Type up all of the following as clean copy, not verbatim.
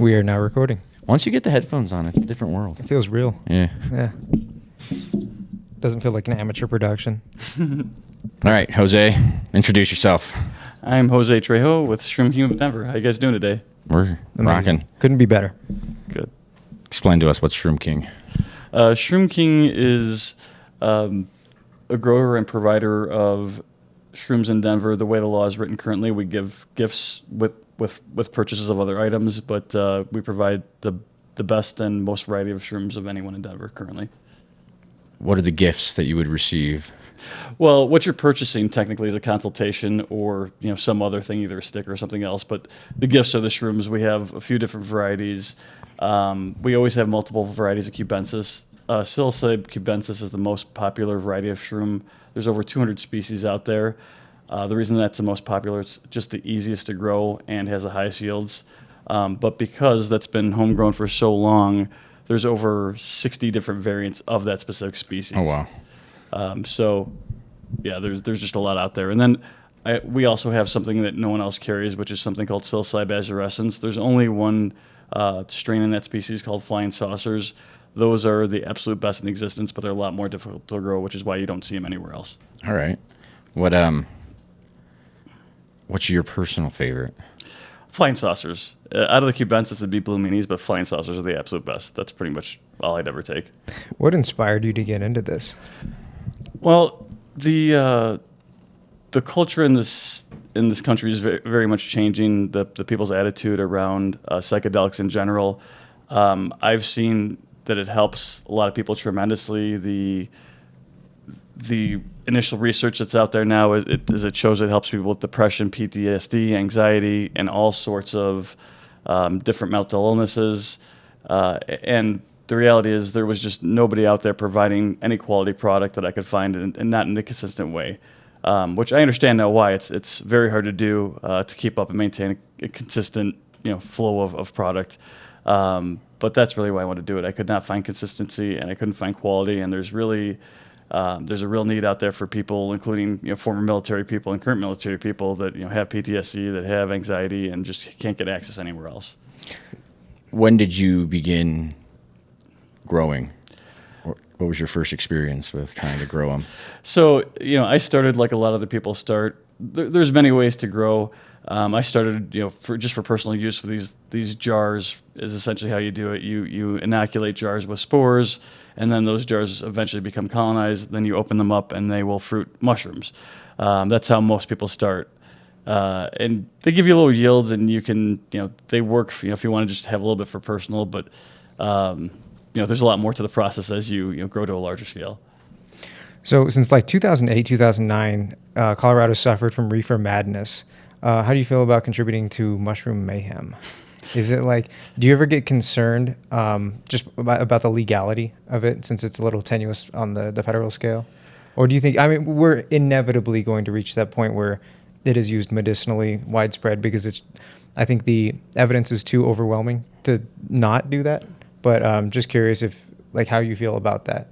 We are now recording. Once you get the headphones on, it's a different world. It feels real. Yeah. Yeah. Doesn't feel like an amateur production. All right, Jose, introduce yourself. I'm Jose Trejo with Shroom King of Denver. How you guys doing today? We're Amazing. rocking. Couldn't be better. Good. Explain to us what's Shroom King. Shroom King is a grower and provider of shrooms in Denver. The way the law is written currently, we give gifts with purchases of other items, but we provide the best and most variety of shrooms of anyone in Denver currently. What are the gifts that you would receive? Well, what you're purchasing technically is a consultation or some other thing, either a sticker or something else. But the gifts are the shrooms. We have a few different varieties. We always have multiple varieties of cubensis. Psilocybin cubensis is the most popular variety of shroom. There's over 200 species out there. The reason that's the most popular, it's just the easiest to grow and has the highest yields. But because that's been homegrown for so long, there's over 60 different variants of that specific species. Oh, wow. So, yeah, there's just a lot out there. And then we also have something that no one else carries, which is something called psilocybin azurescens. There's only one strain in that species called flying saucers. Those are the absolute best in existence, but they're a lot more difficult to grow, which is why you don't see them anywhere else. All right. What's your personal favorite? Flying saucers. Out of the cubensis, it'd be blue meanies, but flying saucers are the absolute best. That's pretty much all I'd ever take. What inspired you to get into this? Well, the culture in this country is very, very much changing. The people's attitude around psychedelics in general. I've seen that it helps a lot of people tremendously. The initial research that's out there now is it shows it helps people with depression, PTSD, anxiety, and all sorts of different mental illnesses. And the reality is there was just nobody out there providing any quality product that I could find, and not in a consistent way. Which I understand now why. It's very hard to do to keep up and maintain a consistent flow of product. But that's really why I wanted to do it. I could not find consistency, and I couldn't find quality, and there's a real need out there for people, including former military people and current military people that have PTSD, that have anxiety, and just can't get access anywhere else. When did you begin growing? What was your first experience with trying to grow them? So, I started like a lot of other people start. There's many ways to grow. I started, for personal use with these jars is essentially how you do it. You inoculate jars with spores, and then those jars eventually become colonized. Then you open them up, and they will fruit mushrooms. That's how most people start. And they give you little yields, and you can, they work, if you want to just have a little bit for personal, but, there's a lot more to the process as you grow to a larger scale. So since like 2008, 2009, Colorado suffered from reefer madness. How do you feel about contributing to mushroom mayhem? Is it like, do you ever get concerned just about the legality of it, since it's a little tenuous on the federal scale? Or do you think, we're inevitably going to reach that point where it is used medicinally widespread, because I think the evidence is too overwhelming to not do that. But just curious how you feel about that.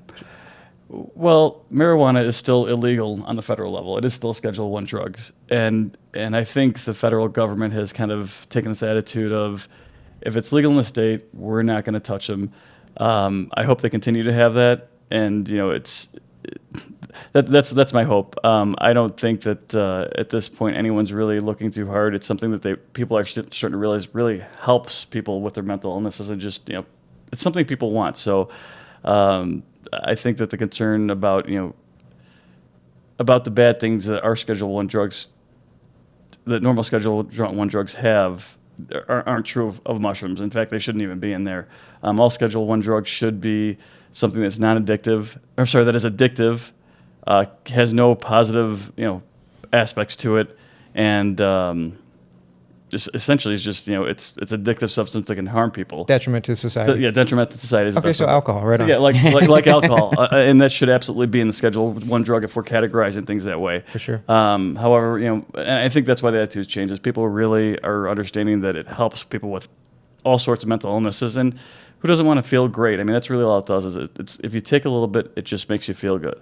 Well, marijuana is still illegal on the federal level. It is still Schedule I drugs. And I think the federal government has kind of taken this attitude of, if it's legal in the state, we're not going to touch them. I hope they continue to have that. And, that's my hope. I don't think that at this point anyone's really looking too hard. It's something that people are starting to realize really helps people with their mental illnesses, and just, it's something people want. So, I think that the concern about the bad things that our Schedule I drugs, that normal Schedule I drugs have, aren't true of mushrooms. In fact, they shouldn't even be in there. All Schedule I drugs should be something that's non-addictive. That is addictive, has no positive aspects to it, and essentially it's just it's addictive substance that can harm people. Detriment to society. Detriment to society is okay. So alcohol, right on. Yeah, like alcohol, and that should absolutely be in the Schedule I drug if we're categorizing things that way. For sure. However, and I think that's why the attitude changes. People really are understanding that it helps people with all sorts of mental illnesses, and who doesn't want to feel great? That's really all it does. Is it's if you take a little bit, it just makes you feel good.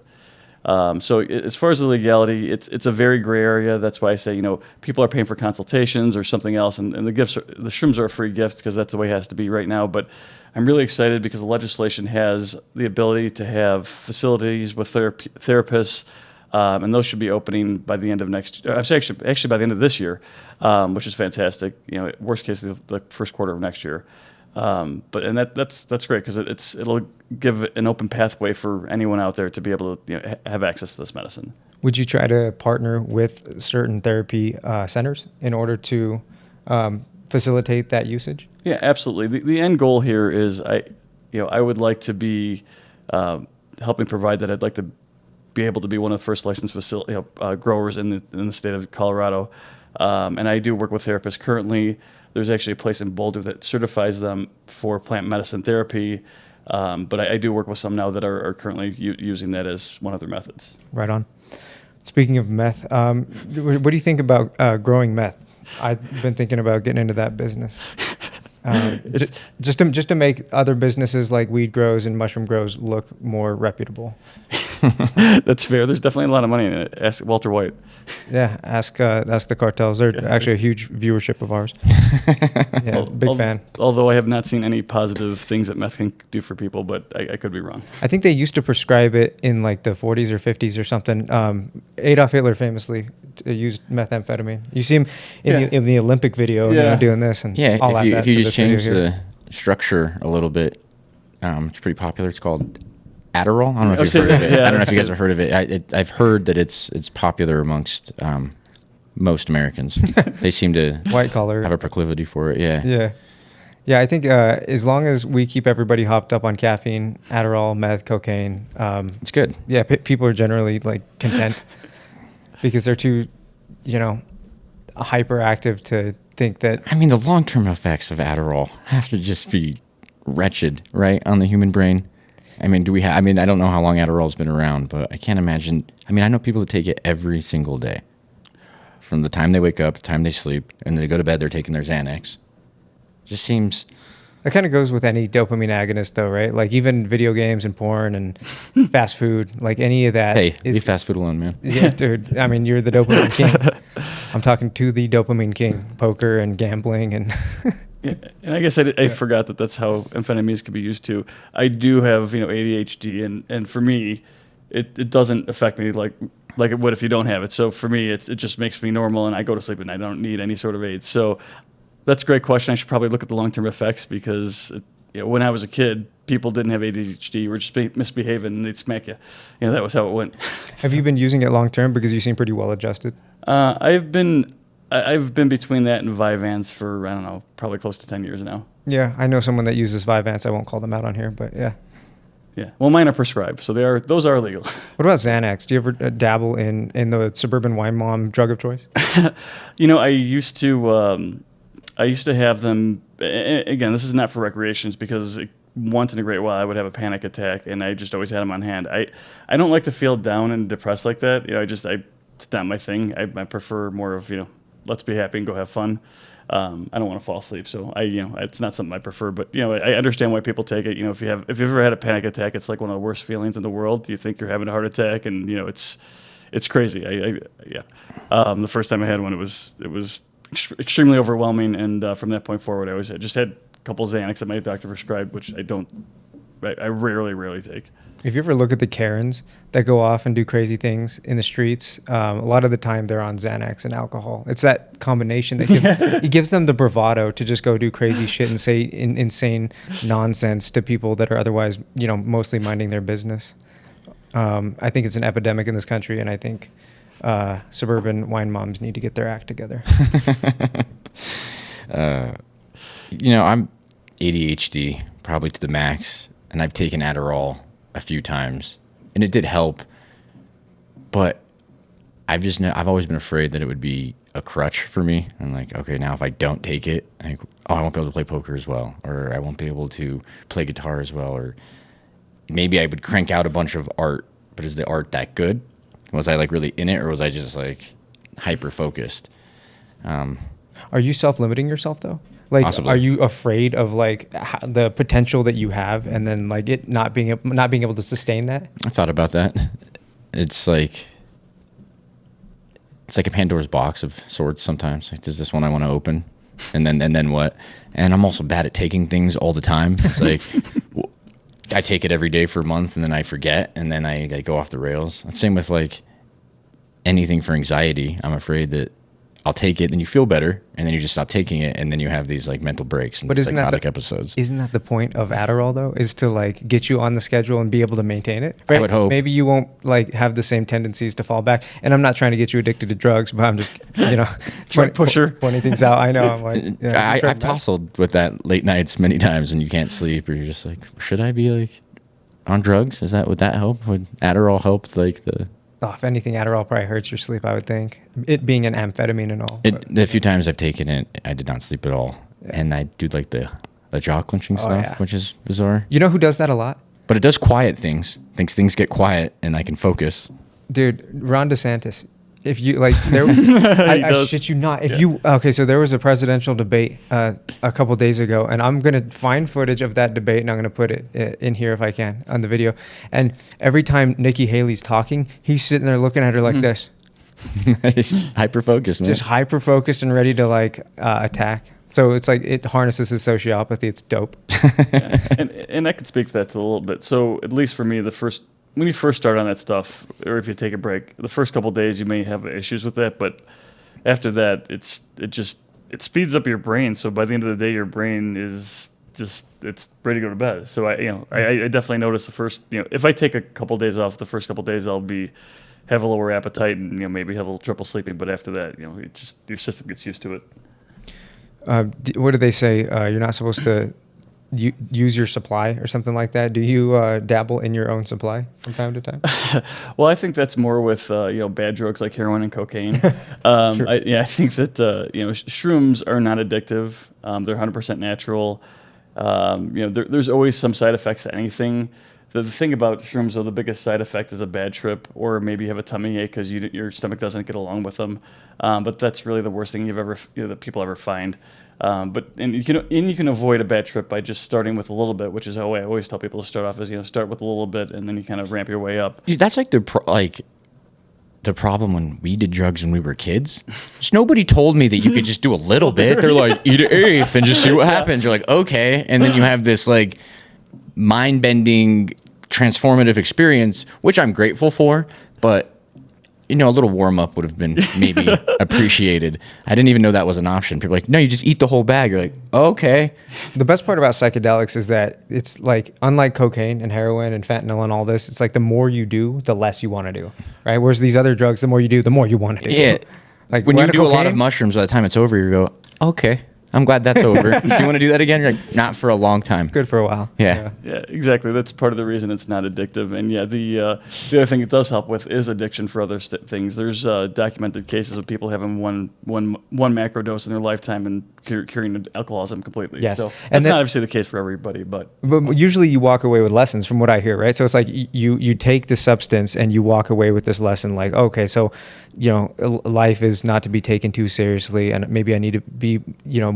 So as far as the legality, it's a very gray area. That's why I say, people are paying for consultations or something else, and the the shrooms are a free gift because that's the way it has to be right now. But I'm really excited because the legislation has the ability to have facilities with therapists, and those should be opening by the end of next year. Actually by the end of this year, which is fantastic. Worst case, the first quarter of next year. That's great because it'll give an open pathway for anyone out there to be able to have access to this medicine. Would you try to partner with certain therapy centers in order to facilitate that usage? Yeah, absolutely. The end goal here is I would like to be helping provide that. I'd like to be able to be one of the first licensed growers in the state of Colorado, and I do work with therapists currently. There's actually a place in Boulder that certifies them for plant medicine therapy, but I do work with some now that are currently using that as one of their methods. Right on. Speaking of meth, what do you think about growing meth? I've been thinking about getting into that business. Just to make other businesses like weed grows and mushroom grows look more reputable. That's fair. There's definitely a lot of money in it. Ask Walter White. Yeah, ask the cartels. They're actually a huge viewership of ours. Yeah, big fan. Although I have not seen any positive things that meth can do for people, but I could be wrong. I think they used to prescribe it in like the 40s or 50s or something. Adolf Hitler famously used methamphetamine. You see him in the Olympic video, doing this and all that. If you just change the structure a little bit, it's pretty popular. It's called Adderall. I don't know if you've heard of it. I don't know if you guys have heard of it. I've heard that it's popular amongst most Americans. They seem to white collar have a proclivity for it. Yeah. I think as long as we keep everybody hopped up on caffeine, Adderall, meth, cocaine, it's good. Yeah, people are generally like content because they're too, hyperactive to think that. I mean, the long-term effects of Adderall have to just be wretched, right, on the human brain. I mean, I don't know how long Adderall's been around, but I can't imagine. I mean, I know people that take it every single day. From the time they wake up, the time they sleep, and they go to bed, they're taking their Xanax. Just seems... That kind of goes with any dopamine agonist, though, right? Like even video games and porn and fast food, like any of that. Hey, leave fast food alone, man. Yeah, dude. I mean, you're the dopamine king. I'm talking to the dopamine king. Poker and gambling and... Yeah, and I guess I forgot that that's how amphetamines can be used too. I do have ADHD, and for me, it doesn't affect me like it would if you don't have it. So for me, it just makes me normal, and I go to sleep and I don't need any sort of aids. So that's a great question. I should probably look at the long-term effects because when I was a kid, people didn't have ADHD. You were just misbehaving and they'd smack you. That was how it went. Have you been using it long-term because you seem pretty well adjusted? I've been between that and Vyvanse for, I don't know, probably close to 10 years now. Yeah, I know someone that uses Vyvanse. I won't call them out on here, but yeah. Yeah, well, mine are prescribed, so those are legal. What about Xanax? Do you ever dabble in the suburban wine mom drug of choice? I used to have them. Again, this is not for recreations because once in a great while I would have a panic attack, and I just always had them on hand. I don't like to feel down and depressed like that. It's not my thing. I prefer more of let's be happy and go have fun. I don't want to fall asleep, so it's not something I prefer. But I understand why people take it. If you've ever had a panic attack, it's like one of the worst feelings in the world. You think you're having a heart attack, and it's crazy. The first time I had one, it was extremely overwhelming, and from that point forward, I just had a couple Xanax that my doctor prescribed, which I rarely take. If you ever look at the Karens that go off and do crazy things in the streets, a lot of the time they're on Xanax and alcohol. It's that combination that it gives them the bravado to just go do crazy shit and say insane nonsense to people that are otherwise, mostly minding their business. I think it's an epidemic in this country, and I think suburban wine moms need to get their act together. I'm ADHD probably to the max, and I've taken Adderall a few times, and it did help, but I've always been afraid that it would be a crutch for me. I'm like, okay, now if I don't take it, I won't be able to play poker as well, or I won't be able to play guitar as well, or maybe I would crank out a bunch of art, but is the art that good? Was I really in it, or was I just hyper focused? Are you self-limiting yourself though? Possibly. Are you afraid of the potential that you have, and then it not being able to sustain that? I thought about that. It's like a Pandora's box of sorts sometimes. Like, there's this one I want to open, and then what? And I'm also bad at taking things all the time. It's like I take it every day for a month, and then I forget, and then I go off the rails. Same with like anything for anxiety. I'm afraid that I'll take it, then you feel better, and then you just stop taking it, and then you have these like mental breaks and psychotic episodes. Isn't that the point of Adderall though? Is to like get you on the schedule and be able to maintain it? Right? I would hope. Maybe you won't like have the same tendencies to fall back. And I'm not trying to get you addicted to drugs, but I'm just pointing things out. I know. I'm like, I've tussled with that late nights many times, and you can't sleep, or you're just like, should I be like on drugs? Would that help? Would Adderall help? Like if anything, Adderall probably hurts your sleep, I would think. It being an amphetamine and all. The few times I've taken it, I did not sleep at all. Yeah. And I do like the jaw clenching stuff, which is bizarre. You know who does that a lot? But it does quiet things. Things get quiet and I can focus. Dude, Ron DeSantis. If you like, I shit you not. So there was a presidential debate a couple days ago, and I'm gonna find footage of that debate, and I'm gonna put it in here if I can on the video. And every time Nikki Haley's talking, he's sitting there looking at her like this, hyper focused, man. Just hyper focused and ready to like attack. So it's like it harnesses his sociopathy. It's dope. and I could speak to that a little bit. So at least for me, when you first start on that stuff, or if you take a break, the first couple of days you may have issues with that, but after that, it speeds up your brain. So by the end of the day, your brain is it's ready to go to bed. So I definitely notice the first, if I take a couple of days off, the first couple of days I'll have a lower appetite and maybe have a little trouble sleeping. But after that, your system gets used to it. What do they say? You're not supposed to use your supply or something like that. Do you dabble in your own supply from time to time? Well, I think that's more with bad drugs like heroin and cocaine. I think that shrooms are not addictive. They're 100% natural. There's always some side effects to anything. The thing about shrooms, though, the biggest side effect is a bad trip, or maybe you have a tummy ache because your stomach doesn't get along with them. But that's really the worst thing that people ever find. But you can avoid a bad trip by just starting with a little bit, which is how I always tell people to start off, is start with a little bit and then you kind of ramp your way up. That's like the problem when we did drugs when we were kids. Just nobody told me that you could just do a little bit. They're like, eat an eighth and just see what happens. You're like, okay, and then you have this like mind-bending, transformative experience, which I'm grateful for, but a little warm-up would have been maybe appreciated. I didn't even know that was an option. People are like, no, you just eat the whole bag. You're like, oh, okay. The best part about psychedelics is that it's like, unlike cocaine and heroin and fentanyl and all this, it's like the more you do, the less you want to do, right? Whereas these other drugs, the more you do, the more you want to do. Yeah. Like when you do a lot of mushrooms, by the time it's over, you go, okay, I'm glad that's over. Do you want to do that again? You're like, not for a long time. Good for a while. Yeah. Yeah, exactly. That's part of the reason it's not addictive. And the other thing it does help with is addiction for other things. There's documented cases of people having one macro dose in their lifetime and curing alcoholism completely. Yes. So that's not obviously the case for everybody, but usually you walk away with lessons from what I hear, right? So it's like you take the substance and you walk away with this lesson like, okay, so life is not to be taken too seriously, and maybe I need to be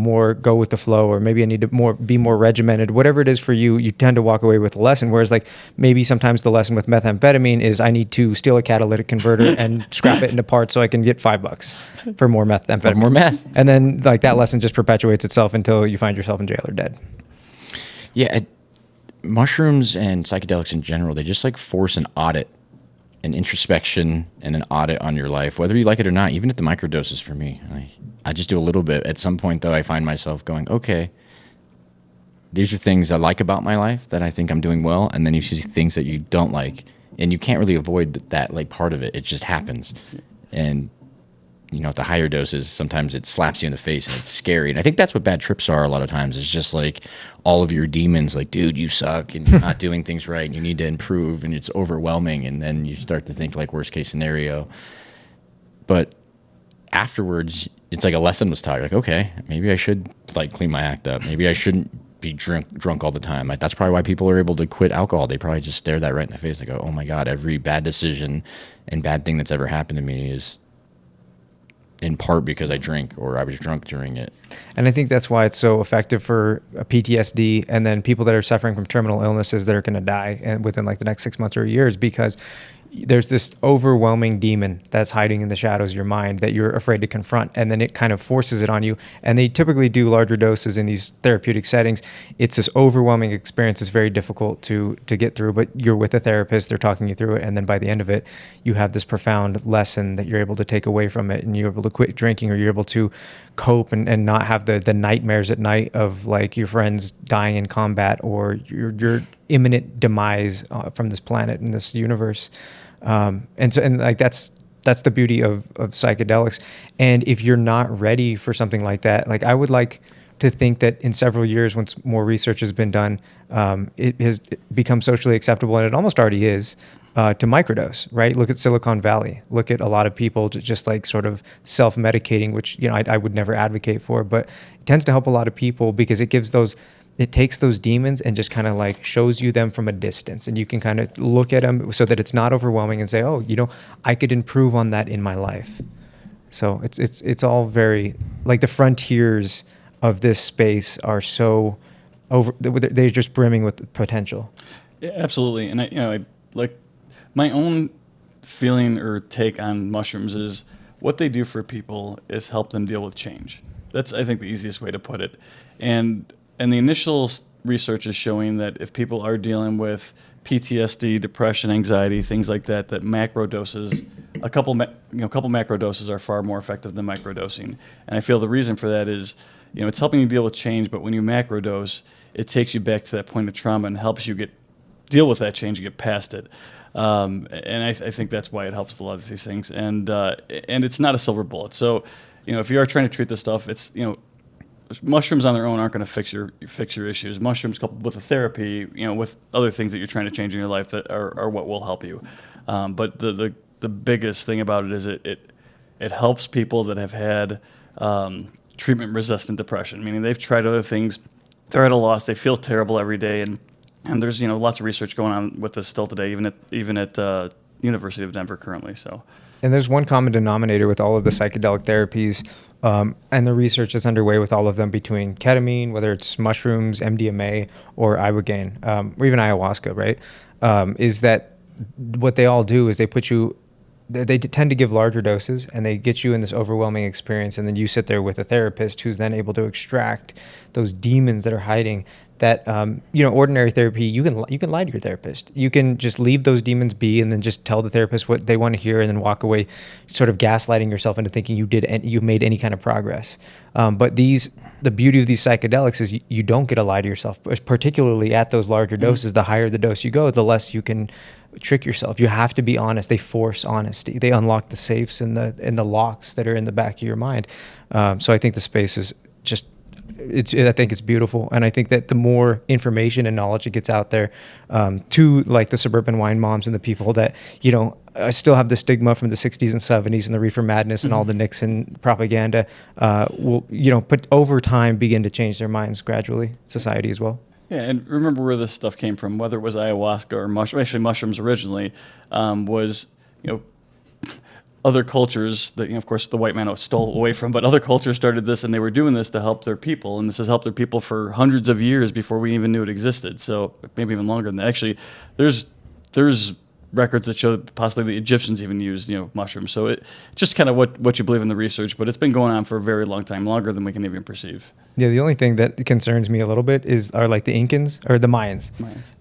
more go with the flow, or maybe I need to be more regimented. Whatever it is for you, you tend to walk away with a lesson. Whereas like maybe sometimes the lesson with methamphetamine is I need to steal a catalytic converter and scrap it into parts so I can get $5 for more methamphetamine. More meth. And then like that lesson just perpetuates itself until you find yourself in jail or dead. Yeah, mushrooms and psychedelics in general, they just like force an audit, an introspection, and an audit on your life, whether you like it or not. Even at the microdoses for me, I just do a little bit. At some point, though, I find myself going, okay, these are things I like about my life that I think I'm doing well, and then you see things that you don't like, and you can't really avoid that like part of it. It just happens, and at the higher doses, sometimes it slaps you in the face and it's scary. And I think that's what bad trips are a lot of times. It's just like all of your demons, like, dude, you suck and you're not doing things right and you need to improve, and it's overwhelming. And then you start to think like worst case scenario. But afterwards, it's like a lesson was taught. You're like, okay, maybe I should like clean my act up. Maybe I shouldn't be drunk all the time. Like, that's probably why people are able to quit alcohol. They probably just stare that right in the face. They go, oh my God, every bad decision and bad thing that's ever happened to me is in part because I drink or I was drunk during it. And I think that's why it's so effective for PTSD and then people that are suffering from terminal illnesses that are going to die within like the next 6 months or years, because there's this overwhelming demon that's hiding in the shadows of your mind that you're afraid to confront, and then it kind of forces it on you. And they typically do larger doses in these therapeutic settings. It's this overwhelming experience. It's very difficult to get through, but you're with a therapist, they're talking you through it, and then by the end of it, you have this profound lesson that you're able to take away from it, and you're able to quit drinking, or you're able to cope and not have the nightmares at night of like your friends dying in combat, or your imminent demise from this planet and this universe. And like that's the beauty of psychedelics. And if you're not ready for something like that, like I would like to think that in several years, once more research has been done, it has become socially acceptable, and it almost already is, to microdose, right? Look at Silicon Valley. Look at a lot of people just like sort of self-medicating, which, you know, I would never advocate for, but it tends to help a lot of people because it takes those demons and just kind of like shows you them from a distance, and you can kind of look at them so that it's not overwhelming and say, oh, you know, I could improve on that in my life. So it's all very like the frontiers of this space are so they're just brimming with potential. Yeah, absolutely. And I like my own feeling or take on mushrooms is what they do for people is help them deal with change. That's, I think, the easiest way to put it. And the initial research is showing that if people are dealing with PTSD, depression, anxiety, things like that, that macro doses, a couple macro doses are far more effective than microdosing. And I feel the reason for that is, you know, it's helping you deal with change, but when you macrodose, it takes you back to that point of trauma and helps you deal with that change and get past it. And I think that's why it helps with a lot of these things. And it's not a silver bullet. So, you know, if you are trying to treat this stuff, it's, you know, mushrooms on their own aren't going to fix your issues. Mushrooms coupled with a therapy, you know, with other things that you're trying to change in your life that are what will help you. But the biggest thing about it is it helps people that have had treatment-resistant depression, meaning they've tried other things, they're at a loss, they feel terrible every day, and there's, you know, lots of research going on with this still today, even at University of Denver currently. So. And there's one common denominator with all of the psychedelic therapies, and the research is underway with all of them between ketamine, whether it's mushrooms, MDMA, or ibogaine, or even ayahuasca, right? Is that what they all do is they tend to give larger doses, and they get you in this overwhelming experience, and then you sit there with a therapist who's then able to extract those demons that are hiding. That you know, ordinary therapy, you can lie to your therapist. You can just leave those demons be, and then just tell the therapist what they want to hear, and then walk away, sort of gaslighting yourself into thinking you made any kind of progress. But the beauty of these psychedelics is you don't get to lie to yourself, particularly at those larger doses. The higher the dose you go, the less you can trick yourself. You have to be honest. They force honesty. They unlock the safes and the locks that are in the back of your mind. So I think the space is just. I think it's beautiful, and I think that the more information and knowledge that gets out there, to like the suburban wine moms and the people that, you know, still have the stigma from the 60s and 70s and the reefer madness and all the Nixon propaganda, will, you know, over time begin to change their minds gradually. Society as well. Yeah, and remember where this stuff came from, whether it was ayahuasca or mushrooms originally, was, you know, other cultures that, you know, of course, the white man stole away from, but other cultures started this, and they were doing this to help their people, and this has helped their people for hundreds of years before we even knew it existed. So maybe even longer than that. Actually, there's records that show that possibly the Egyptians even used, you know, mushrooms. So it's just kind of what you believe in the research, but it's been going on for a very long time, longer than we can even perceive. Yeah, the only thing that concerns me a little bit are like the Incans or the Mayans.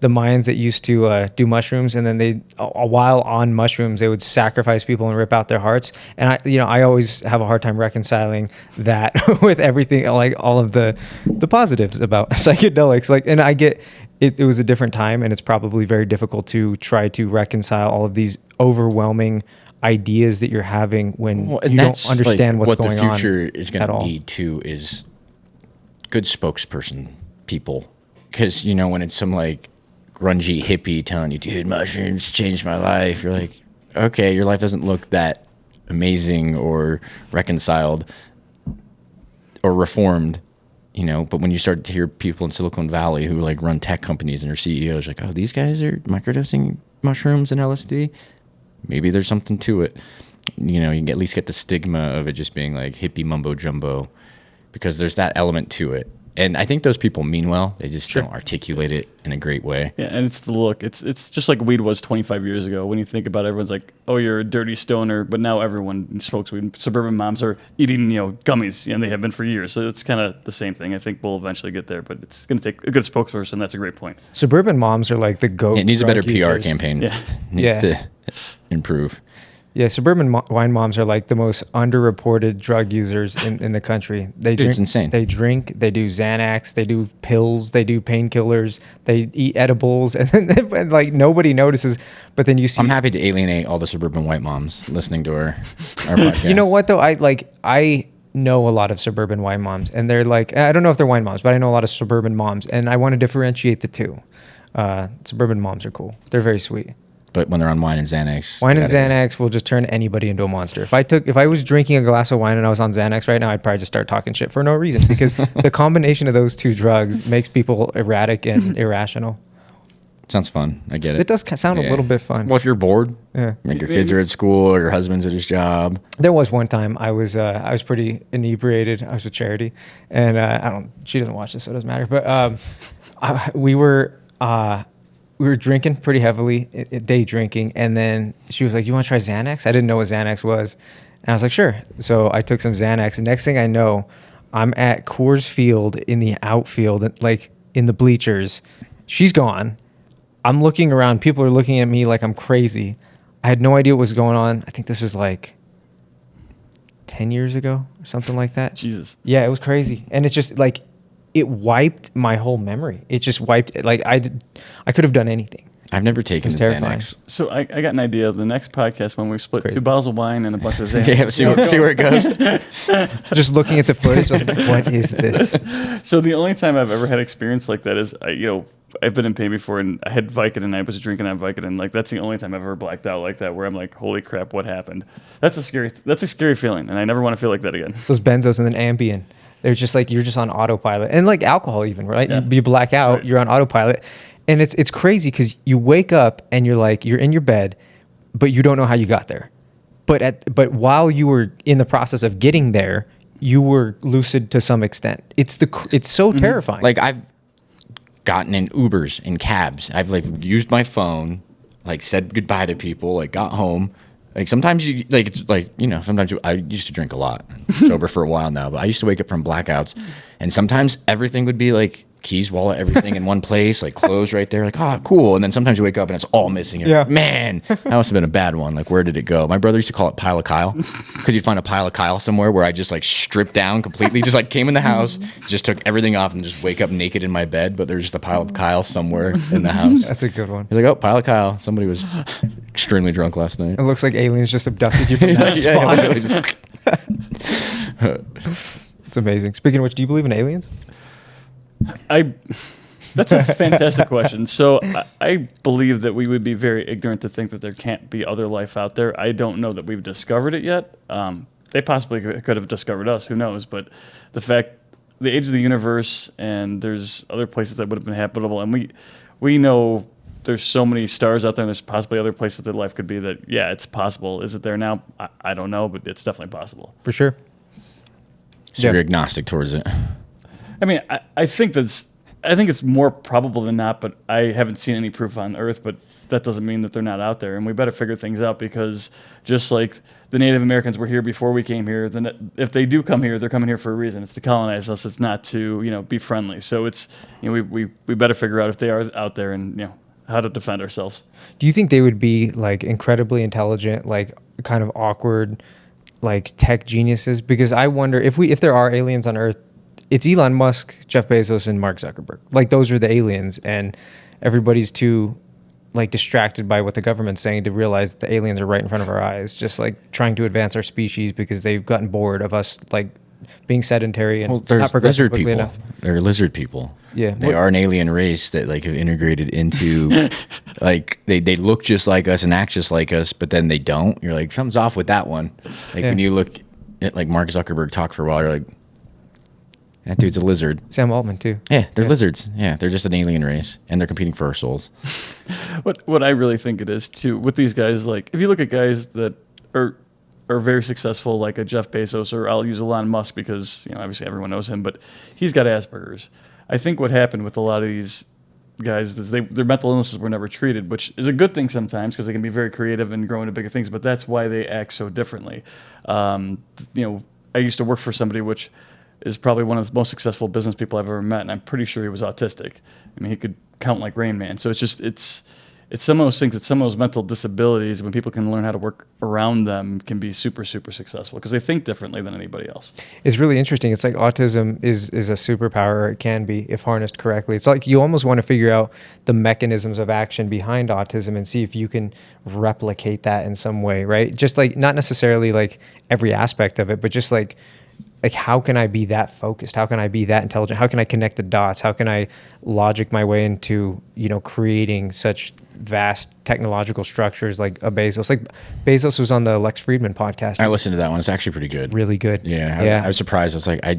The Mayans that used to do mushrooms, and then while on mushrooms, they would sacrifice people and rip out their hearts. And I always have a hard time reconciling that with everything, like all of the positives about psychedelics. Like, and I get it was a different time, and it's probably very difficult to try to reconcile all of these overwhelming ideas that you're having when you don't understand like what's going on. What the future is going to need too is good spokesperson people, because, you know, when it's some like grungy hippie telling you, dude, mushrooms changed my life, you're like, okay, your life doesn't look that amazing or reconciled or reformed, you know. But when you start to hear people in Silicon Valley who like run tech companies and are CEOs, like, oh, these guys are microdosing mushrooms and LSD, maybe there's something to it. You know, you can at least get the stigma of it just being like hippie mumbo jumbo, because there's that element to it. And I think those people mean well. They just don't articulate it in a great way. Yeah, and it's the look. It's just like weed was 25 years ago. When you think about it, everyone's like, oh, you're a dirty stoner. But now everyone smokes weed. Suburban moms are eating, gummies, and they have been for years. So it's kind of the same thing. I think we'll eventually get there, but it's going to take a good spokesperson. That's a great point. Suburban moms are like the GOAT. It needs a better PR users. campaign. Yeah. Needs to improve. Yeah, suburban wine moms are like the most underreported drug users in the country. They drink, it's insane. They drink, they do Xanax, they do pills, they do painkillers, they eat edibles, and then like nobody notices. But then you see. I'm happy to alienate all the suburban white moms listening to our podcast. You know what though? I know a lot of suburban wine moms, and they're like, I don't know if they're wine moms, but I know a lot of suburban moms, and I want to differentiate the two. Suburban moms are cool. They're very sweet. But when they're on wine and Xanax, Xanax will just turn anybody into a monster. If I was drinking a glass of wine and I was on Xanax right now, I'd probably just start talking shit for no reason, because the combination of those two drugs makes people erratic and irrational. Sounds fun. I get it. It does sound a little bit fun. Well, if you're bored, Yeah. like your kids are at school or your husband's at his job. There was one time I was pretty inebriated. I was with Charity, and she doesn't watch this, so it doesn't matter. But we were drinking pretty heavily, day drinking, and then she was like, "You want to try Xanax?" I didn't know what Xanax was, and I was like, "Sure." So I took some Xanax, and next thing I know, I'm at Coors Field in the outfield, like in the bleachers. She's gone. I'm looking around. People are looking at me like I'm crazy. I had no idea what was going on. I think this was like 10 years ago or something like that. Jesus. Yeah, it was crazy. And it's just like, it wiped my whole memory. It just wiped it. Like I could have done anything. I've never taken It's terrifying. Xanax. So I got an idea. The next podcast, when we split 2 bottles of wine and a bunch of Xanax. Yeah, see where it goes. Just looking at the footage, like, what is this? So the only time I've ever had experience like that is, I've been in pain before, and I had Vicodin, and I was drinking on Vicodin. Like, that's the only time I've ever blacked out like that, where I'm like, holy crap, what happened? That's a scary feeling, and I never want to feel like that again. Those benzos and then Ambien. They're just like, you're just on autopilot. And like alcohol even, right? Yeah. You black out, Right. You're on autopilot. And it's crazy because you wake up and you're in your bed, but you don't know how you got there. But while you were in the process of getting there, you were lucid to some extent. It's so terrifying. Like, I've gotten in Ubers and cabs. I've like used my phone, like said goodbye to people, like got home. Like sometimes you like, it's like, sometimes I used to drink a lot, sober for a while now, but I used to wake up from blackouts, and sometimes everything would be like keys, wallet, everything in one place, like clothes right there, like, oh, cool. And then sometimes you wake up and it's all missing. You're like, man, that must have been a bad one. Like, where did it go? My brother used to call it Pile of Kyle, because you'd find a pile of Kyle somewhere where I just like stripped down completely, just like came in the house, just took everything off and just wake up naked in my bed, but there's just a pile of Kyle somewhere in the house. That's a good one. He's like, oh, Pile of Kyle. Somebody was extremely drunk last night. It looks like aliens just abducted you from that spot. It's amazing. Speaking of which, do you believe in aliens? That's a fantastic question. So I believe that we would be very ignorant to think that there can't be other life out there. I don't know that we've discovered it yet. They possibly could have discovered us. Who knows? But the age of the universe, and there's other places that would have been habitable, and we know there's so many stars out there, and there's possibly other places that life could be. That it's possible. Is it there now? I don't know, but it's definitely possible. For sure. So you're agnostic towards it. I mean, I think it's more probable than not, but I haven't seen any proof on Earth. But that doesn't mean that they're not out there, and we better figure things out, because just like the Native Americans were here before we came here, then if they do come here, they're coming here for a reason. It's to colonize us. It's not to be friendly. So it's we better figure out if they are out there, and how to defend ourselves. Do you think they would be like incredibly intelligent, like kind of awkward, like tech geniuses? Because I wonder if there are aliens on Earth, it's Elon Musk, Jeff Bezos, and Mark Zuckerberg. Like, those are the aliens, and everybody's too like distracted by what the government's saying to realize that the aliens are right in front of our eyes, just like trying to advance our species because they've gotten bored of us like being sedentary and there's not progressing lizard quickly people. enough. They're lizard people. Yeah. They are an alien race that like have integrated into like they look just like us and act just like us, but then they don't. You're like, something's off with that one. Like when you look at like Mark Zuckerberg talk for a while, you're like, that dude's a lizard. Sam Altman too. Yeah, they're lizards. Yeah, they're just an alien race, and they're competing for our souls. What I really think it is too with these guys, like if you look at guys that are are very successful, like a Jeff Bezos, or I'll use Elon Musk because, obviously everyone knows him, but he's got Asperger's. I think what happened with a lot of these guys is their mental illnesses were never treated, which is a good thing sometimes because they can be very creative and grow into bigger things, but that's why they act so differently. I used to work for somebody which is probably one of the most successful business people I've ever met, and I'm pretty sure he was autistic. I mean, he could count like Rain Man. So it's some of those things, some of those mental disabilities, when people can learn how to work around them, can be super, super successful because they think differently than anybody else. It's really interesting. It's like autism is a superpower, or it can be if harnessed correctly. It's like you almost want to figure out the mechanisms of action behind autism and see if you can replicate that in some way, right? Just like not necessarily like every aspect of it, but just like how can I be that focused? How can I be that intelligent? How can I connect the dots? How can I logic my way into, creating such vast technological structures like a Bezos? Like Bezos was on the Lex Friedman podcast. I listened to that one. It's actually pretty good. Really good. Yeah. I was surprised. I was like, I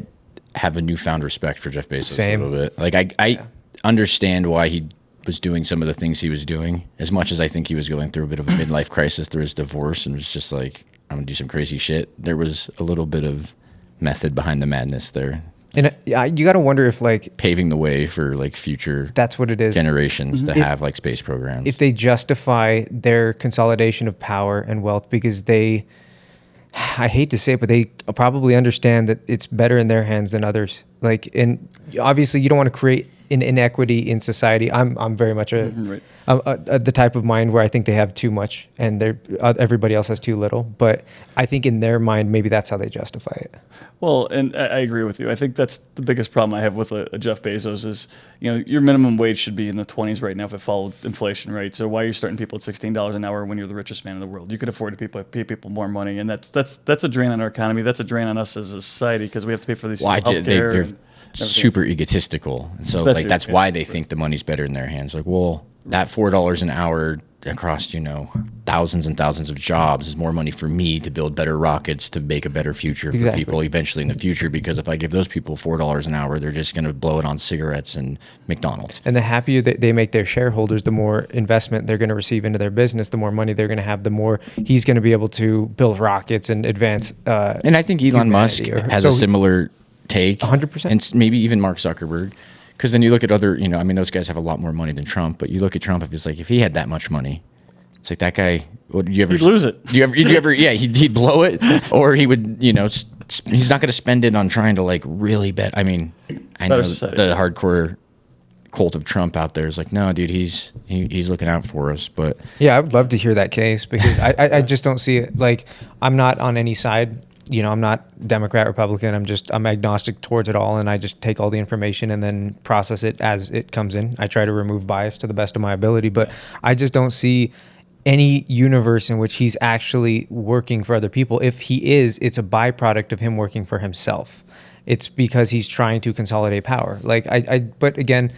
have a newfound respect for Jeff Bezos Same. a little bit. Like I understand why he was doing some of the things he was doing, as much as I think he was going through a bit of a midlife crisis through his divorce and was just like, I'm gonna do some crazy shit. There was a little bit of method behind the madness there, and you got to wonder if like paving the way for like future that's what it is generations to have like space programs, if they justify their consolidation of power and wealth because I hate to say it, but they probably understand that it's better in their hands than others. Like, and obviously you don't want to create an inequity in society. I'm very much the type of mind where I think they have too much and everybody else has too little. But I think in their mind, maybe that's how they justify it. Well, and I agree with you. I think that's the biggest problem I have with a Jeff Bezos is, your minimum wage should be in the 20s right now if it followed inflation, right? So why are you starting people at $16 an hour when you're the richest man in the world? You could afford to pay people more money, and that's a drain on our economy. That's a drain on us as a society because we have to pay for these healthcare. They're super egotistical, and so that's why they think the money's better in their hands. Like, well, that $4 an hour across thousands and thousands of jobs is more money for me to build better rockets to make a better future for people eventually in the future, because if I give those people $4 an hour, they're just going to blow it on cigarettes and McDonald's. And the happier that they make their shareholders, the more investment they're going to receive into their business, the more money they're going to have, the more he's going to be able to build rockets and advance and I think Elon Musk has a similar take. 100%. And maybe even Mark Zuckerberg. Because then you look at other, those guys have a lot more money than Trump, but you look at Trump, if he had that much money, it's like that guy, he'd lose it. He'd blow it, or he would, he's not going to spend it on trying to like really bet. I mean, I know the hardcore cult of Trump out there is like, no, dude, he's looking out for us. But yeah, I would love to hear that case because I just don't see it. Like, I'm not on any side. I'm not Democrat, Republican. I'm agnostic towards it all, and I just take all the information and then process it as it comes in. I try to remove bias to the best of my ability, but I just don't see any universe in which he's actually working for other people. If he is, it's a byproduct of him working for himself. It's because he's trying to consolidate power. Like but again,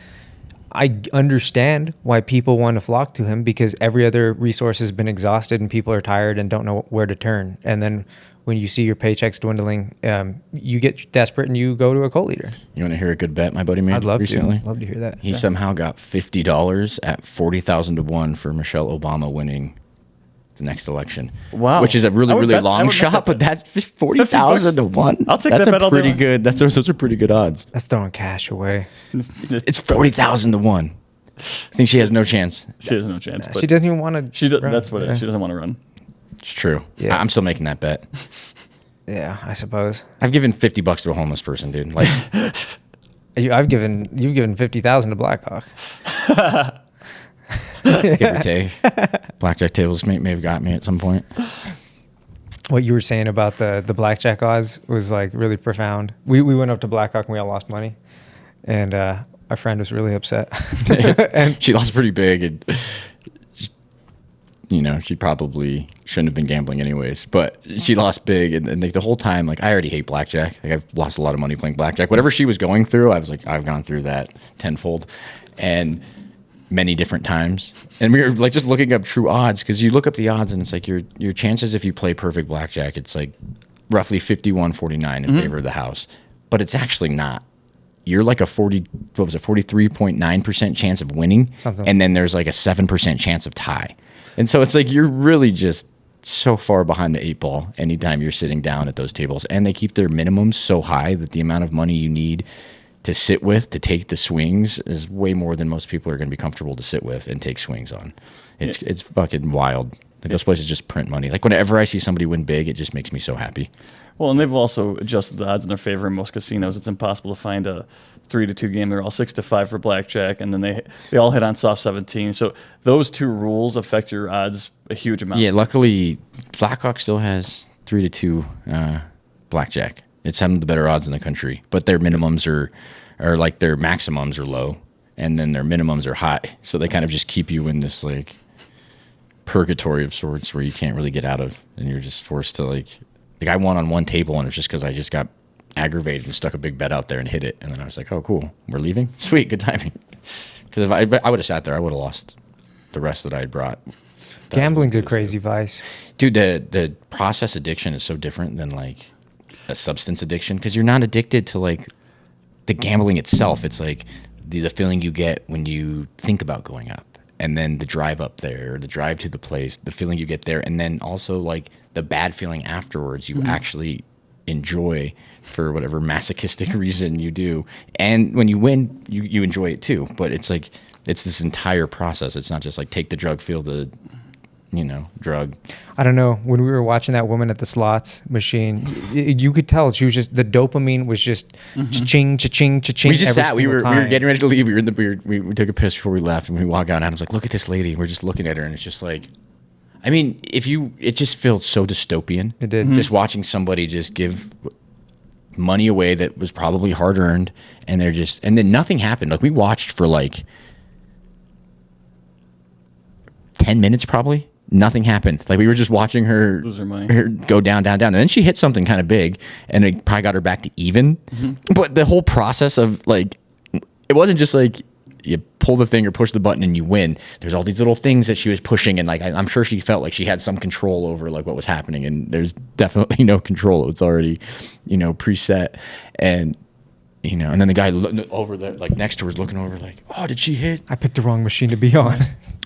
I understand why people want to flock to him because every other resource has been exhausted and people are tired and don't know where to turn. And then when you see your paychecks dwindling, you get desperate and you go to a cult leader. You want to hear a good bet my buddy made recently? I'd love to hear that. He somehow got $50 at 40,000 to 1 for Michelle Obama winning the next election. Wow. Which is a really, really long shot, but that's 40,000 to 1. I'll take that bet all day long. Those are pretty good odds. That's throwing cash away. It's 40,000 to 1. I think she has no chance. She has no chance. But she doesn't even want to. That's what it is. She doesn't want to run. It's true. Yeah. I'm still making that bet. Yeah, I suppose. I've given $50 to a homeless person, dude. Like, you've given 50,000 to Blackhawk. Give or take. Blackjack tables may have got me at some point. What you were saying about the blackjack odds was like really profound. We went up to Blackhawk and we all lost money, and our friend was really upset. And she lost pretty big, and she probably shouldn't have been gambling anyways, but she lost big. And like the whole time, like I already hate blackjack. Like I've lost a lot of money playing blackjack. Whatever she was going through, I was like, I've gone through that tenfold and many different times. And we were like just looking up true odds, because you look up the odds and it's like your chances if you play perfect blackjack, it's like roughly 51-49 in favor of the house. But it's actually not. You're like a 43.9% chance of winning. Something. And then there's like a 7% chance of tie. And so it's like you're really just so far behind the 8 ball anytime you're sitting down at those tables. And they keep their minimums so high that the amount of money you need to sit with to take the swings is way more than most people are going to be comfortable to sit with and take swings on. It's fucking wild. Like those places just print money. Like whenever I see somebody win big, it just makes me so happy. Well, and they've also adjusted the odds in their favor in most casinos. It's impossible to find a 3-2 game. They're all 6-5 for blackjack, and then they all hit on soft 17. So those two rules affect your odds a huge amount. Yeah, luckily Blackhawk still has 3-2 blackjack. It's some of the better odds in the country, but their minimums are like their maximums are low, and then their minimums are high. So they kind of just keep you in this like purgatory of sorts where you can't really get out of, and you're just forced to like I won on one table, and it's just because I just got aggravated and stuck a big bet out there and hit it, and then I was like, oh cool, we're leaving, sweet, good timing. Because if I would have sat there, I would have lost the rest that I had brought. Gambling's a crazy vice, dude. The process addiction is so different than like a substance addiction, because you're not addicted to like the gambling itself. It's like the feeling you get when you think about going up, and then the drive up there, or the drive to the place, the feeling you get there, and then also like the bad feeling afterwards you actually enjoy for whatever masochistic reason you do. And when you win, you enjoy it too. But it's like, it's this entire process. It's not just like take the drug, feel the, drug. I don't know. When we were watching that woman at the slots machine, you could tell she was just, the dopamine was just cha-ching, cha-ching, cha-ching. We just every sat. We were single time. getting ready to leave. We took a piss before we left, and we walked out. And Adam's like, "Look at this lady." We're just looking at her, and it's just like, I mean, it just felt so dystopian. It did. Just watching somebody just give money away that was probably hard earned, and and then nothing happened. Like we watched for like 10 minutes probably. Nothing happened. Like we were just watching her lose her money, her go down, down, down, and then she hit something kind of big, and it probably got her back to even. But the whole process of like, it wasn't just like you pull the thing or push the button and you win. There's all these little things that she was pushing, and like I'm sure she felt like she had some control over like what was happening, and there's definitely no control. It's already preset, and and then the guy over there, like next to her, is looking over, like, oh, did she hit? I picked the wrong machine to be on.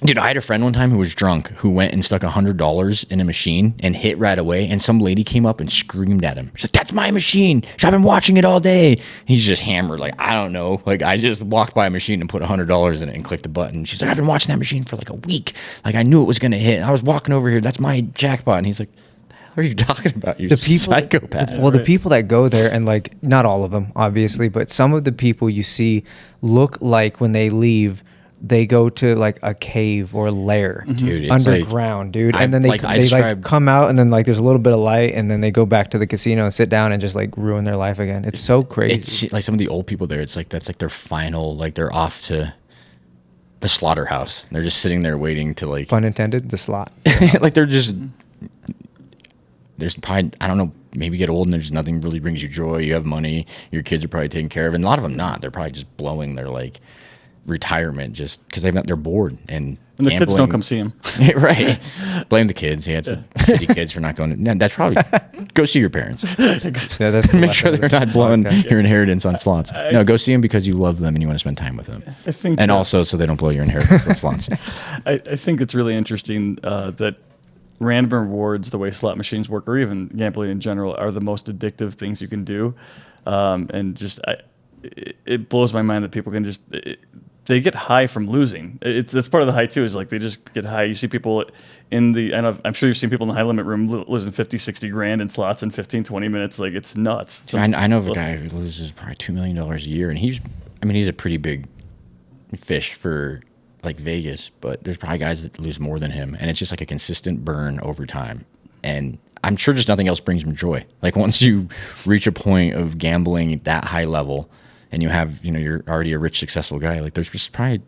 Dude, I had a friend one time who was drunk, who went and stuck $100 in a machine and hit right away, and some lady came up and screamed at him. She's like, that's my machine. I've been watching it all day. He's just hammered, like, I don't know. Like, I just walked by a machine and put $100 in it and clicked the button. She's like, I've been watching that machine for like a week. Like, I knew it was going to hit. I was walking over here. That's my jackpot. And he's like, what are you talking about? You psychopath. The people that go there, and like, not all of them, obviously, but some of the people you see look like when they leave, they go to like a cave or a lair, dude, it's underground, like, dude. And then they come out, and then like there's a little bit of light, and then they go back to the casino and sit down and just like ruin their life again. It's so crazy. It's like some of the old people there. It's like that's like their final, like they're off to the slaughterhouse. They're just sitting there waiting to like, pun intended, the slot. Like they're just. There's probably, I don't know, maybe you get old and there's nothing really brings you joy. You have money, your kids are probably taken care of, and a lot of them not. They're probably just blowing their like retirement just because they're bored and the kids don't come see them. Right. Blame the kids. He had some shitty kids for not going. No, that's probably go see your parents. That's Make sure they're not blowing your inheritance on slots. No, go see them because you love them and you want to spend time with them. I think, and also so they don't blow your inheritance on slots. I think it's really interesting that random rewards, the way slot machines work, or even gambling in general, are the most addictive things you can do. And just, it blows my mind that people can just, they get high from losing. That's part of the high too, is like they just get high. You see people I'm sure you've seen people in the high limit room losing 50, 60 grand in slots in 15, 20 minutes. Like it's nuts. I know of a guy who loses probably $2 million a year, and he's a pretty big fish for like Vegas, but there's probably guys that lose more than him, and it's just like a consistent burn over time. And I'm sure just nothing else brings him joy. Like once you reach a point of gambling at that high level, and you have, you're already a rich, successful guy, like there's just probably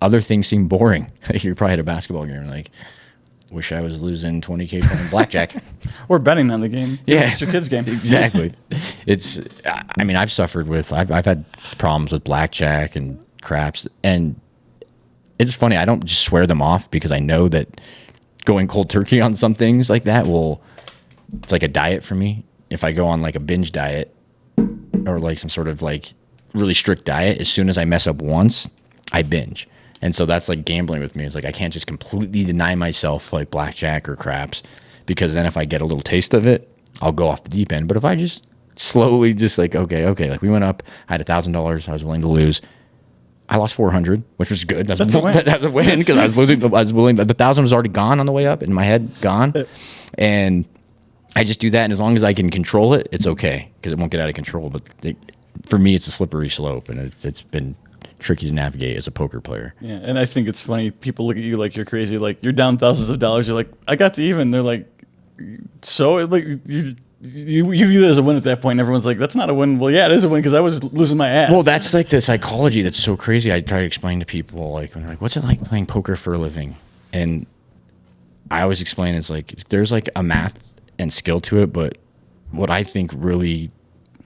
other things seem boring. Like you're probably at a basketball game, like, wish I was losing 20K playing blackjack. Or betting on the game. Yeah. It's your kid's game. Exactly. I've suffered with, I've had problems with blackjack and craps, and it's funny, I don't just swear them off because I know that going cold turkey on some things like that it's like a diet for me. If I go on like a binge diet or like some sort of like really strict diet, as soon as I mess up once, I binge. And so that's like gambling with me. It's like I can't just completely deny myself like blackjack or craps, because then if I get a little taste of it, I'll go off the deep end. But if I just slowly just like, okay, like we went up, I had $1,000 I was willing to lose. I lost 400, which was good. That's a win because I was losing. I was willing. The 1,000 was already gone on the way up in my head, gone. And I just do that, and as long as I can control it, it's okay because it won't get out of control. But for me, it's a slippery slope, and it's been tricky to navigate as a poker player. Yeah, and I think it's funny. People look at you like you're crazy. Like you're down thousands of dollars. You're like, I got to even. They're like, so like you view that as a win at that point. And everyone's like, that's not a win. Well, yeah, it is a win because I was losing my ass. Well, that's like the psychology that's so crazy. I try to explain to people like, when they're like, what's it like playing poker for a living? And I always explain it's like there's like a math and skill to it, but what I think really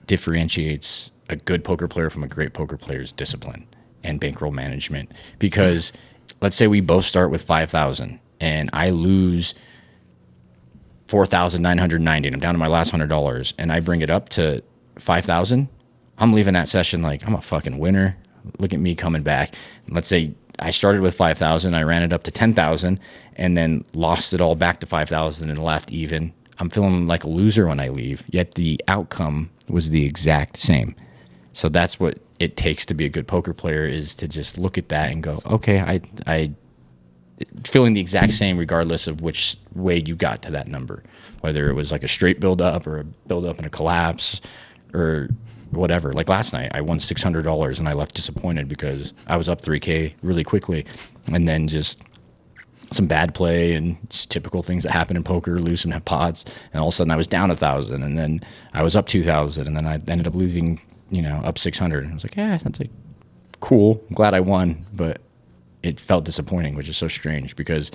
differentiates a good poker player from a great poker player is discipline and bankroll management. Because let's say we both start with 5,000 and I lose 4,990 and I'm down to my last $100 and I bring it up to 5,000, I'm leaving that session like I'm a fucking winner. Look at me coming back. Let's say I started with 5,000, I ran it up to 10,000 and then lost it all back to 5,000 and left even. I'm feeling like a loser when I leave, yet the outcome was the exact same. So that's what it takes to be a good poker player, is to just look at that and go, okay, I feeling the exact same regardless of which way you got to that number, whether it was like a straight build up or a build up and a collapse or whatever. Like last night, I won $600 and I left disappointed because I was up $3K really quickly, and then just some bad play and just typical things that happen in poker, lose some pots, and all of a sudden I was down 1,000, and then I was up 2,000, and then I ended up losing, up 600. And I was like, yeah, that's like cool. I'm glad I won, but it felt disappointing, which is so strange because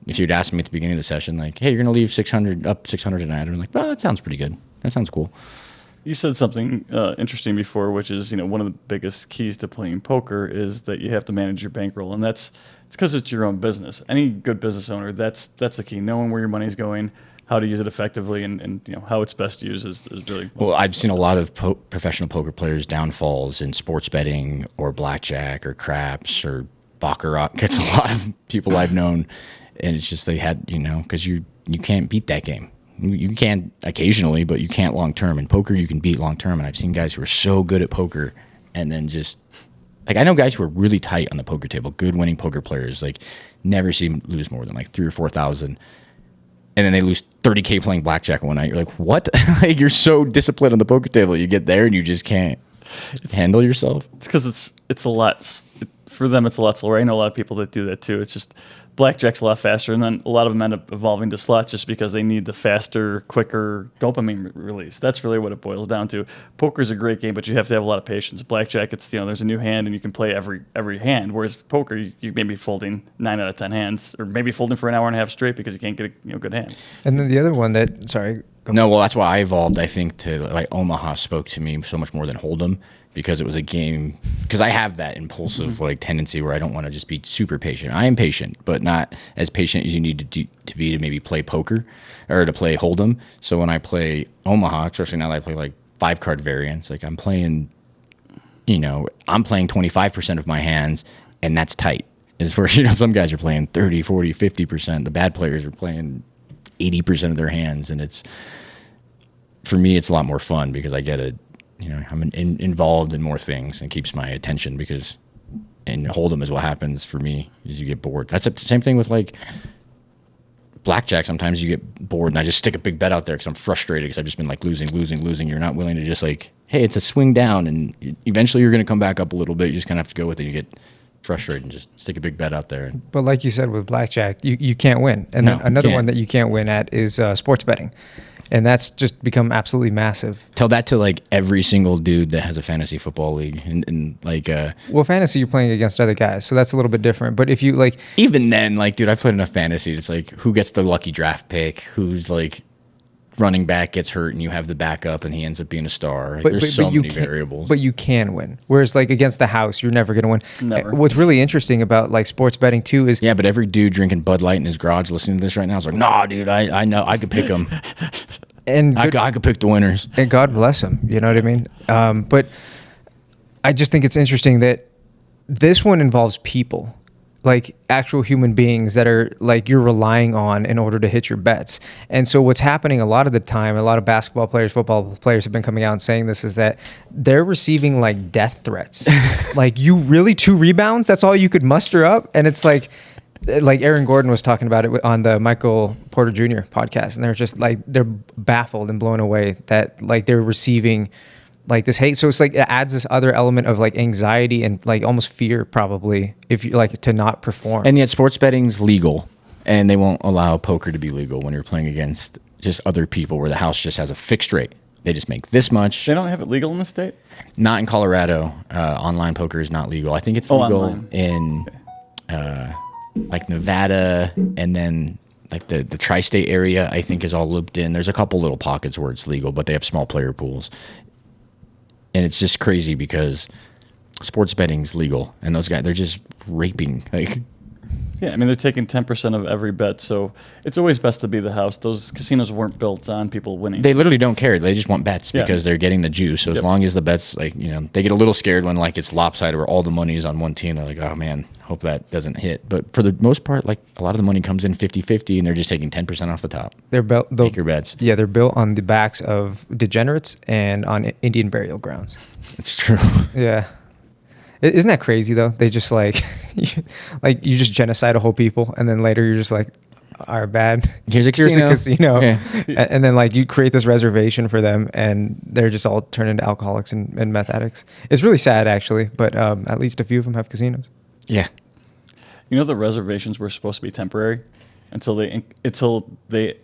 if you'd asked me at the beginning of the session, like, hey, you're going to leave 600 tonight, I'm like, well, that sounds pretty good. That sounds cool. You said something interesting before, which is, one of the biggest keys to playing poker is that you have to manage your bankroll, and it's because it's your own business. Any good business owner, that's the key. Knowing where your money's going, how to use it effectively, and how it's best used is really well. I've seen a lot of professional poker players' downfalls in sports betting or blackjack or craps or baccarat. It's a lot of people I've known, and it's just they had because you can't beat that game. You can occasionally, but you can't long term. In poker, you can beat long term, and I've seen guys who are so good at poker, and then just like I know guys who are really tight on the poker table, good winning poker players, like never see them lose more than like 3,000 or 4,000, and then they lose 30K playing blackjack one night. You're like, what? Like you're so disciplined on the poker table, you get there and you just can't handle yourself. It's because it's a lot for them. It's a lot slower. I know a lot of people that do that too. It's just blackjack's a lot faster, and then a lot of them end up evolving to slots just because they need the faster, quicker dopamine release. That's really what it boils down to. Poker's a great game, but you have to have a lot of patience. Blackjack, it's there's a new hand and you can play every hand. Whereas poker, you may be folding 9 out of 10 hands, or maybe folding for an hour and a half straight because you can't get a good hand. And then the other one that sorry. No, well, that's why I evolved. I think to like Omaha spoke to me so much more than Hold'em, because it was a game. Because I have that impulsive like tendency where I don't want to just be super patient. I am patient, but not as patient as you need to be to maybe play poker or to play Hold'em. So when I play Omaha, especially now that I play like 5-card variants, like I'm playing 25% of my hands, and that's tight. Is where some guys are playing 30, 40, 50%. The bad players are playing 80% of their hands, and for me it's a lot more fun because I get I'm involved in more things and keeps my attention, because in Hold'em is what happens for me is you get bored. That's the same thing with like blackjack. Sometimes you get bored and I just stick a big bet out there because I'm frustrated because I've just been like losing. You're not willing to just like, hey, it's a swing down and eventually you're going to come back up a little bit. You just kind of have to go with it. You get frustrated and just stick a big bet out there. But like you said with blackjack, you can't win. And then another one that you can't win at is sports betting. And that's just become absolutely massive. Tell that to like every single dude that has a fantasy football league, and like well, fantasy you're playing against other guys, so that's a little bit different. But if you like, even then, like, dude, I've played enough fantasy. It's like who gets the lucky draft pick, who's like running back gets hurt and you have the backup and he ends up being a star. Like, there's so many variables. But you can win. Whereas like against the house, you're never going to win. Never. What's really interesting about like sports betting too is yeah, but every dude drinking Bud Light in his garage listening to this right now is like, nah, dude, I know I could pick him. And I could pick the winners. And God bless him. You know what I mean? But I just think it's interesting that this one involves people. like actual human beings that are like you're relying on in order to hit your bets. And so what's happening a lot of the time, a lot of basketball players, football players have been coming out and saying this, is that they're receiving like death threats. Like, you really 2 rebounds? That's all you could muster up? And it's like Aaron Gordon was talking about it on the Michael Porter Jr. podcast. And they're just like, they're baffled and blown away that like they're receiving like this hate. So it's like it adds this other element of like anxiety and like almost fear, probably, if you like to not perform. And yet sports betting's legal, and they won't allow poker to be legal when you're playing against just other people, where the house just has a fixed rate. They just make this much. They don't have it legal in the state? Not in Colorado. Online poker is not legal. I think it's legal in like Nevada, and then like the tri-state area, I think, is all looped in. There's a couple little pockets where it's legal, but they have small player pools. And it's just crazy because sports betting's legal, and those guys, they're just raping. Like, yeah, I mean, they're taking 10% of every bet, so it's always best to be the house. Those casinos weren't built on people winning. they literally don't care. They just want bets because they're getting the juice. So as long as the bets, like, you know, they get a little scared when like it's lopsided where all the money is on one team. They're like, oh man, hope that doesn't hit. But for the most part, like a lot of the money comes in 50-50, and they're just taking 10% off the top. They're built. Make your bets. Yeah, they're built on the backs of degenerates and on Indian burial grounds. It's true. Yeah. Isn't that crazy though? They just like, you just genocide a whole people, and then later you're just like, are bad. Here's a casino. Yeah. And then like you create this reservation for them, and they're just all turned into alcoholics and meth addicts. It's really sad, actually, but at least a few of them have casinos. Yeah. You know, the reservations were supposed to be temporary until they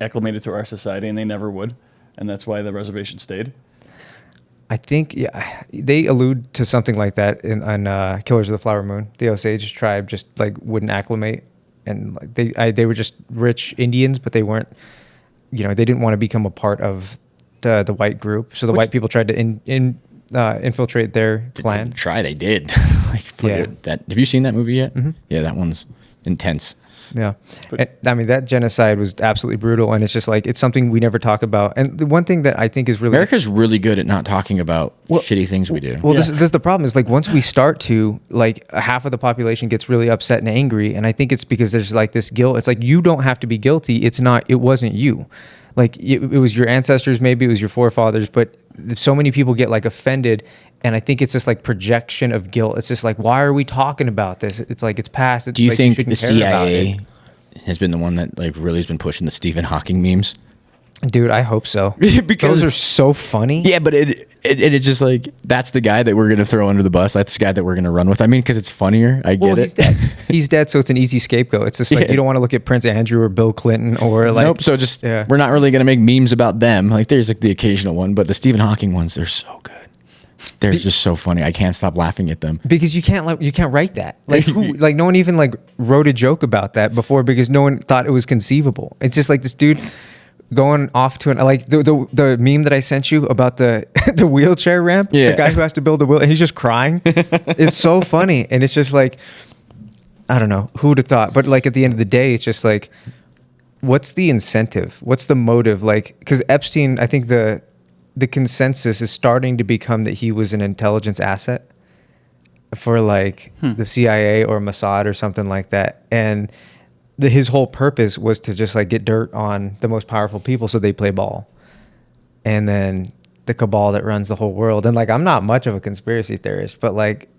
acclimated to our society, and they never would, and that's why the reservation stayed. I think they allude to something like that on Killers of the Flower Moon. The Osage tribe just like wouldn't acclimate, and like they were just rich Indians, but they weren't, you know, they didn't want to become a part of the white group. So the white people tried to infiltrate their clan. They did. Have you seen that movie yet? Mm-hmm. Yeah, that one's intense. Yeah. I mean, that genocide was absolutely brutal, and it's just like, it's something we never talk about. And the one thing that I think is really... America's really good at not talking about shitty things we do. Well, this is the problem, is like once we start to, like, half of the population gets really upset and angry, and I think it's because there's like this guilt. It's like, you don't have to be guilty. It wasn't you. Like, it was your ancestors, maybe it was your forefathers, but so many people get like offended, and I think it's this like projection of guilt. It's just like, why are we talking about this? It's like, it's past. Do you like, think the CIA has been the one that like really has been pushing the Stephen Hawking memes? Dude, I hope so. Because those are so funny. Yeah, but it's just like, that's the guy that we're going to throw under the bus. That's the guy that we're going to run with. I mean, because it's funnier. I get it. He's dead. He's dead, so it's an easy scapegoat. It's just like, you don't want to look at Prince Andrew or Bill Clinton or like... Nope, so just, we're not really going to make memes about them. Like, there's like the occasional one, but the Stephen Hawking ones, they're so good. They're just so funny. I can't stop laughing at them. Because you can't write that. Like, like no one even like wrote a joke about that before, because no one thought it was conceivable. It's just like this dude going off to like the meme that I sent you about the wheelchair ramp. Yeah. The guy who has to build a wheel, and he's just crying. It's so funny, and it's just like, I don't know, who would have thought? But like at the end of the day, it's just like, what's the incentive? What's the motive? Like, because Epstein, I think the consensus is starting to become that he was an intelligence asset for like the CIA or Mossad or something like that, and his whole purpose was to just like get dirt on the most powerful people so they play ball. And then the cabal that runs the whole world. And like, I'm not much of a conspiracy theorist, but like,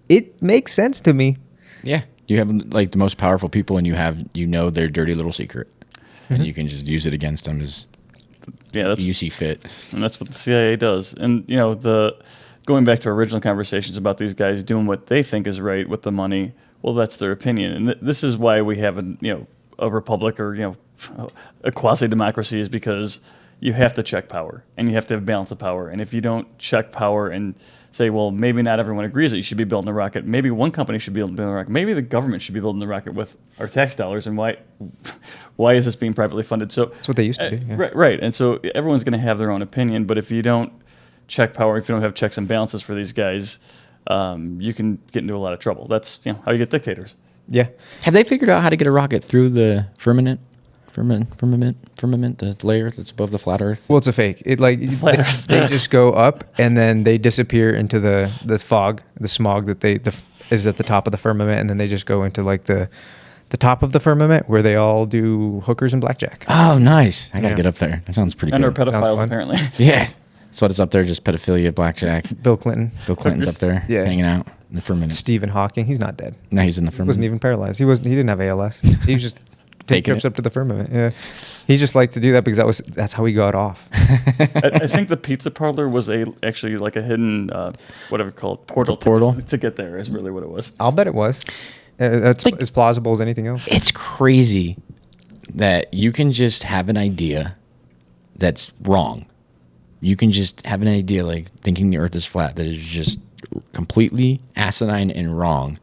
it makes sense to me. Yeah. You have like the most powerful people, and you know their dirty little secret, and you can just use it against them as you see fit. And that's what the CIA does. And you know, going back to our original conversations about these guys doing what they think is right with the money, well, that's their opinion, and this is why we have a republic, or a quasi-democracy, is because you have to check power, and you have to have balance of power. And if you don't check power and say, well, maybe not everyone agrees that you should be building a rocket, maybe one company should be building a rocket, maybe the government should be building a rocket with our tax dollars, and why is this being privately funded? So that's what they used to do. Yeah. Right. And so everyone's going to have their own opinion, but if you don't check power, if you don't have checks and balances for these guys, you can get into a lot of trouble. That's how you get dictators. Yeah. Have they figured out how to get a rocket through the firmament firmament, the layer that's above the flat Earth. Well, it's a fake. It like they just go up and then they disappear into the fog, the smog that is at the top of the firmament, and then they just go into like the top of the firmament where they all do hookers and blackjack. Oh, nice! I gotta Yeah. get up there. That sounds pretty And good. are pedophiles fun. apparently. Yeah, that's what it's up there. Just pedophilia, blackjack. Bill Clinton, Bill Clinton's up there, Yeah. hanging out in the firmament. Stephen Hawking. He's not dead. No, he's in the He firmament. wasn't even paralyzed. He didn't have ALS. He was just taking Taking trips it. up to the firmament. Yeah, he just liked to do that because that's how he got off. I think the pizza parlor was actually like a hidden, whatever you call it, portal. Portal? To get there is really what it was. I'll bet it was. That's Like- as plausible as anything else. It's crazy that you can just have an idea that's wrong. You can just have an idea like thinking the Earth is flat that is just completely asinine and wrong.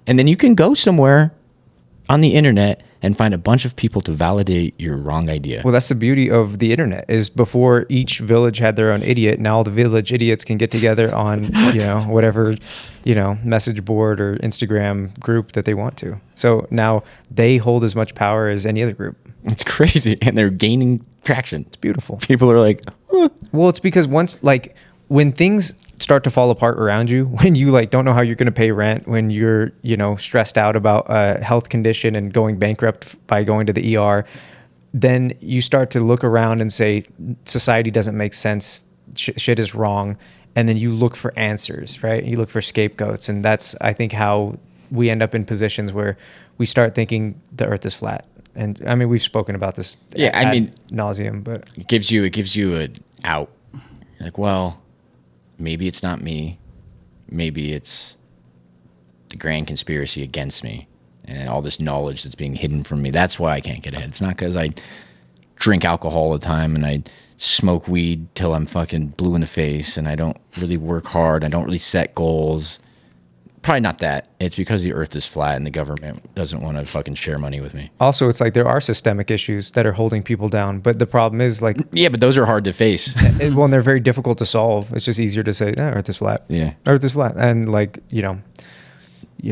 And then you can go somewhere on the internet and find a bunch of people to validate your wrong idea. Well, that's the beauty of the internet. Is before each village had their own idiot. Now all the village idiots can get together on whatever message board or Instagram group that they want to. So now they hold as much power as any other group. It's crazy. And they're gaining traction. It's beautiful. People are like, "Huh." Well, it's because when things start to fall apart around you, when you don't know how you're going to pay rent, when you're stressed out about a health condition and going bankrupt by going to the ER, then you start to look around and say society doesn't make sense, shit is wrong, and then you look for answers, right? You look for scapegoats, and that's I think how we end up in positions where we start thinking the Earth is flat. And I mean, we've spoken about this ad nauseum, but it gives you an out. You're like, well, maybe it's not me. Maybe it's the grand conspiracy against me and all this knowledge that's being hidden from me. That's why I can't get ahead. It's not because I drink alcohol all the time and I smoke weed till I'm fucking blue in the face and I don't really work hard. I don't really set goals. Probably not that. It's because the Earth is flat and the government doesn't want to fucking share money with me. also it's like there are systemic issues that are holding people down. But the problem is Yeah, but those are hard to face. and they're very difficult to solve. It's just easier to say, Earth is flat. Yeah. Earth is flat. And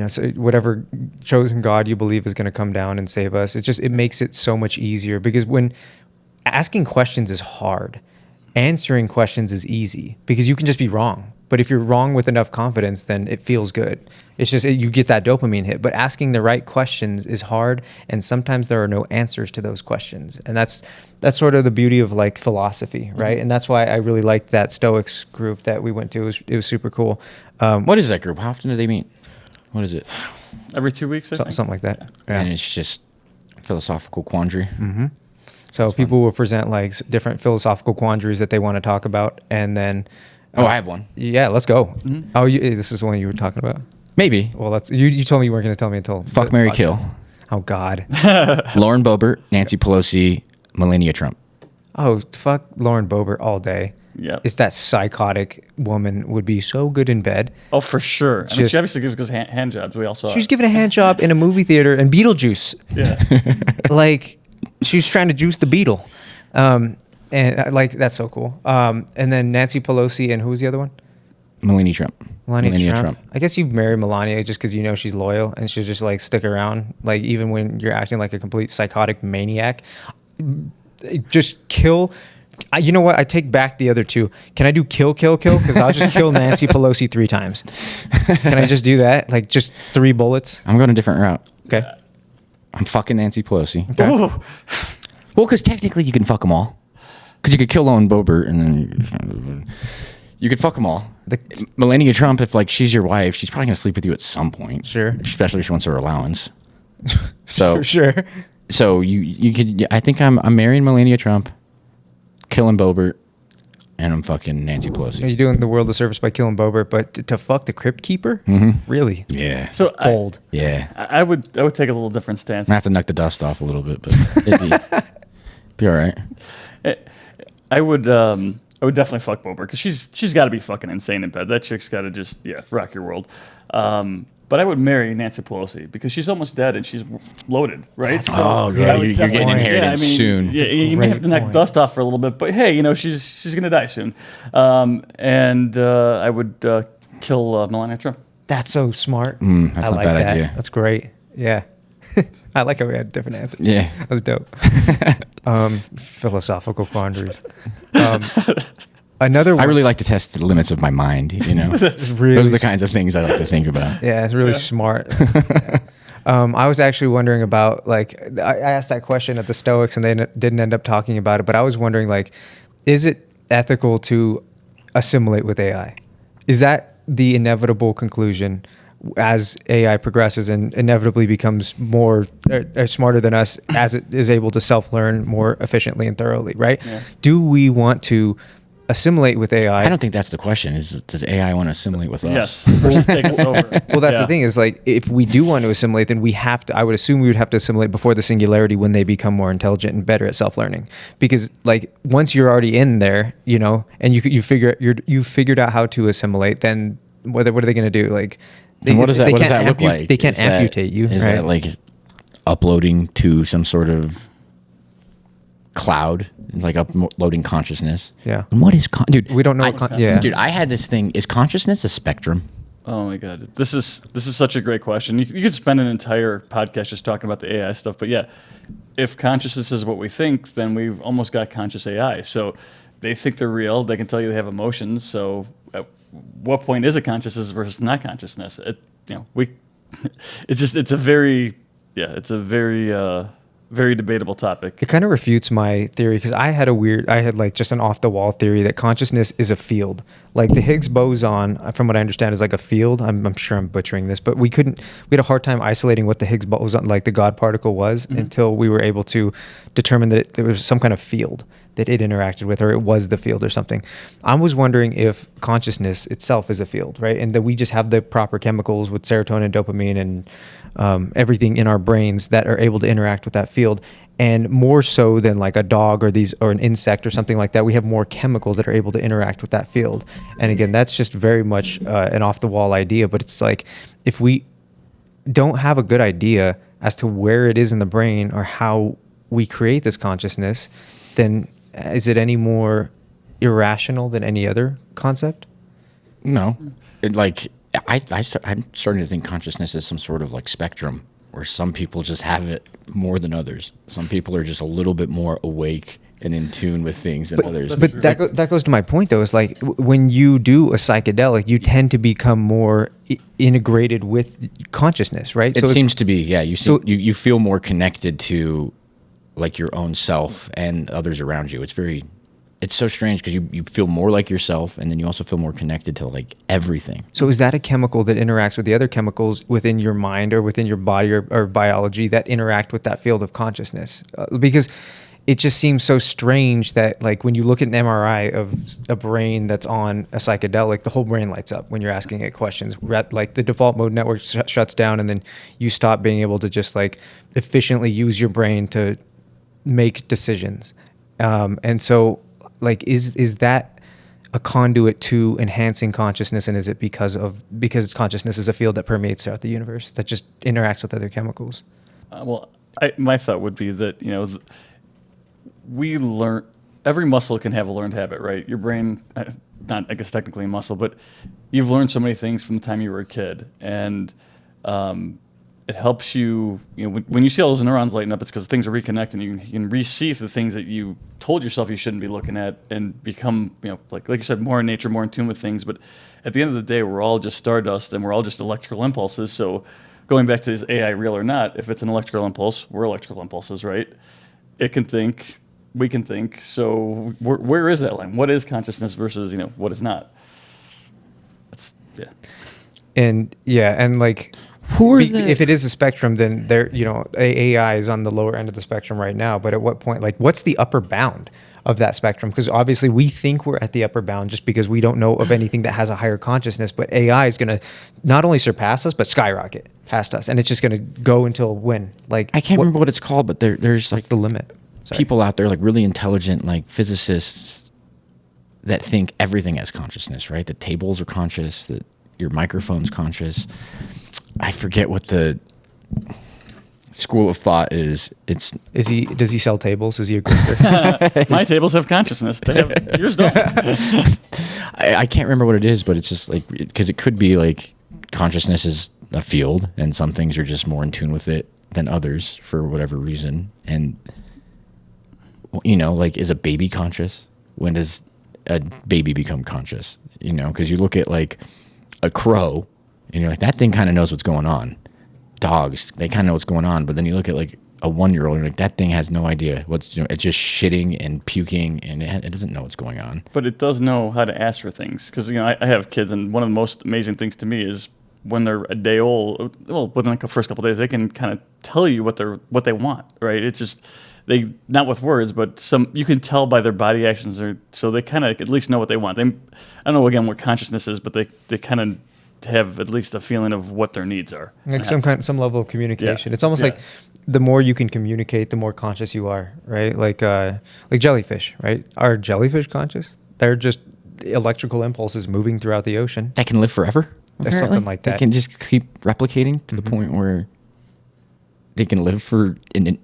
so whatever chosen God you believe is going to come down and save us. It makes it so much easier because when asking questions is hard, answering questions is easy because you can just be wrong. But if you're wrong with enough confidence, then it feels good. It's just you get that dopamine hit. But asking the right questions is hard, and sometimes there are no answers to those questions. And that's sort of the beauty of philosophy, right? And that's why I really liked that Stoics group that we went to. It was super cool. What is that group? How often do they meet? What is it? Every 2 weeks, I think. Something like that. Yeah. And it's just philosophical quandary. Mm-hmm. So people will present different philosophical quandaries that they want to talk about, and then. Oh, I have one. Yeah, let's go. Mm-hmm. Oh, this is the one you were talking about. Maybe. Well, you told me you weren't going to tell me until Fuck, the marry, podcast. kill. Oh God. Lauren Boebert, Nancy Pelosi, Melania Trump. Oh, fuck Lauren Boebert all day. Yeah. It's that psychotic woman would be so good in bed. Oh, for sure. I mean, Just- she obviously gives hand jobs. We all saw She was it. given a hand job in a movie theater in Beetlejuice. Yeah. She was trying to juice the beetle. And that's so cool. And then Nancy Pelosi and who was the other one? Melania Trump. Melania Trump. I guess you marry Melania just because you know she's loyal and she'll just stick around. Even when you're acting like a complete psychotic maniac, just kill. You know what? I take back the other two. Can I do kill? Because I'll just kill Nancy Pelosi 3 times. Can I just do that? Just 3 bullets? I'm going a different route. Okay. I'm fucking Nancy Pelosi. Okay. Ooh. Well, because technically you can fuck them all. Because you could kill Lauren Boebert and then you could fuck them all. Melania Trump, if she's your wife, she's probably gonna sleep with you at some point. Sure. Especially if she wants her allowance. So Sure. So you could. I think I'm marrying Melania Trump, killing Boebert, and I'm fucking Nancy Pelosi. You're doing the world a service by killing Boebert, but to fuck the crypt keeper? Mm-hmm. Really? Yeah. So Bold. Yeah. I would take a little different stance. I have to knock the dust off a little bit, but it'd be all right. I would definitely fuck Boebert because she's got to be fucking insane in bed. That chick's got to just rock your world. But I would marry Nancy Pelosi because she's almost dead and she's loaded, right? Oh, I yeah, would you're getting definitely- inheritance soon. Yeah, you may have to knock dust off for a little bit, but hey, she's gonna die soon. And I would kill Melania Trump. That's so smart. That's I not a like bad that. idea. That's great. Yeah. I like how we had different answers. Yeah. That was dope. Philosophical quandaries. Another one. I really like to test the limits of my mind, you know. really Those are the kinds of things I like to think about. Yeah, it's really smart. Yeah. I was actually wondering about, like, I asked that question at the Stoics and they didn't end up talking about it, but I was wondering, like, is it ethical to assimilate with AI? Is that the inevitable conclusion as AI progresses and inevitably becomes more smarter than us as it is able to self-learn more efficiently and thoroughly, right? Yeah. Do we want to assimilate with AI? I don't think that's the question. Does AI want to assimilate with us? Yes. Just take us over. Well, that's the thing is, like, if we do want to assimilate, then we have to, I would assume we would have to assimilate before the singularity when they become more intelligent and better at self-learning. Because, like, once you're already in there, you know, and you've figured out how to assimilate, then what are they going to do? Like, what does that look like? They can't amputate you. Is that like uploading to some sort of cloud, like uploading consciousness? Yeah. And what is dude? We don't know. Dude, I had this thing. Is consciousness a spectrum? Oh my God, this is such a great question. You could spend an entire podcast just talking about the AI stuff. But yeah, if consciousness is what we think, then we've almost got conscious AI. So they think they're real. They can tell you they have emotions. So at what point is it consciousness versus not consciousness? It's a very very debatable topic. It kind of refutes my theory because I had like just an off the wall theory that consciousness is a field. Like the Higgs boson, from what I understand, is like a field. I'm sure I'm butchering this, but we had a hard time isolating what the Higgs boson, like the God particle, was until we were able to determine that there was some kind of field that it interacted with, or it was the field or something. I was wondering if consciousness itself is a field, right? And that we just have the proper chemicals with serotonin, dopamine, and everything in our brains that are able to interact with that field. And more so than like a dog or an insect or something like that, we have more chemicals that are able to interact with that field. And again, that's just very much an off the wall idea, but it's like, if we don't have a good idea as to where it is in the brain or how we create this consciousness, then is it any more irrational than any other concept? No. I'm starting to think consciousness is some sort of like spectrum where some people just have it more than others. Some people are just a little bit more awake and in tune with things than others. But that goes to my point, though. Is like when you do a psychedelic, you tend to become more integrated with consciousness, right? It seems to be, yeah. You feel more connected to like your own self and others around you. It's so strange because you feel more like yourself, and then you also feel more connected to like everything. So is that a chemical that interacts with the other chemicals within your mind or within your body or biology that interact with that field of consciousness? Because it just seems so strange that, like, when you look at an MRI of a brain that's on a psychedelic, the whole brain lights up when you're asking it questions. Like the default mode network shuts down, and then you stop being able to just like efficiently use your brain to make decisions. And so, like, is that a conduit to enhancing consciousness, and is it because consciousness is a field that permeates throughout the universe that just interacts with other chemicals? My thought would be that we learn, every muscle can have a learned habit, right? Your brain, not I guess technically a muscle, but you've learned so many things from the time you were a kid, and it helps you. When you see all those neurons lighten up, it's because things are reconnecting. You can re-see the things that you told yourself you shouldn't be looking at, and become, like you said, more in nature, more in tune with things. But at the end of the day, we're all just stardust, and we're all just electrical impulses. So, going back to is AI real or not? If it's an electrical impulse, we're electrical impulses, right? It can think, we can think. So, where is that line? What is consciousness versus what is not? And like. If it is a spectrum, then AI is on the lower end of the spectrum right now. But at what point, like, what's the upper bound of that spectrum? Because obviously we think we're at the upper bound just because we don't know of anything that has a higher consciousness. But AI is going to not only surpass us, but skyrocket past us. And it's just going to go until when? Like, I can't remember what it's called, but there's like, what's the limit? People out there, like really intelligent, like physicists that think everything has consciousness, right? The tables are conscious, that your microphone's conscious. I forget what the school of thought is. Does he sell tables? Is he a grifter? My tables have consciousness. Yours don't. I can't remember what it is, but it's just like, because it could be like consciousness is a field and some things are just more in tune with it than others for whatever reason. And, you know, like, is a baby conscious? When does a baby become conscious? You know, because you look at like a crow and you're like, that thing kind of knows what's going on. Dogs, they kind of know what's going on. But then you look at like a 1-year-old and you're like, that thing has no idea what's doing. It's just shitting and puking, and it doesn't know what's going on. But it does know how to ask for things. Because, you know, I have kids, and one of the most amazing things to me is when they're a day old, well, within like the first couple of days, they can kind of tell you what they want, right? It's just, they, not with words, but you can tell by their body actions, so they kind of at least know what they want. I don't know, again, what consciousness is, but they kind of have at least a feeling of what their needs are. Like some level of communication. Yeah. It's almost like the more you can communicate, the more conscious you are, right? Like jellyfish, right? Are jellyfish conscious? They're just electrical impulses moving throughout the ocean. That can live forever? There's something like that. They can just keep replicating to the point where they can live for an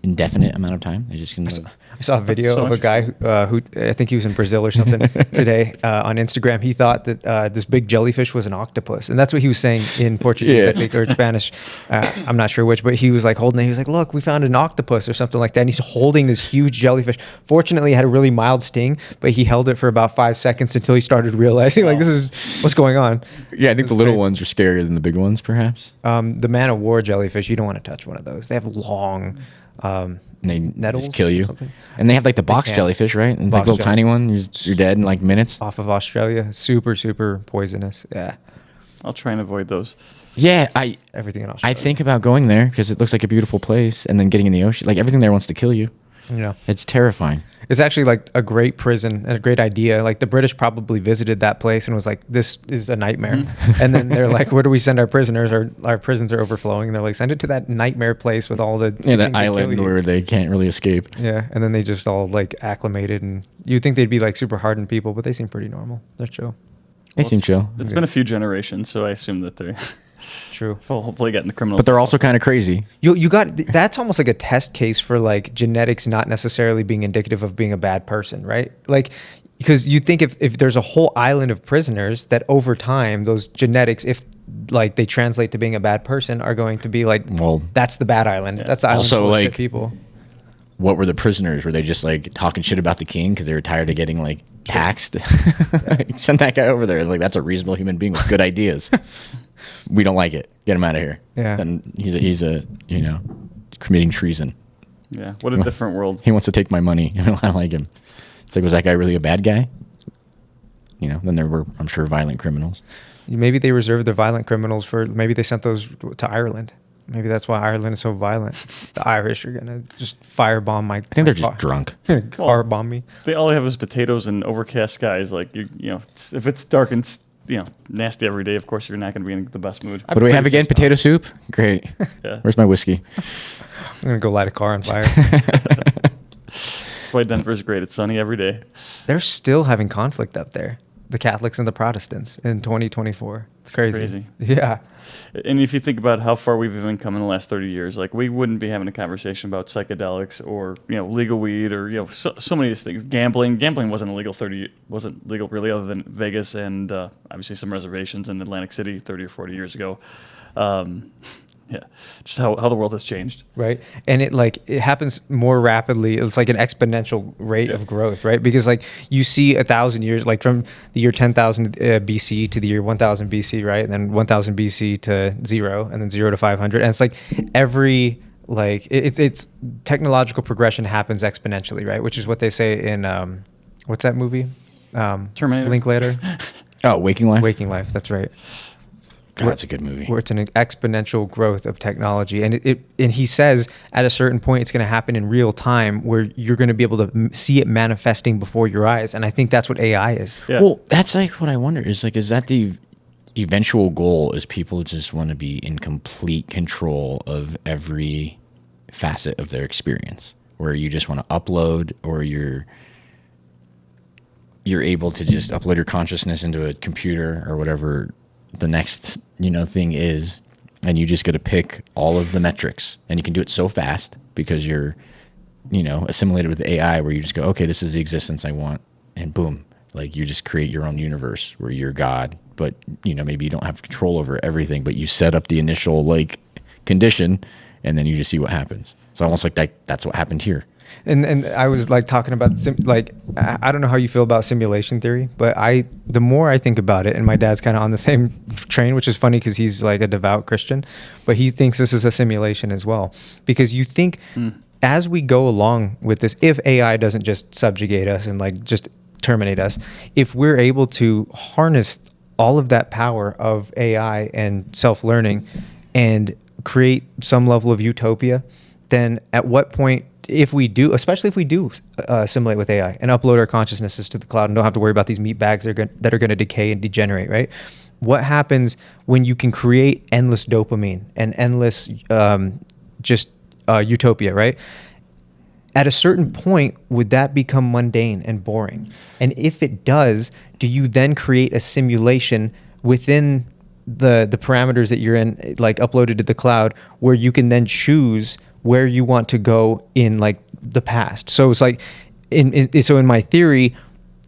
indefinite amount of time. They just can live. I saw a video of a guy who I think he was in Brazil or something today on Instagram. He thought that this big jellyfish was an octopus, and that's what he was saying in Portuguese, I think, or Spanish. I'm not sure which, but he was like holding it. He was like, "Look, we found an octopus," or something like that. And he's holding this huge jellyfish. Fortunately, it had a really mild sting, but he held it for about 5 seconds until he started realizing, like, this is what's going on. Yeah, I think the little ones are scarier than the big ones, perhaps. The man-of-war jellyfish, you don't want to touch one of those. They have long They nettles just kill you. or something. And they have like the box can't. jellyfish, right? And like Box little jelly. tiny one, you're dead in like minutes. Off of Australia, super, super poisonous. Yeah, I'll try and avoid those. Yeah, everything in Australia. I think about going there because it looks like a beautiful place, and then getting in the ocean. Like everything there wants to kill you. Yeah. It's terrifying. It's actually like a great prison and a great idea. Like the British probably visited that place and was like, this is a nightmare. And then they're like, where do we send our prisoners? Our prisons are overflowing. And they're like, send it to that nightmare place with all the Yeah, things that that kill island you. where they can't really escape. Yeah. And then they just all like acclimated, and you'd think they'd be like super hardened people, but they seem pretty normal. They're chill. They seem chill. It's been a few generations, so I assume that they're True. hopefully getting the criminals. But they're also kind of crazy. You got, that's almost like a test case for like genetics not necessarily being indicative of being a bad person, right? Like, because you think if there's a whole island of prisoners, that over time those genetics, if like they translate to being a bad person, are going to be like, Well, that's the bad island. That's the island also, full of shit like, people. What were the prisoners? Were they just like talking shit about the king because they were tired of getting like taxed? Send that guy over there. Like, that's a reasonable human being with good ideas. We don't like it. Get him out of here. Yeah. Then he's a you know, committing treason. Yeah, what a different world. He wants to take my money. I don't like him. It's like, was that guy really a bad guy? You know, then there were, I'm sure, violent criminals. Maybe they reserved the violent criminals for, maybe they sent those to Ireland. Maybe that's why Ireland is so violent. The Irish are going to just firebomb my I think they're just drunk. car bomb me. They all have is potatoes and overcast skies. Like you know, if it's dark and nasty every day, of course you're not going to be in the best mood. What do we have again? Potato soup? Great. Yeah. Where's my whiskey? I'm going to go light a car on fire. That's why Denver's great. It's sunny every day. They're still having conflict up there, the Catholics and the Protestants, in 2024. It's crazy. Yeah. And if you think about how far we've even come in the last 30 years, like we wouldn't be having a conversation about psychedelics or legal weed or so many of these things. Gambling wasn't legal really, other than Vegas and obviously some reservations in Atlantic City 30 or 40 years ago. Yeah, just how the world has changed. Right. And it happens more rapidly. It's like an exponential rate of growth, right? Because like you see 1,000 years, like from the year 10,000 BC to the year 1,000 BC, right? And then 1,000 BC to 0, and then 0 to 500. And it's like every, like it's technological progression happens exponentially, right? Which is what they say in, what's that movie? Terminator. Linklater. Oh, Waking Life? Waking Life. That's right. God, that's a good movie. Where it's an exponential growth of technology, and and he says at a certain point it's going to happen in real time, where you're going to be able to see it manifesting before your eyes. And I think that's what AI is. Yeah. Well, that's like what I wonder is like, is that the eventual goal? Is people just want to be in complete control of every facet of their experience, where you just want to upload, or you're able to just upload your consciousness into a computer or whatever the next thing is, and you just got to pick all of the metrics, and you can do it so fast because you're assimilated with AI, where you just go, okay, this is the existence I want, and boom, like you just create your own universe where you're God. But maybe you don't have control over everything, but you set up the initial like condition, and then you just see what happens. It's almost like that's what happened here. And I was like talking about I don't know how you feel about simulation theory, but the more I think about it, and my dad's kind of on the same train, which is funny because he's like a devout Christian, but he thinks this is a simulation as well, because you think as we go along with this, if AI doesn't just subjugate us and like just terminate us, if we're able to harness all of that power of AI and self-learning and create some level of utopia, then at what point, if we do, especially if we do assimilate with AI and upload our consciousnesses to the cloud and don't have to worry about these meat bags that are going to decay and degenerate, right? What happens when you can create endless dopamine and endless utopia, right? At a certain point, would that become mundane and boring? And if it does, do you then create a simulation within the parameters that you're in, like uploaded to the cloud, where you can then choose where you want to go in like the past? So it's like, in my theory,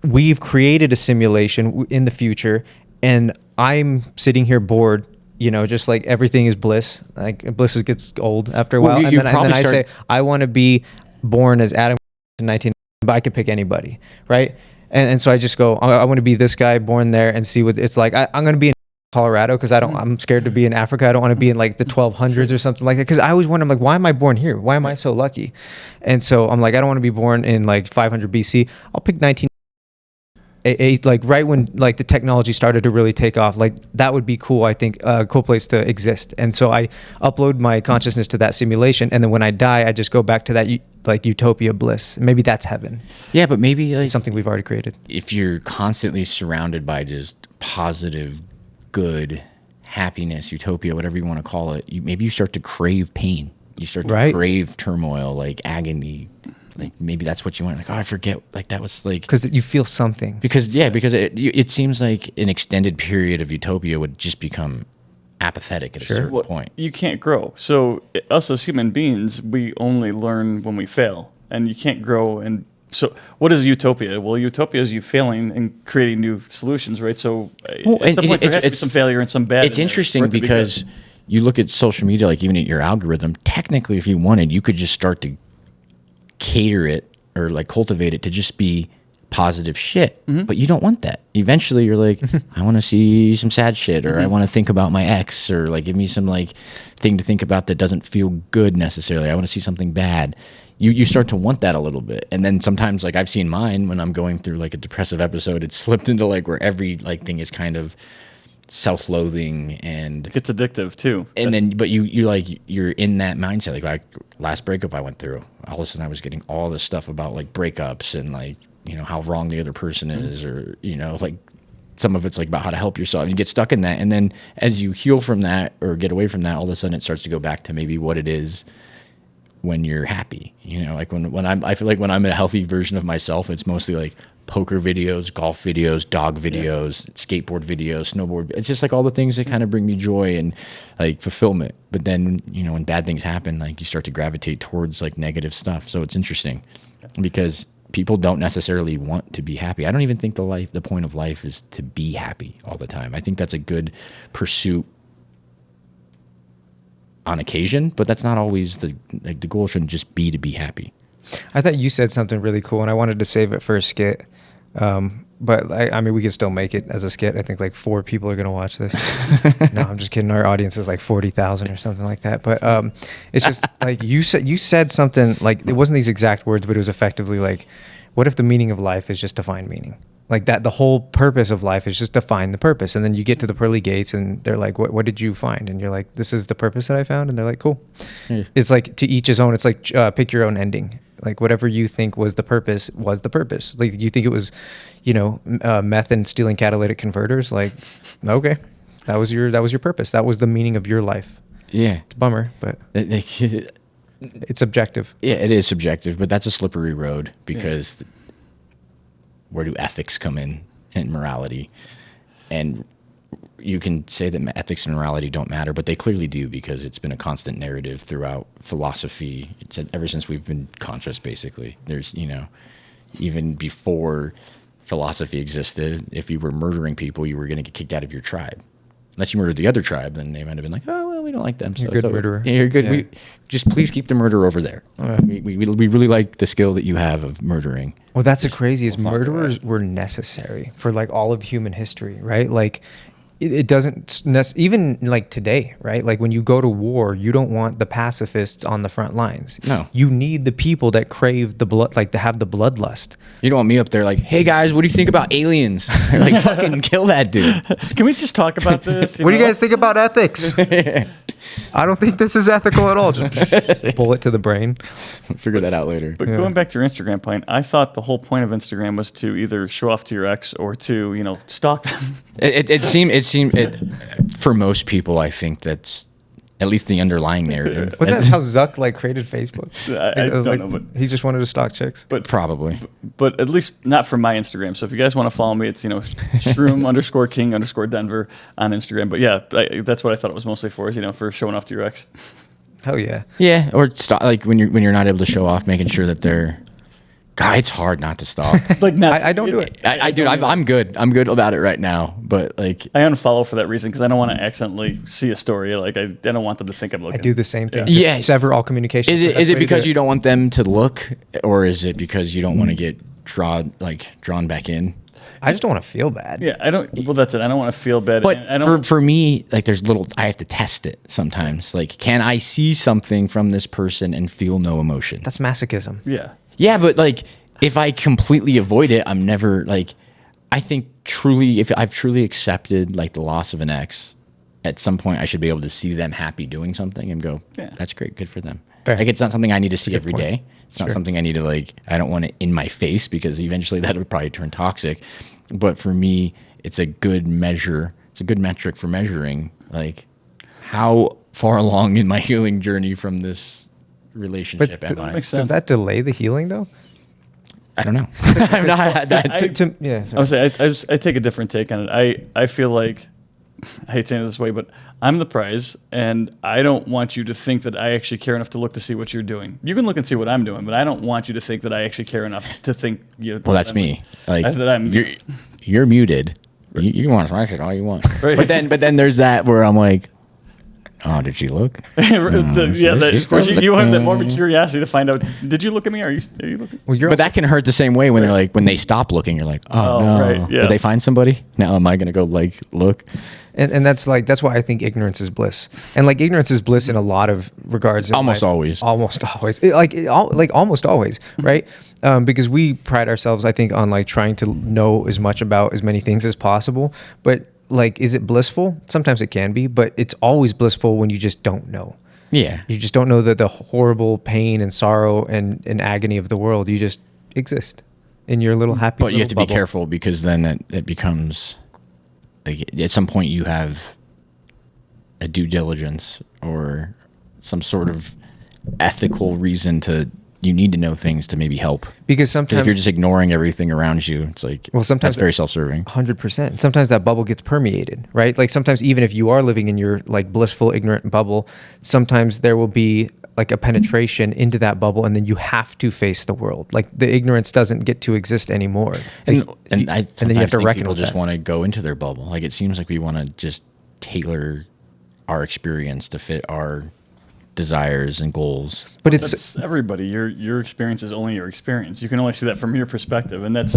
we've created a simulation in the future, and I'm sitting here bored, just like everything is bliss. Like bliss gets old after a while. And then I say, I want to be born as Adam in 19, but I could pick anybody, right? And so I just go, I want to be this guy born there and see what it's like. I'm going to be in Colorado because I'm scared to be in Africa. I don't want to be in like the 1200s or something like that, because I always wonder, I'm like, why am I born here? Why am I so lucky? And so I'm like, I don't want to be born in like 500 BC. I'll pick 19. Like right when like the technology started to really take off, like that would be cool. I think a cool place to exist. And so I upload my consciousness to that simulation, and then when I die, I just go back to that like utopia bliss. Maybe that's heaven. Yeah, but maybe like something we've already created. If you're constantly surrounded by just positive, good, happiness, utopia, whatever you want to call it, maybe you start to crave pain. You start to crave turmoil, like agony. Like maybe that's what you want. Like, oh, I forget. Like that was like, because you feel something. Because it seems like an extended period of utopia would just become apathetic at a certain point. You can't grow. So us as human beings, we only learn when we fail, and you can't grow. And so, what is utopia? Well, utopia is you failing and creating new solutions, right? So at some point there has to be some failure and some bad. It's interesting because you look at social media, like even at your algorithm. Technically, if you wanted, you could just start to cater it or like cultivate it to just be positive shit, but you don't want that. Eventually you're like, I want to see some sad shit, or I want to think about my ex, or like give me some like thing to think about that doesn't feel good necessarily. I want to see something bad. You start to want that a little bit, and then sometimes like I've seen mine when I'm going through like a depressive episode, it's slipped into like where every like thing is kind of self-loathing, and it's addictive too. And then but you're in that mindset. Like last breakup I went through, all of a sudden I was getting all this stuff about like breakups and like how wrong the other person is, or like some of it's like about how to help yourself. You get stuck in that, and then as you heal from that or get away from that, all of a sudden it starts to go back to maybe what it is when you're happy. Like I feel like when I'm a healthy version of myself, it's mostly like poker videos, golf videos, dog videos, skateboard videos, snowboard. It's just like all the things that kind of bring me joy and like fulfillment. But then, when bad things happen, like you start to gravitate towards like negative stuff. So it's interesting because people don't necessarily want to be happy. I don't even think the point of life is to be happy all the time. I think that's a good pursuit on occasion, but that's not always the goal. Shouldn't just be to be happy. I thought you said something really cool, and I wanted to save it for a skit. But I mean, we can still make it as a skit. I think like 4 people are going to watch this. No, I'm just kidding. Our audience is like 40,000 or something like that. But it's just like you said something like, it wasn't these exact words, but it was effectively like, what if the meaning of life is just to find meaning? Like that, the whole purpose of life is just to find the purpose. And then you get to the pearly gates and they're like, what did you find? And you're like, this is the purpose that I found. And they're like, cool. Yeah. It's like to each his own. It's like pick your own ending. Like whatever you think was the purpose was the purpose. Like you think it was, meth and stealing catalytic converters. Like, okay, that was your purpose. That was the meaning of your life. Yeah. It's a bummer, but it's subjective. Yeah, it is subjective, but that's a slippery road because where do ethics come in and morality? And you can say that ethics and morality don't matter, but they clearly do because it's been a constant narrative throughout philosophy. It's ever since we've been conscious, basically. There's, even before philosophy existed, if you were murdering people, you were going to get kicked out of your tribe. Unless you murdered the other tribe, then they might have been like, oh, well, we don't like them. So You're a good it's over. murderer. Yeah, you're good. Yeah. We just please keep the murder over there. We really like the skill that you have of murdering. Well, that's the craziest. we'll find a way. Murderers were necessary for like all of human history, right? Like it doesn't even like today, right? Like when you go to war, you don't want the pacifists on the front lines. No. You need the people that crave the blood, like to have the bloodlust. You don't want me up there like, hey guys, what do you think about aliens? Like fucking kill that dude. Can we just talk about this? What do you guys think about ethics? I don't think this is ethical at all. Just bullet to the brain. Figure that out later. But going back to your Instagram point, I thought the whole point of Instagram was to either show off to your ex or to, stalk them. It seemed for most people, I think that's at least the underlying narrative. Wasn't that how Zuck like created Facebook? I It was don't like, know, but he just wanted to stalk chicks. Probably. but at least not from my Instagram. So if you guys want to follow me, it's Shroom _King _Denver on Instagram. But yeah, that's what I thought it was mostly for, is for showing off to your ex. Hell yeah. Yeah, or stop, like when you're not able to show off, making sure that they're. God, it's hard not to stalk. Like I don't do it. I'm good. I'm good about it right now. But like, I unfollow for that reason because I don't want to accidentally see a story. Like I don't want them to think I'm looking. I do the same thing. Yeah. Just sever all communication. is it because you don't want them to look, or is it because you don't want to get drawn back in? I just don't want to feel bad. Yeah, I don't. Well, that's it. I don't want to feel bad. But and I don't. for me, like I have to test it sometimes. Like, can I see something from this person and feel no emotion? That's masochism. Yeah. Yeah, but like, if I completely avoid it, I'm never like. I think truly, if I've truly accepted like the loss of an ex, at some point I should be able to see them happy doing something and go, Yeah. that's great, good for them. Fair. Like, it's not something I need to see every point. day. It's not Sure. something I need to like. I don't want it in my face because eventually that would probably turn toxic. But for me, it's a good measure. It's a good metric for measuring like how far along in my healing journey from this relationship am I. makes Does sense. that delay the healing though? I don't know. I've not had that. I would say I take a different take on it. I feel like, I hate saying it this way, but I'm the prize, and I don't want you to think that I actually care enough to look to see what you're doing. You can look and see what I'm doing, but I don't want you to think that I actually care enough to think. Well, that's me. Like, that I'm. you're muted. You can watch my shit all you want. Right. But then there's that where I'm like, oh, did she look? You she's still have that morbid looking. curiosity to find out. Did you look at me? Are you looking? Well, you're But that can hurt the same way when they're like, when they stop looking, you're like, oh, no. right, yeah. Did they find somebody? Now am I gonna go like look? and that's why I think ignorance is bliss. And like ignorance is bliss in a lot of regards. in Almost life. always. Almost always. Almost always, right? Because we pride ourselves, I think, on like trying to know as much about as many things as possible. But like, is it blissful? Sometimes it can be, but it's always blissful when you just don't know. Yeah. You just don't know the horrible pain and sorrow and agony of the world. You just exist in your little happy. But you have to little be bubble. careful because then it becomes like at some point you have a due diligence or some sort of ethical reason you need to know things to maybe help. Because Because sometimes if you're just ignoring everything around you, it's like, Well, sometimes that's very self-serving. 100%. Sometimes that bubble gets permeated, right? Like sometimes even if you are living in your like blissful, ignorant bubble, sometimes there will be like a penetration into that bubble, and then you have to face the world. Like the ignorance doesn't get to exist anymore, And then you then have you have to reckon people with just that. want to go into their bubble. Like it seems like we want to just tailor our experience to fit our desires and goals. But it's That's everybody. Your experience is only your experience. You can only see that from your perspective, and that's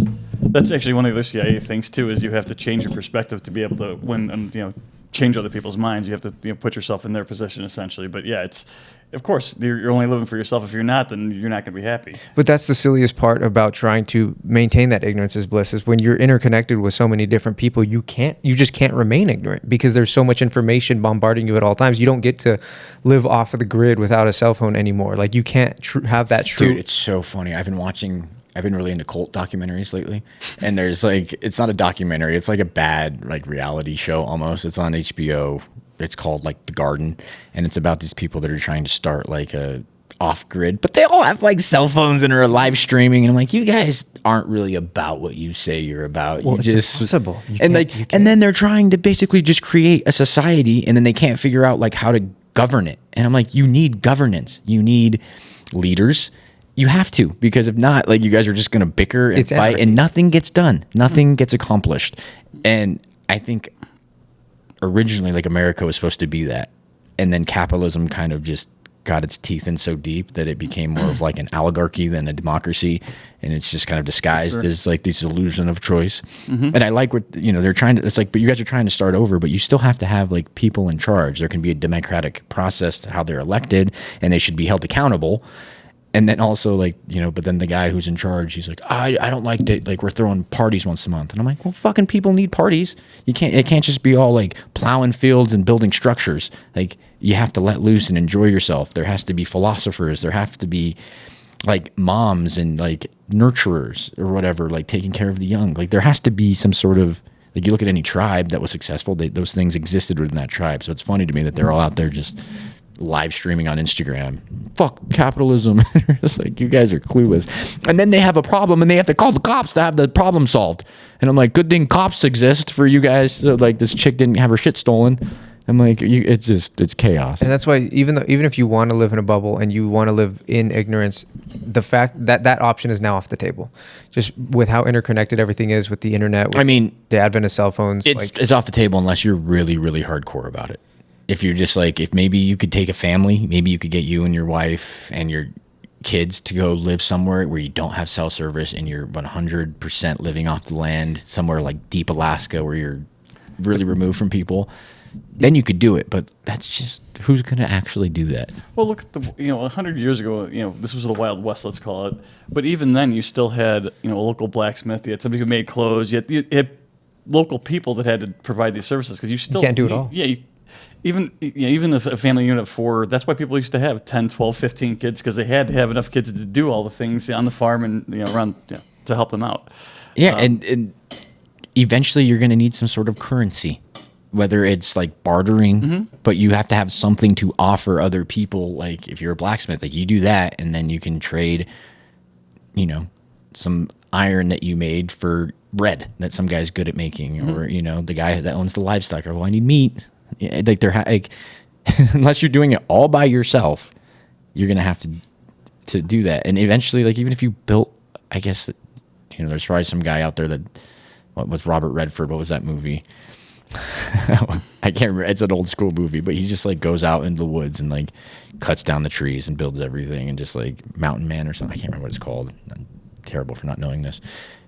actually one of the other CIA things too. Is you have to change your perspective to be able to change other people's minds. You have to put yourself in their position essentially. But yeah, it's of course you're only living for yourself. If you're not, then you're not going to be happy. But that's the silliest part about trying to maintain that ignorance is bliss is when you're interconnected with so many different people, you just can't remain ignorant because there's so much information bombarding you at all times. You don't get to live off of the grid without a cell phone anymore. Like you can't have that true. Dude, it's so funny. I've been really into cult documentaries lately, and there's like, it's not a documentary. It's like a bad like reality show almost. It's on HBO. It's called like The Garden, and it's about these people that are trying to start like a off grid, but they all have like cell phones and are live streaming. And I'm like, you guys aren't really about what you say you're about. Well, you it's just impossible. You and can't- like, you and then they're trying to basically just create a society, and then they can't figure out like how to govern it. And I'm like, you need governance. You need leaders. You have to, because if not, like you guys are just going to bicker and It's fight, anarchy. and nothing gets done. Nothing gets accomplished. And I think originally, like America was supposed to be that. and then capitalism kind of just got its teeth in so deep that it became more of like an oligarchy than a democracy, and it's just kind of disguised as like this illusion of choice. And I like what, you know, they're trying to, it's like, but you guys are trying to start over, but you still have to have like people in charge. There can be a democratic process to how they're elected, and they should be held accountable. And then also, like, you know, but then the guy who's in charge, he's like, I don't like that. Like, we're throwing parties once a month. And I'm like, well, fucking people need parties. It can't just be all like plowing fields and building structures. Like, you have to let loose and enjoy yourself. There has to be philosophers. There have to be like moms and like nurturers or whatever, like taking care of the young. Like, there has to be some sort of, like, you look at any tribe that was successful, those things existed within that tribe. So it's funny to me that they're all out there just live streaming on Instagram. Fuck capitalism. It's like, you guys are clueless. And then they have a problem and they have to call the cops to have the problem solved. And I'm like, good thing cops exist for you guys. So like, this chick didn't have her shit stolen. I'm like, it's chaos. And that's why even if you want to live in a bubble and you want to live in ignorance, the fact that that option is now off the table, just with how interconnected everything is with the internet. With I mean, the advent of cell phones. It's off the table unless you're really, really hardcore about it. If you're just like, if maybe you could take a family, maybe you could get you and your wife and your kids to go live somewhere where you don't have cell service and you're 100% living off the land, somewhere like deep Alaska where you're really removed from people, then you could do it. But that's just, who's going to actually do that? Well, look at the, 100 years ago, this was the Wild West, let's call it. But even then, you still had, a local blacksmith. You had somebody who made clothes. You had local people that had to provide these services, because you can't do it all. Yeah. Even if a family unit of 4, that's why people used to have 10, 12, 15 kids, because they had to have enough kids to do all the things on the farm and around to help them out. Yeah, and eventually you're going to need some sort of currency, whether it's like bartering, but you have to have something to offer other people. Like if you're a blacksmith, like you do that, and then you can trade, some iron that you made for bread that some guy's good at making, or the guy that owns the livestock. Or, well, I need meat. Yeah, like unless you're doing it all by yourself, you're gonna have to do that. And eventually, like, even if you built, I guess, there's probably some guy out there that, what was Robert Redford? What was that movie? I can't remember. It's an old school movie, but he just like goes out into the woods and like cuts down the trees and builds everything, and just like Mountain Man or something. I can't remember what it's called. I'm terrible for not knowing this,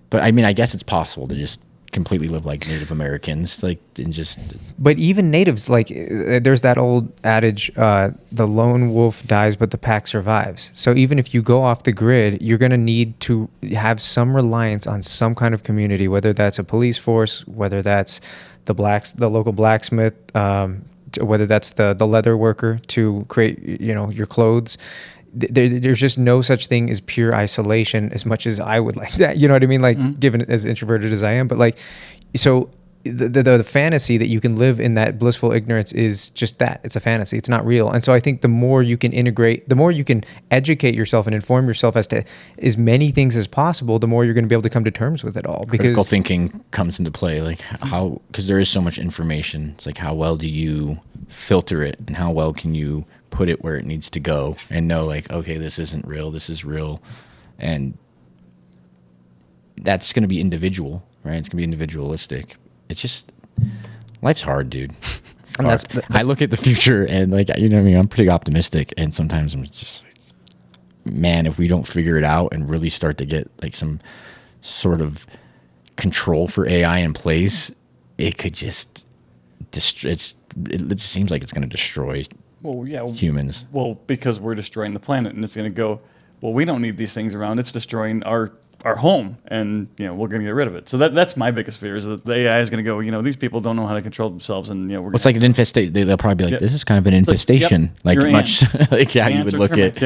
but I mean, I guess it's possible to just completely live like Native Americans, like, and just. But even natives, like, there's that old adage, the lone wolf dies but the pack survives. So even if you go off the grid, you're going to need to have some reliance on some kind of community, whether that's a police force, whether that's the local blacksmith, whether that's the leather worker to create your clothes. There's just no such thing as pure isolation, as much as I would like that. You know what I mean? Like, given as introverted as I am, but like, so the fantasy that you can live in that blissful ignorance is just that. It's a fantasy. It's not real. And so I think the more you can integrate, the more you can educate yourself and inform yourself as to as many things as possible, the more you're going to be able to come to terms with it all. Because critical thinking comes into play. Like, how, because there is so much information. It's like, how well do you filter it, and how well can you put it where it needs to go and know, like, okay, this isn't real, this is real. And that's going to be individual, right? It's going to be individualistic. It's just, life's hard, dude. And I look at the future and, like, what I mean? I'm pretty optimistic, and sometimes I'm just like, man, if we don't figure it out and really start to get like some sort of control for AI in place, it could just it just seems like it's going to destroy humans. Well, because we're destroying the planet, and it's going to go, well, we don't need these things around. It's destroying our home, and we're going to get rid of it. So that's my biggest fear, is that the AI is going to go, these people don't know how to control themselves, and we're it's like an infestation. They'll probably be like, this is kind of an infestation, like much like how you would look at,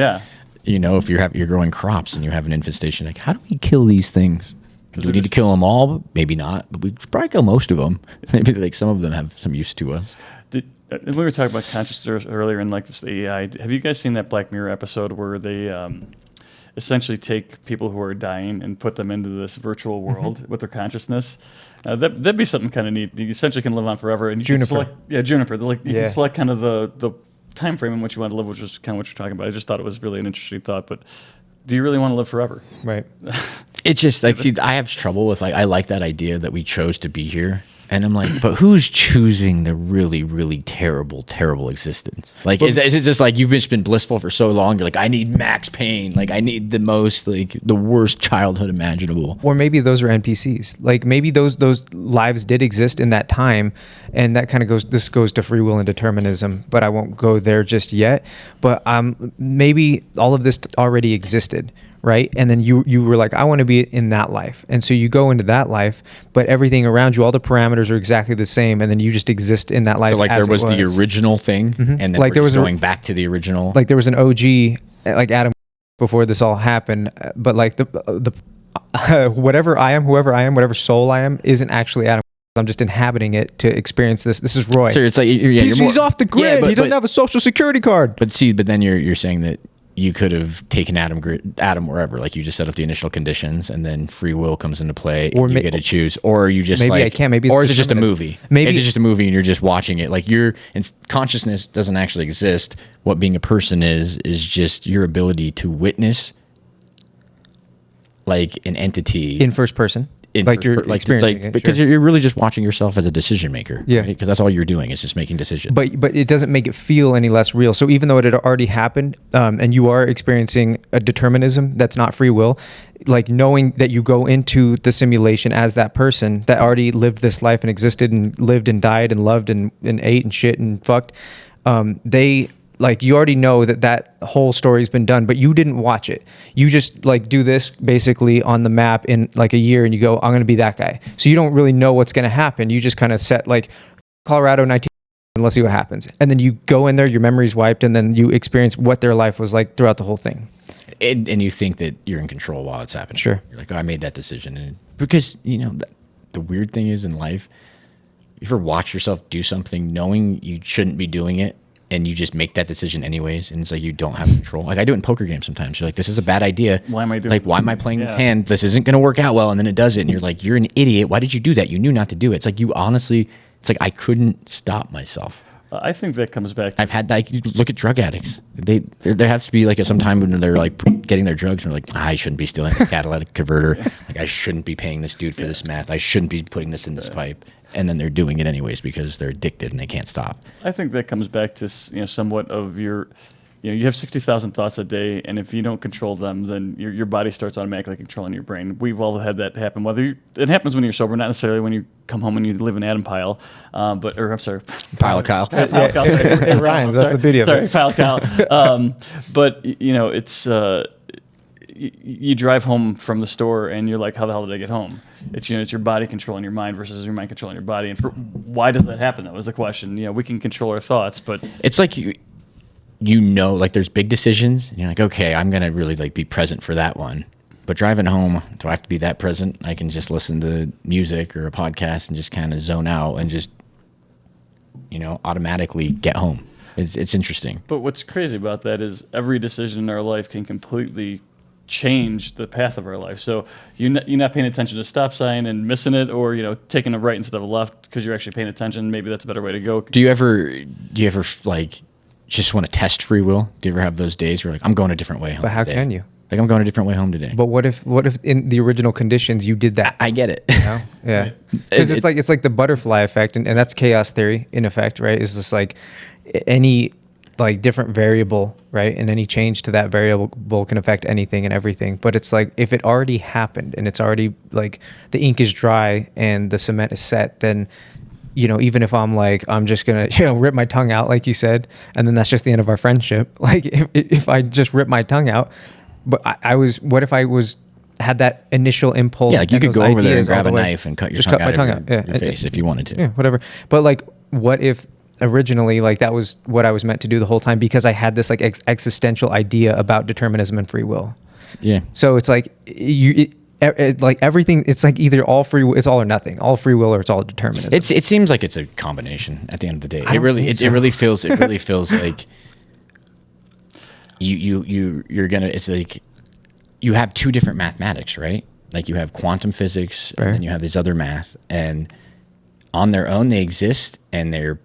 if you're growing crops and you have an infestation, like, how do we kill these things? Do we need to kill them all? Maybe not, but we should probably kill most of them. Maybe like some of them have some use to us. We were talking about consciousness earlier, and like this AI. Have you guys seen that Black Mirror episode where they essentially take people who are dying and put them into this virtual world with their consciousness? That'd be something kind of neat. You essentially can live on forever. And you Juniper. Juniper. You can select kind of the time frame in which you want to live, which is kind of what you're talking about. I just thought it was really an interesting thought. But do you really want to live forever? Right. It's just like, see, I have trouble with, like, I like that idea that we chose to be here, And I'm like, but who's choosing the really, really terrible, terrible existence? Like, is it just like you've just been blissful for so long? You're like, I need max pain. Like, I need the most, like, the worst childhood imaginable. Or maybe those are NPCs. Like maybe those lives did exist in that time, and that kind of goes to free will and determinism. But I won't go there just yet. But maybe all of this already existed. Right. And then you were like, I want to be in that life. And so you go into that life, but everything around you, all the parameters are exactly the same. And then you just exist in that life. So like there was the original thing. And then like there was going back to the original. Like there was an OG, like Adam before this all happened. But like the whatever I am, whoever I am, whatever soul I am, isn't actually Adam. I'm just inhabiting it to experience this. This is Roy. So it's like, he's off the grid. He doesn't have a social security card. But then you're saying that you could have taken Adam wherever, like you just set up the initial conditions, and then free will comes into play, or you get to choose, or you just maybe I can't. Maybe or is it just a movie? Maybe it's just a movie, and you're just watching it. Like consciousness doesn't actually exist. What being a person is just your ability to witness, like an entity in first person. Like you're experiencing it, because you're really just watching yourself as a decision maker. Yeah, because that's all you're doing is just making decisions. But it doesn't make it feel any less real. So even though it had already happened, and you are experiencing a determinism that's not free will, like knowing that you go into the simulation as that person that already lived this life and existed and lived and died and loved and ate and shit and fucked, like you already know that whole story's been done, but you didn't watch it. You just like do this basically on the map in like a year, and you go, I'm going to be that guy. So you don't really know what's going to happen. You just kind of set like Colorado 19, and let's see what happens. And then you go in there, your memory's wiped, and then you experience what their life was like throughout the whole thing. And you think that you're in control while it's happening. Sure. You're like, oh, I made that decision. And because, the weird thing is in life, you ever watch yourself do something knowing you shouldn't be doing it, and you just make that decision anyways, and it's like you don't have control. Like I do it in poker games sometimes. You're like, this is a bad idea. Why am I doing? Like, why am I playing this hand? This isn't going to work out well, and then it does it, and you're like, you're an idiot. Why did you do that? You knew not to do it. It's like you honestly. It's like I couldn't stop myself. I think that comes back to... I've had like look at drug addicts. There has to be like some time when they're like getting their drugs and they're like, I shouldn't be stealing this catalytic converter. Like I shouldn't be paying this dude for this meth. I shouldn't be putting this in this pipe. And then they're doing it anyways because they're addicted and they can't stop. I think that comes back to somewhat of your... you have 60,000 thoughts a day, and if you don't control them, then your body starts automatically controlling your brain. We've all had that happen. It happens when you're sober, not necessarily when you come home and you live in Adam Pile, I'm sorry, Pile of Kyle. Pile of Kyle, sorry. It rhymes. That's the beauty of it. Sorry, Pile of Kyle. But it's you drive home from the store and you're like, how the hell did I get home? It's it's your body controlling your mind versus your mind controlling your body. And why does that happen? That was the question. We can control our thoughts, but it's like like there's big decisions and you're like, okay, I'm going to really like be present for that one. But driving home, do I have to be that present? I can just listen to music or a podcast and just kind of zone out and just, automatically get home. It's interesting. But what's crazy about that is every decision in our life can completely change the path of our life. So you're not paying attention to stop sign and missing it, or taking a right instead of a left because you're actually paying attention. Maybe that's a better way to go. Do you ever like just want to test free will? Do you ever have those days where like, I'm going a different way home? But how today. can you? Like, I'm going a different way home today. But what if in the original conditions you did that? I get it. Yeah. Because it's like the butterfly effect, and that's chaos theory in effect, right? It's just like any like different variable, right? And any change to that variable can affect anything and everything. But it's like if it already happened and it's already like the ink is dry and the cement is set, then even if I'm like, I'm just going to, rip my tongue out, like you said, and then that's just the end of our friendship. Like if I just rip my tongue out, but what if I had that initial impulse? Yeah, like you could go over there and grab a knife and cut your tongue out of your face if you wanted to. Yeah, whatever. But like, what if originally like that was what I was meant to do the whole time because I had this like existential idea about determinism and free will? Yeah. So it's like like everything, it's like either all free, it's all or nothing, all free will or it's all determinism. It seems like it's a combination at the end of the day. It really feels like you're gonna. It's like you have two different mathematics, right? Like you have quantum physics and then you have this other math, and on their own they exist and they're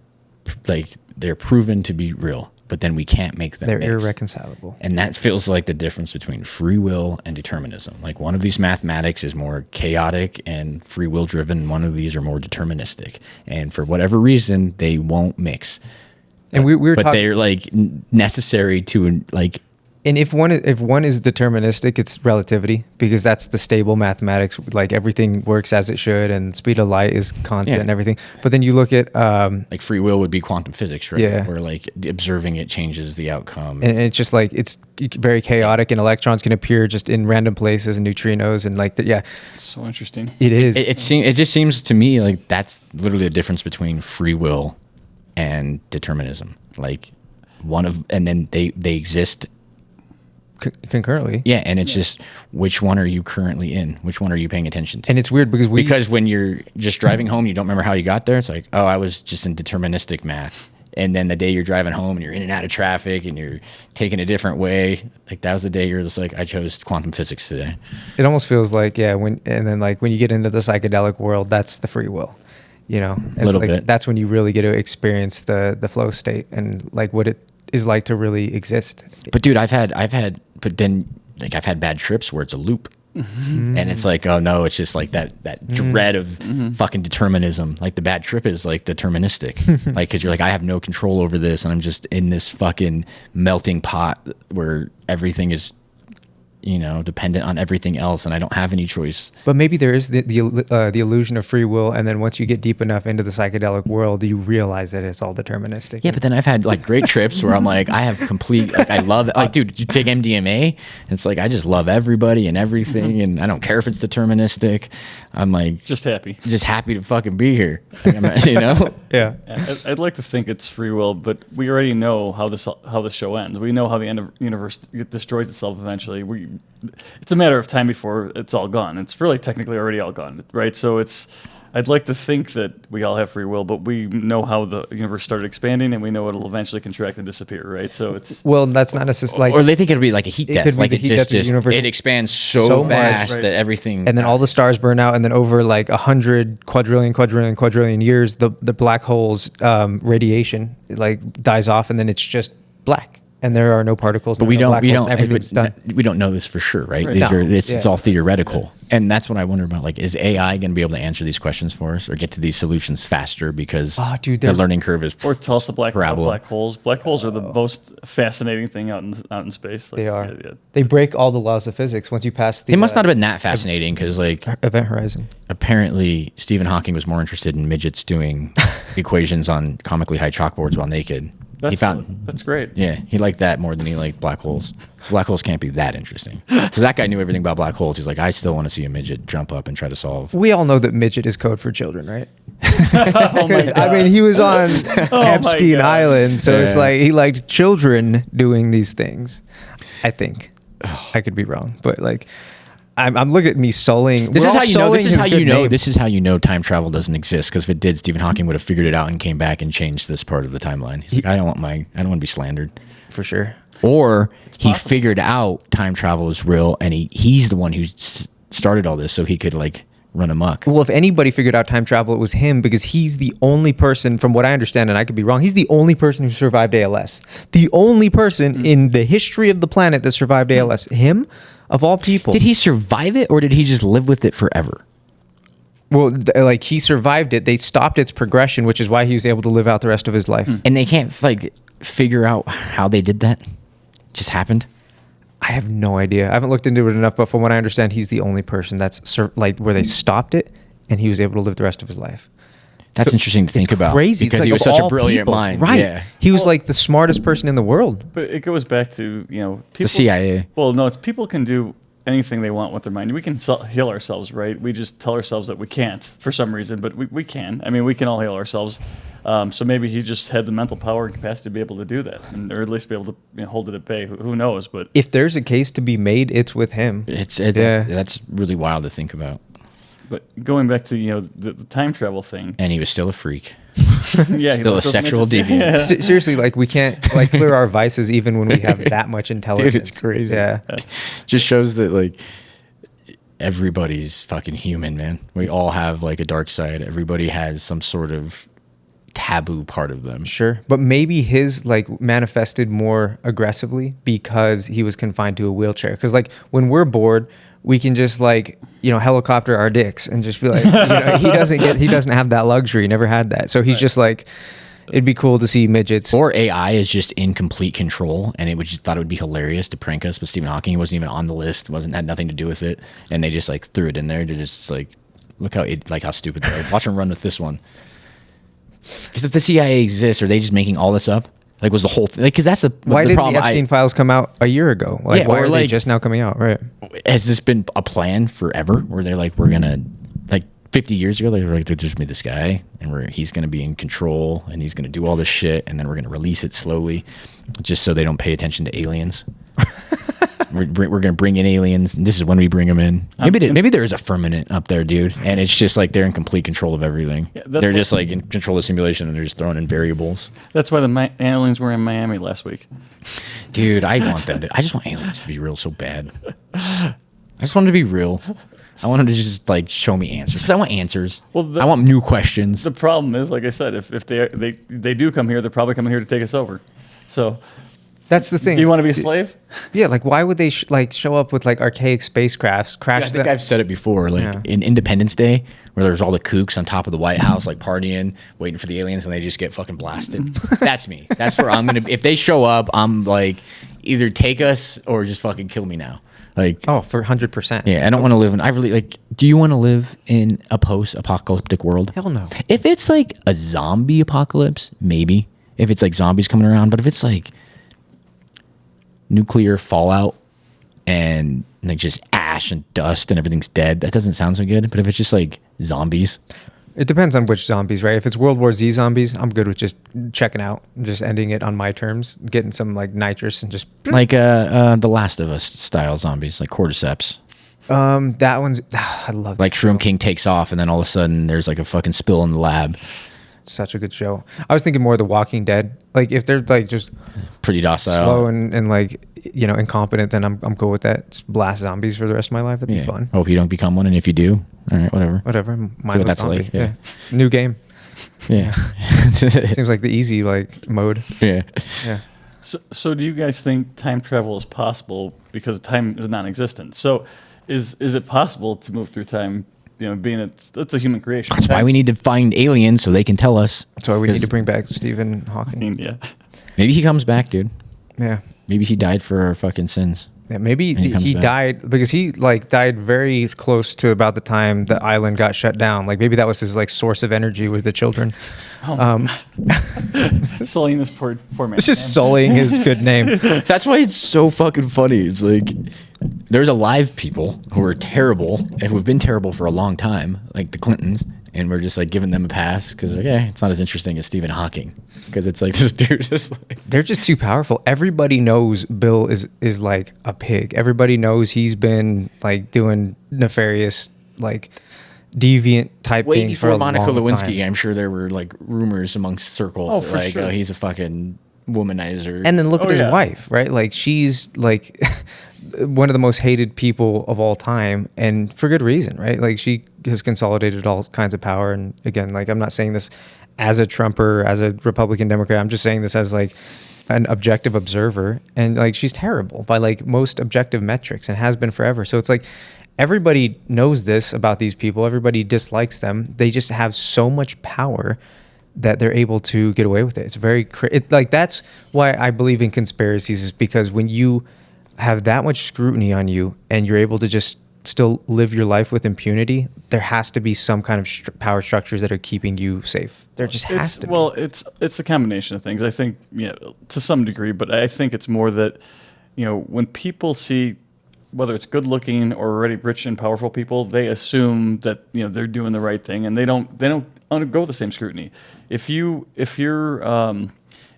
proven to be real. but then we can't make them They're mix. irreconcilable. And that feels like the difference between free will and determinism. Like one of these mathematics is more chaotic and free will driven. One of these are more deterministic. And for whatever reason, they won't mix. And we were but talking, they're like necessary to like. and if one is deterministic, it's relativity, because that's the stable mathematics. Like everything works as it should, and speed of light is constant and everything. But then you look at Like free will would be quantum physics, right? Yeah. Where like observing it changes the outcome. and it's just like it's very chaotic, and electrons can appear just in random places, and neutrinos, and like So interesting. it is. It just seems to me like that's literally the difference between free will and determinism. Like and then they exist. Concurrently. Yeah, and it's just which one are you currently in? Which one are you paying attention to? And it's weird because when you're just driving home, you don't remember how you got there. It's like, oh, I was just in deterministic math. And then the day you're driving home and you're in and out of traffic and you're taking a different way, like that was the day you're just like, I chose quantum physics today. it almost feels like when you get into the psychedelic world, that's the free will. It's A little like, bit. That's when you really get to experience the flow state and like what it is like to really exist. But dude, I've had bad trips where it's a loop. And it's like, oh no, it's just like that dread of fucking determinism. Like the bad trip is like deterministic. Like, cause you're like, I have no control over this, and I'm just in this fucking melting pot where everything is, dependent on everything else, and I don't have any choice. But maybe there is the illusion of free will, and then once you get deep enough into the psychedelic world, you realize that it's all deterministic. Yeah, but then I've had like great trips where I'm like, I have complete, like I love, like dude, you take MDMA, and it's like I just love everybody and everything, and I don't care if it's deterministic. I'm like Just happy. to fucking be here, like, Yeah. I'd like to think it's free will, but we already know how the show ends. We know how the universe destroys itself eventually. It's a matter of time before it's all gone. It's really technically already all gone, right? So I'd like to think that we all have free will, but we know how the universe started expanding, and we know it'll eventually contract and disappear, right? So it's Well, that's not necessarily or they think it'll be like a heat death, could be like the it heat death of the just universe it expands so so much, fast right. that everything, and then all the stars burn out, and then over like 100 quadrillion years, the black hole's radiation like dies off, and then it's just black, and there are no particles. But we don't, everything's done. we don't know this for sure, right? Right. These No. are, it's Yeah. all theoretical. And that's what I wonder about. Like, is AI going to be able to answer these questions for us or get to these solutions faster because Oh, dude, the there's- learning curve is or tell us about parabola. black holes. Black holes are the most fascinating thing out in space. Like, They are. yeah. They break all the laws of physics once you pass the. It must not have been that fascinating because, like, event horizon. apparently Stephen Hawking was more interested in midgets doing equations on comically high chalkboards while naked. That's great. Yeah, he liked that more than he liked black holes. Black holes can't be that interesting. Because that guy knew everything about black holes. He's like, I still want to see a midget jump up and try to solve. We all know that midget is code for children, right? Oh my God. I mean, he was on Oh my Epstein God. Island, so it's Yeah. like he liked children doing these things. I think I could be wrong, but like I'm looking at me sullying. This we're is all how you know. This sullying is his how good you know. name. This is how you know time travel doesn't exist. Because if it did, Stephen Hawking would have figured it out and came back and changed this part of the timeline. He's like, I don't want to be slandered. for sure. Or he possible. figured out time travel is real, and he's the one who started all this, so he could like run amok. Well, if anybody figured out time travel, it was him, because he's the only person, from what I understand, and I could be wrong, he's the only person who survived ALS. The only person in the history of the planet that survived ALS. Him, of all people. Did he survive it, or did he just live with it forever? Well, like he survived it. They stopped its progression, which is why he was able to live out the rest of his life. And they can't like figure out how they did that. Just happened. I have no idea. I haven't looked into it enough, but from what I understand, he's the only person that's like where they stopped it, and he was able to live the rest of his life. That's interesting to think It's about. crazy. Because It's he like was of such a all brilliant people, mind. right? Yeah. He was like the smartest person in the world. But it goes back to, people. The CIA. Well, no, it's people can do anything they want with their mind. We can heal ourselves, right? We just tell ourselves that we can't for some reason, but we can. I mean, we can all heal ourselves. So maybe he just had the mental power and capacity to be able to do that, or at least be able to hold it at bay. Who knows? But If there's a case to be made, it's with him. Yeah. That's really wild to think about. But going back to the time travel thing, And he was still a freak. yeah, he Still a loved those sexual midgets. deviant. Seriously, like we can't like clear our vices even when we have that much intelligence. it's crazy. Yeah. Just shows that like everybody's fucking human, man. We all have like a dark side. Everybody has some sort of taboo part of them. Sure, but maybe his like manifested more aggressively because he was confined to a wheelchair. Because like when we're bored, we can just like helicopter our dicks and just be like, he doesn't have that luxury. Never had that, so he's just like, it'd be cool to see midgets. Or AI is just in complete control, and thought it would be hilarious to prank us. But Stephen Hawking wasn't even on the list, had nothing to do with it, and they just like threw it in there to just like look how stupid they are. Watch them run with this one. Because if the CIA exists, are they just making all this up? Like, was the whole thing? Because that's why the did problem. The Epstein files come out a year ago? Like, why are they just now coming out? Right? Has this been a plan forever? Where they're like, we're gonna 50 years ago, they were like, there's just me this guy, and he's gonna be in control, and he's gonna do all this shit, and then we're gonna release it slowly, just so they don't pay attention to aliens. We're gonna bring in aliens, and this is when we bring them in. Maybe there is a firmament up there, dude, and it's just like they're in complete control of everything. Yeah, they're just like in control of the simulation, and they're just throwing in variables. That's why the aliens were in Miami last week. Dude, I just want aliens to be real so bad. I just want them to be real. I want them to just like show me answers, because I want answers. Well, I want new questions. The problem is, like I said, if they do come here, they're probably coming here to take us over. So. That's the thing. Do you want to be a slave? Yeah, like why would they show up with like archaic spacecrafts, crash? I think I've said it before. Like in Independence Day, where there's all the kooks on top of the White House, like partying, waiting for the aliens, and they just get fucking blasted. That's me. That's where I'm gonna. If they show up, I'm like, either take us or just fucking kill me now. Like, for 100%. Yeah, I don't want to live in. I really like. Do you want to live in a post-apocalyptic world? Hell no. If it's like a zombie apocalypse, maybe. If it's like zombies coming around, but if it's like nuclear fallout and like just ash and dust and everything's dead, that doesn't sound so good. But if it's just like zombies, it depends on which zombies, right? If it's World War Z zombies, I'm good with just checking out, just ending it on my terms, getting some like nitrous and just like the Last of Us style zombies, like cordyceps. That one's I love that. Like Shroom King takes off, and then all of a sudden there's like a fucking spill in the lab. Such a good show. I was thinking more of The Walking Dead. Like if they're like just pretty docile, slow and like incompetent, then I'm cool with that. Just blast zombies for the rest of my life. That'd be fun. Hope you don't become one, and if you do, all right, whatever. Mindless that's zombie. like. Yeah. New game. Yeah. Seems like the easy like mode. Yeah. Yeah. So do you guys think time travel is possible because time is non-existent? So is it possible to move through time? Being it's a human creation. That's why we need to find aliens so they can tell us. That's why we need to bring back Stephen Hawking. Yeah. Maybe he comes back, dude. Yeah. Maybe he died for our fucking sins. Yeah, maybe he died because he like died very close to about the time the island got shut down. Like maybe that was his like source of energy was the children. Sullying this poor man. It's just sullying his good name. That's why it's so fucking funny. It's like there's alive people who are terrible and who have been terrible for a long time, like the Clintons, and we're just like giving them a pass because it's not as interesting as Stephen Hawking, because it's like this dude just like they're just too powerful. Everybody knows Bill is like a pig. Everybody knows he's been like doing nefarious like deviant type things for a Monica long Lewinsky. time. I'm sure there were like rumors amongst circles for like sure. He's a fucking womanizer. And then look at his yeah. wife, right? Like she's like one of the most hated people of all time, and for good reason, right? Like she has consolidated all kinds of power. And again, like I'm not saying this as a Trumper, as a Republican Democrat. I'm just saying this as like an objective observer. And like she's terrible by like most objective metrics and has been forever. So it's like everybody knows this about these people. Everybody dislikes them. They just have so much power that they're able to get away with it. It's very like that's why I believe in conspiracies, is because when you have that much scrutiny on you and you're able to just still live your life with impunity, there has to be some kind of power structures that are keeping you safe. There just has to be. Well, it's a combination of things. I think, to some degree, but I think it's more that, when people see, whether it's good looking or already rich and powerful people, they assume that, they're doing the right thing, and they don't undergo the same scrutiny. If one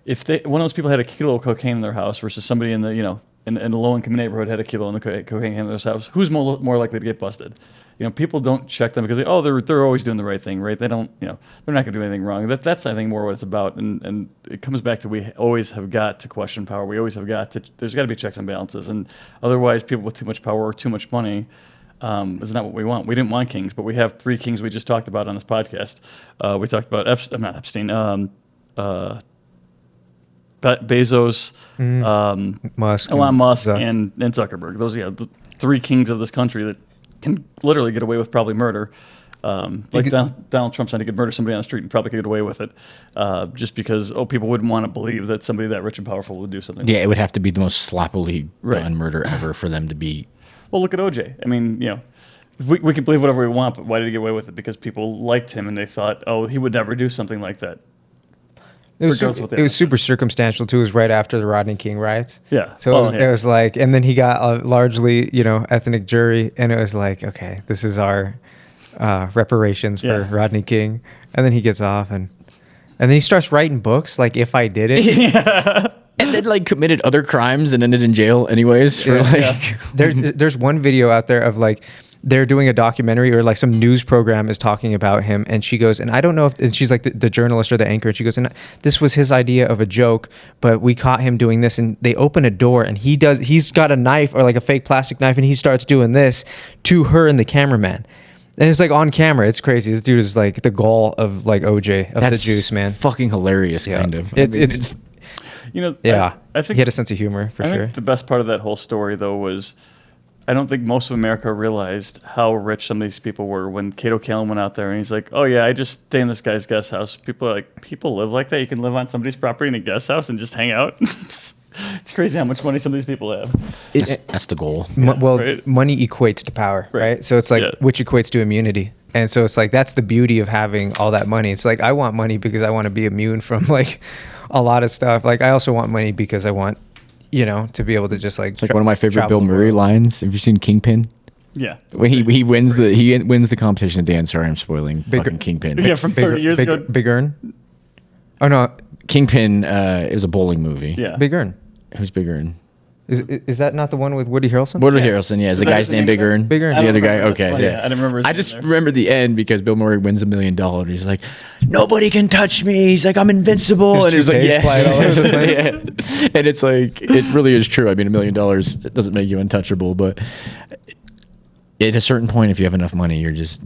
of those people had a kilo of cocaine in their house versus somebody in the, in a low-income neighborhood had a kilo in the cocaine in their house, who's more likely to get busted? People don't check them because they're always doing the right thing, right? They don't, they're not going to do anything wrong. That's I think more what it's about, and it comes back to we always have got to question power. We always have got to. There's got to be checks and balances, and otherwise, people with too much power or too much money is not what we want. We didn't want kings, but we have 3 kings we just talked about on this podcast. We talked about Bezos, Musk, Elon Musk, Zuck. and Zuckerberg. Those are the three kings of this country that can literally get away with probably murder. Like Donald Trump said he could murder somebody on the street and probably could get away with it, just because people wouldn't want to believe that somebody that rich and powerful would do something. Yeah, it would have to be the most sloppily Right. done murder ever for them to be. Well, look at OJ. I mean, we can believe whatever we want, but why did he get away with it? Because people liked him and they thought, oh, he would never do something like that. It was, regardless of what they it was had. super circumstantial too. It was right after the Rodney King riots. Yeah. So Well, it was like, and then he got a largely, ethnic jury, and it was like, okay, this is our reparations for Yeah. Rodney King. And then he gets off, and then he starts writing books like If I Did It. And then like committed other crimes and ended in jail anyways. For There's one video out there of like they're doing a documentary or like some news program is talking about him, and she goes, and I don't know if, and she's like the journalist or the anchor, and she goes, and this was his idea of a joke, but we caught him doing this, and they open a door and he's got a knife or like a fake plastic knife, and he starts doing this to her and the cameraman. And it's like on camera. It's crazy. This dude is like the gall of like OJ, of the juice, man. Fucking hilarious, kind of. It's yeah. I think he had a sense of humor for I sure. think the best part of that whole story, though, was I don't think most of America realized how rich some of these people were when Kato Kalin went out there and he's like, oh, yeah, I just stay in this guy's guest house. People are like, people live like that? You can live on somebody's property in a guest house and just hang out? It's crazy how much money some of these people have. That's the goal. Right. Money equates to power, right? So it's like, which equates to immunity. And so it's like, that's the beauty of having all that money. It's like, I want money because I want to be immune from like a lot of stuff. Like I also want money because I want, to be able to just like. It's like one of my favorite Bill Murray lines. Have you seen Kingpin? Yeah. When he wins the competition. Dan, sorry, I'm spoiling fucking Kingpin. Yeah, from 30 years ago. Big Earn? Oh, no. Kingpin is a bowling movie. Yeah. Big Earn. Who's Big Earn? Is that not the one with Woody Harrelson? Woody Harrelson, yeah. Is the guy's name Big Earn? Big Earn. The other guy, That's okay, funny. yeah. I didn't remember his I name just there. remember the end because Bill Murray wins $1 million. He's like, nobody can touch me. He's like, I'm invincible. His And he's like, toupees fly all over the place. yeah. And it's like, it really is true. I mean, $1 million, it doesn't make you untouchable, but at a certain point, if you have enough money, you're just.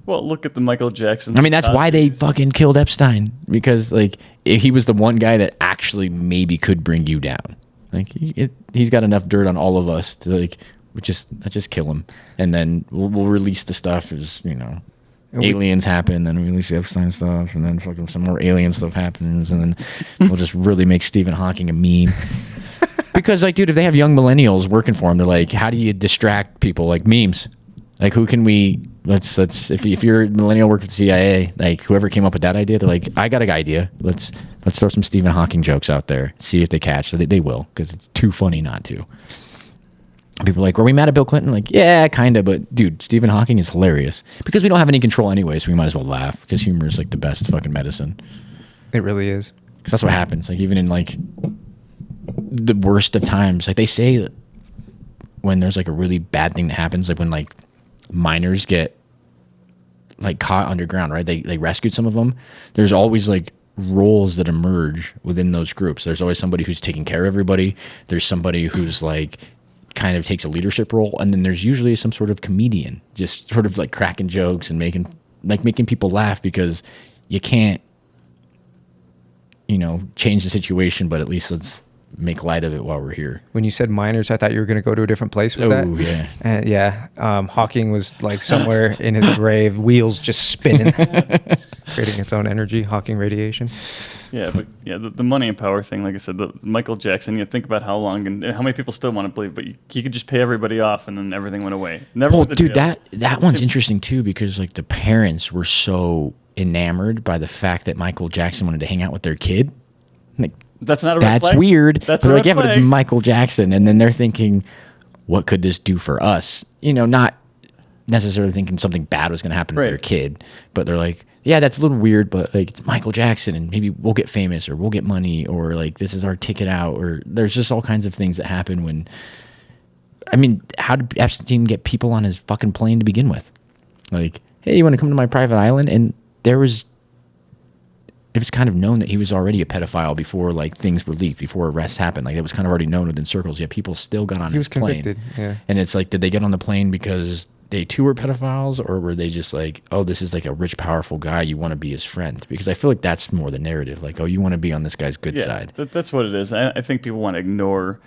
Well, look at the Michael Jackson. I mean, that's why they fucking killed Epstein, because like he was the one guy that actually maybe could bring you down. Like he's got enough dirt on all of us to like let's just kill him, and then we'll release the stuff as aliens happen, then we release the Epstein stuff, and then fucking some more alien stuff happens, and then we'll just really make Stephen Hawking a meme. Because like, dude, if they have young millennials working for them, they're like, how do you distract people? Like memes. Like who can we? Let's if you're a millennial working for the CIA, like whoever came up with that idea, they're like, I got an idea. Let's throw some Stephen Hawking jokes out there, see if they catch. So they will, because it's too funny not to. People are like, were we mad at Bill Clinton? Like, yeah, kind of, but dude, Stephen Hawking is hilarious because we don't have any control anyway, so we might as well laugh because humor is like the best fucking medicine. It really is. Because that's what happens. Like even in like the worst of times, like they say that when there's like a really bad thing that happens, like when like miners get like caught underground, right? They rescued some of them. There's always like roles that emerge within those groups. There's always somebody who's taking care of everybody. There's somebody who's like kind of takes a leadership role, and then there's usually some sort of comedian just sort of like cracking jokes and making people laugh, because you can't change the situation, but at least let's make light of it while we're here. When you said miners, I thought you were going to go to a different place with that. Oh, yeah. And Hawking was like somewhere in his grave, wheels just spinning, creating its own energy, Hawking radiation. Yeah, but the money and power thing, like I said, the Michael Jackson, you think about how long and how many people still want to believe, but he could just pay everybody off and then everything went away. Never. Well, dude, that one's interesting too, because like the parents were so enamored by the fact that Michael Jackson wanted to hang out with their kid. Like, that's not a red that's flag? weird. That's they're a like, red yeah, but it's flag. Michael Jackson, and then they're thinking, what could this do for us? Not necessarily thinking something bad was going to happen to their kid, but they're like, yeah, that's a little weird, but like it's Michael Jackson, and maybe we'll get famous, or we'll get money, or like this is our ticket out, or there's just all kinds of things that happen when. I mean, how did Epstein get people on his fucking plane to begin with? Like, hey, you want to come to my private island? And it was kind of known that he was already a pedophile before like things were leaked, before arrests happened. Like it was kind of already known within circles. Yet people still got on his plane. Convicted, yeah. And it's like, did they get on the plane because they too were pedophiles, or were they just like, oh, this is like a rich, powerful guy, you want to be his friend? Because I feel like that's more the narrative. Like, oh, you want to be on this guy's good side. That's what it is. I think people want to ignore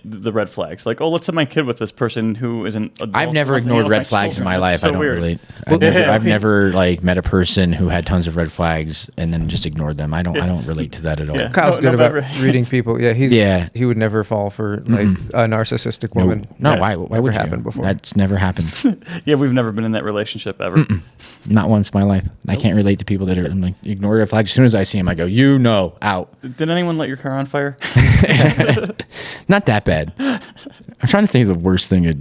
the red flags. Like, oh, let's send my kid with this person who is an adult. I've never ignored red flags in my life. So I don't weird. relate. I've never like met a person who had tons of red flags and then just ignored them. I don't relate to that at all. Yeah. Kyle's good about reading people. Yeah, he would never fall for like a narcissistic woman. No, Yeah. why would you? Happened before. That's never happened. Yeah, we've never been in that relationship ever. Not once in my life. I can't relate to people that are I'm like ignore red flags. As soon as I see them, I go, out. Did anyone light your car on fire? Not that bad. I'm trying to think of the worst thing a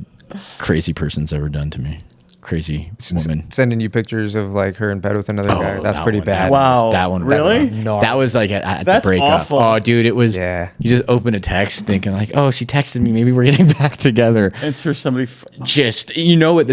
crazy person's ever done to me. Crazy woman. Sending you pictures of like her in bed with another guy. That's pretty bad. Wow. That one. Really? That was like at the That's breakup. awful. Oh, dude, it was. Yeah. You just open a text thinking like, oh, she texted me. Maybe we're getting back together. It's for somebody. Just what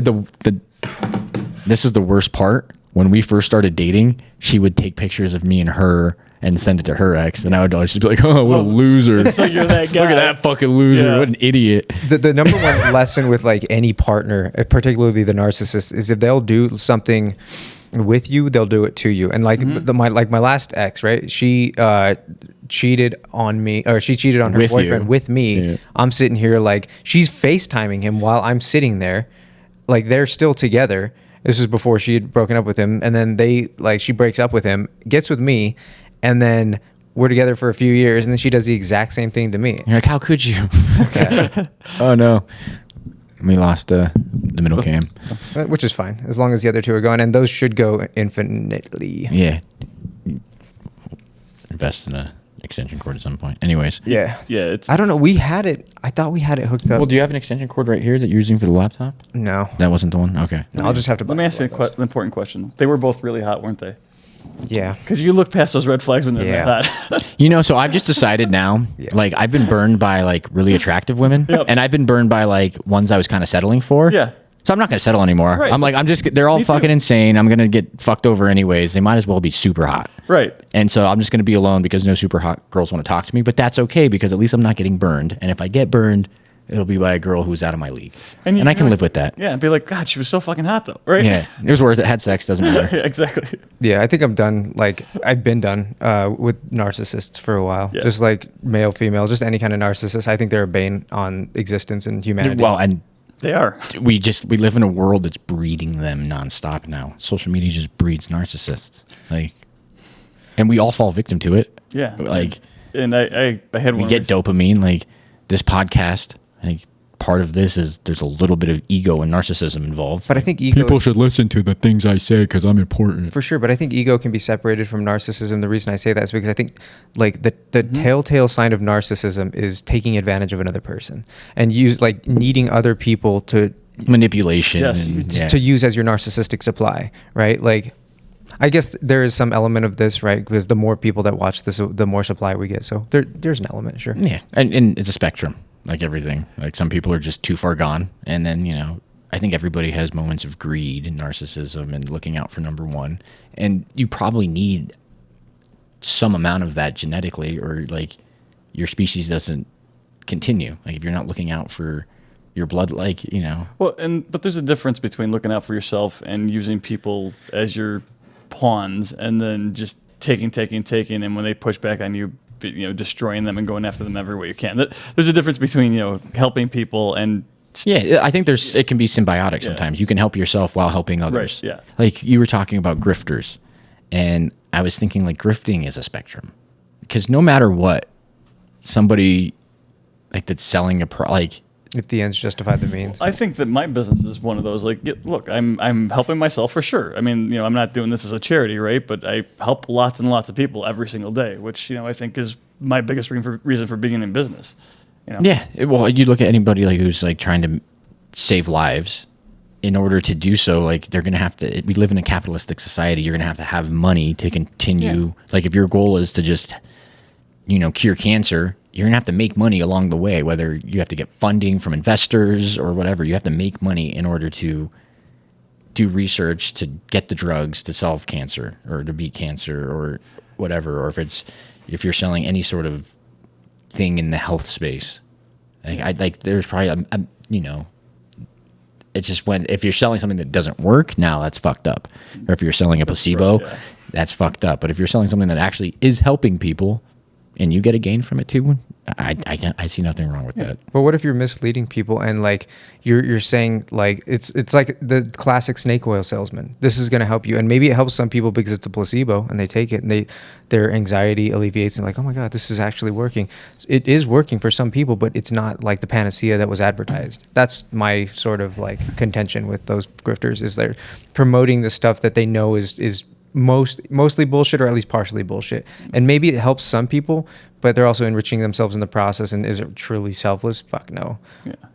this is the worst part. When we first started dating, she would take pictures of me and her and send it to her ex, and I would always just be like, "Oh, what a loser! So you're that guy. Look at that fucking loser! Yeah. What an idiot!" The number one lesson with like any partner, particularly the narcissist, is if they'll do something with you, they'll do it to you. And like my last ex, right? She cheated on me, or she cheated on her With boyfriend you. with me. Yeah. I'm sitting here like she's FaceTiming him while I'm sitting there, like they're still together. This is before she had broken up with him, and then she breaks up with him, gets with me, and then we're together for a few years, and then she does the exact same thing to me. You're like, how could you? Oh no, we lost the middle cam. Which is fine, as long as the other two are going, and those should go infinitely. Yeah, invest in a extension cord at some point. Anyways, Yeah. Yeah, it's. I don't know. We had it. I thought we had it hooked up. well, do you have an extension cord right here that you're using for the laptop? No. That wasn't the one. Okay. No, I'll just have to. Let me ask you an important question. They were both really hot, weren't they? Yeah. Because you look past those red flags when they're Yeah. that hot. So I've just decided now, Yeah. like I've been burned by like really attractive women, Yep. and I've been burned by like ones I was kind of settling for. Yeah. So I'm not going to settle anymore. Right. I'm like, they're all Me too. fucking insane. I'm going to get fucked over anyways. They might as well be super hot. Right. And so I'm just going to be alone because no super hot girls want to talk to me, but that's okay because at least I'm not getting burned. And if I get burned, it'll be by a girl who's out of my league. And I can live with that. Yeah, and be like, God, she was so fucking hot though, right? Yeah. It was worth it. Had sex. Doesn't matter. Yeah, exactly. Yeah, I think I'm done. Like I've been done with narcissists for a while. Yeah. Just like male, female, just any kind of narcissist. I think they're a bane on existence and humanity. Well, and They are. we live in a world that's breeding them nonstop now. Social media just breeds narcissists. Like, and we all fall victim to it. Yeah. Like, And I had we one. get dopamine. Like this podcast, like part of this is there's a little bit of ego and narcissism involved. But I think ego Should listen to the things I say because I'm important. for sure. But I think ego can be separated from narcissism. The reason I say that is because I think like the telltale sign of narcissism is taking advantage of another person and needing other people to Manipulation. Yes. And, to use as your narcissistic supply, right? Like, I guess there is some element of this, right? Because the more people that watch this, the more supply we get. So there's an element, sure. Yeah, and it's a spectrum, like everything. Like some people are just too far gone, and then I think everybody has moments of greed and narcissism and looking out for number one, and you probably need some amount of that genetically, or like your species doesn't continue. Like if you're not looking out for your blood, Well, but there's a difference between looking out for yourself and using people as your pawns, and then just taking, and when they push back on you, destroying them and going after them every way you can. There's a difference between helping people and Yeah, I think it can be symbiotic sometimes. You can help yourself while helping others. Right, yeah. Like you were talking about grifters, and I was thinking like grifting is a spectrum, because no matter what, somebody like that's selling If the ends justify the means. I think that my business is one of those. Like, look, I'm helping myself for sure. I mean, I'm not doing this as a charity, right? But I help lots and lots of people every single day, which I think is my biggest reason for being in business. Yeah, well, you look at anybody like who's like trying to save lives. In order to do so, like they're gonna have to. We live in a capitalistic society. You're gonna have money to continue. Yeah. Like if your goal is to just, cure cancer, you're gonna have to make money along the way. Whether you have to get funding from investors or whatever, you have to make money in order to do research to get the drugs to solve cancer or to beat cancer or whatever. Or if you're selling any sort of thing in the health space, there's probably It's just when if you're selling something that doesn't work, now that's fucked up. Or if you're selling a placebo, right, yeah. that's fucked up. But if you're selling something that actually is helping people, and you get a gain from it too, I see nothing wrong with that. But what if you're misleading people and like you're saying like it's like the classic snake oil salesman. This is going to help you, and maybe it helps some people because it's a placebo and they take it and their anxiety alleviates and like, oh my god, this is actually working. It is working for some people, but it's not like the panacea that was advertised. That's my sort of like contention with those grifters is they're promoting the stuff that they know is mostly bullshit or at least partially bullshit, and maybe it helps some people, but they're also enriching themselves in the process. And is it truly selfless? Fuck no.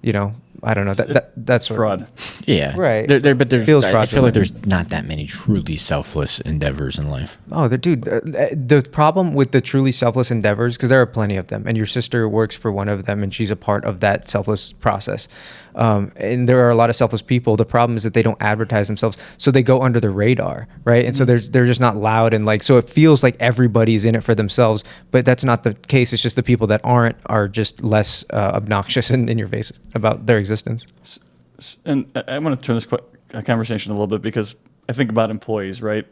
Yeah. I don't know. That's fraud. Yeah, right. But Feels I feel fraudulent. like there's not that many truly selfless endeavors in life. Oh, dude. The problem with the truly selfless endeavors, because there are plenty of them, and your sister works for one of them, and she's a part of that selfless process. And there are a lot of selfless people. The problem is that they don't advertise themselves, so they go under the radar, right? And so they're just not loud, and like so it feels like everybody's in it for themselves, but that's not the case. It's just the people that aren't are just less obnoxious and in your face about their existence. And I want to turn this conversation a little bit because I think about employees, right?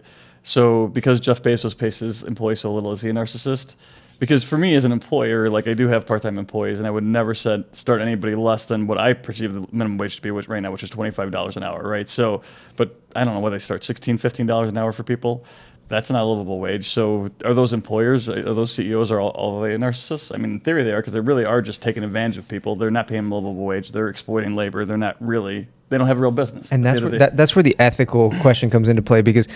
So because Jeff Bezos pays his employees so little, is he a narcissist? Because for me as an employer, like I do have part-time employees, and I would never start anybody less than what I perceive the minimum wage to be right now, which is $25 an hour, right? So, but I don't know what they start, $16, $15 an hour for people. That's not a livable wage. So are those employers, are those CEOs, are all they narcissists? I mean, in theory they are, because they really are just taking advantage of people. They're not paying them a livable wage. They're exploiting labor. They don't have a real business. And that's where the ethical question comes into play, because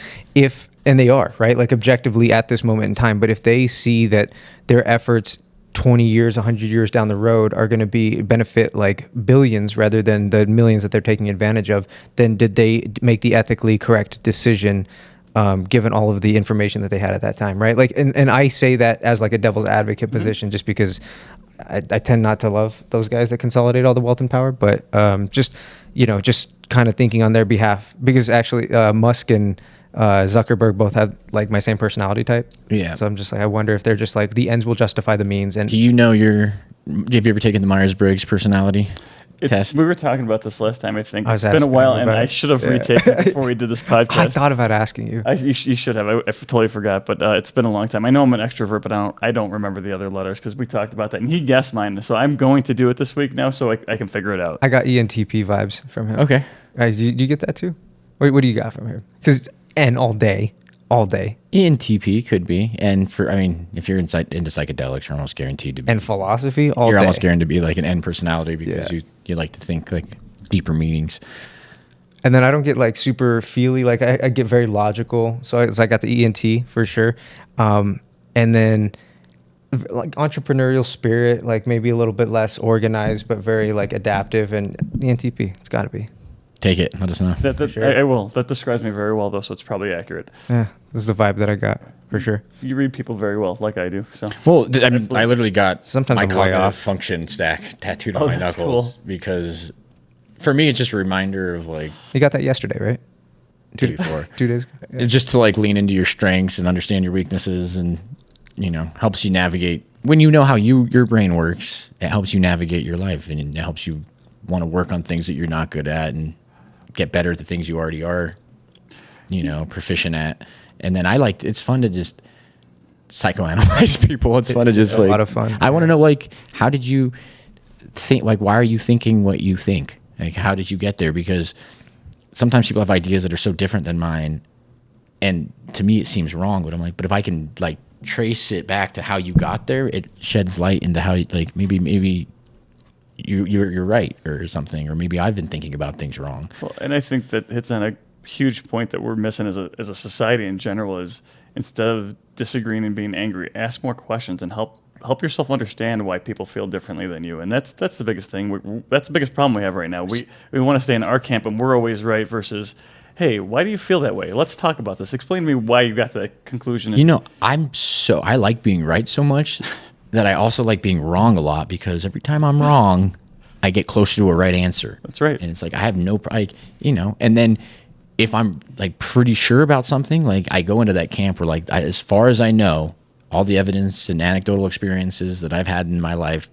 and they are, right? Like objectively at this moment in time, but if they see that their efforts 20 years, 100 years down the road are going to benefit like billions rather than the millions that they're taking advantage of, then did they make the ethically correct decision given all of the information that they had at that time, right? Like, and I say that as like a devil's advocate position, just because I tend not to love those guys that consolidate all the wealth and power, but just kind of thinking on their behalf, because actually Musk and Zuckerberg both have like my same personality type. Yeah. So I'm just like, I wonder if they're just like the ends will justify the means. And Do you know have you ever taken the Myers-Briggs personality test? We were talking about this last time, I think. I was It's been a asking while, him and about I it. should have Yeah. retaken it before we did this podcast. I thought about asking you. You should have. I totally forgot, but it's been a long time. I know I'm an extrovert, but I don't remember the other letters because we talked about that, and he guessed mine. So I'm going to do it this week now, so I can figure it out. I got ENTP vibes from him. Okay. Do you get that too? What do you got from him? Because all day. ENTP could be, and if you're into psychedelics, you're almost guaranteed to be. And philosophy all You're day. almost guaranteed to be like an N personality because Yeah. you like to think like deeper meanings. And then I don't get like super feely. Like I get very logical. So I got the ENT for sure. And then like entrepreneurial spirit, like maybe a little bit less organized, but very like adaptive. And ENTP, it's got to be. Take it. Let us know. Sure. I will. That describes me very well, though, so it's probably accurate. Yeah, this is the vibe that I got for sure. You read people very well, like I do. So Well, I literally got Sometimes my I'm way cognitive off. function stack tattooed on Oh, my that's knuckles cool. because for me it's just a reminder of like You got that yesterday, right? day before. 2 days ago. Yeah. It's just to like lean into your strengths and understand your weaknesses, and helps you navigate. When you know how your brain works, it helps you navigate your life, and it helps you want to work on things that you're not good at and get better at the things you already are, proficient at. And then it's fun to just psychoanalyze people. It's fun to just a lot of fun. I want to know, like, how did you think, like, why are you thinking what you think? Like, how did you get there? Because sometimes people have ideas that are so different than mine, and to me it seems wrong, but I'm like, but if I can like trace it back to how you got there, it sheds light into how like maybe you're right or something, or maybe I've been thinking about things wrong. Well, and I think that hits on a huge point that we're missing as a society in general is instead of disagreeing and being angry, ask more questions and help yourself understand why people feel differently than you. And that's the biggest thing. That's the biggest problem we have right now. We want to stay in our camp and we're always right versus, hey, why do you feel that way? Let's talk about this. Explain to me why you got that conclusion. I like being right so much that I also like being wrong a lot, because every time I'm wrong, I get closer to a right answer. That's right. And it's like I have and then if I'm like pretty sure about something, like I go into that camp where like as far as I know, all the evidence and anecdotal experiences that I've had in my life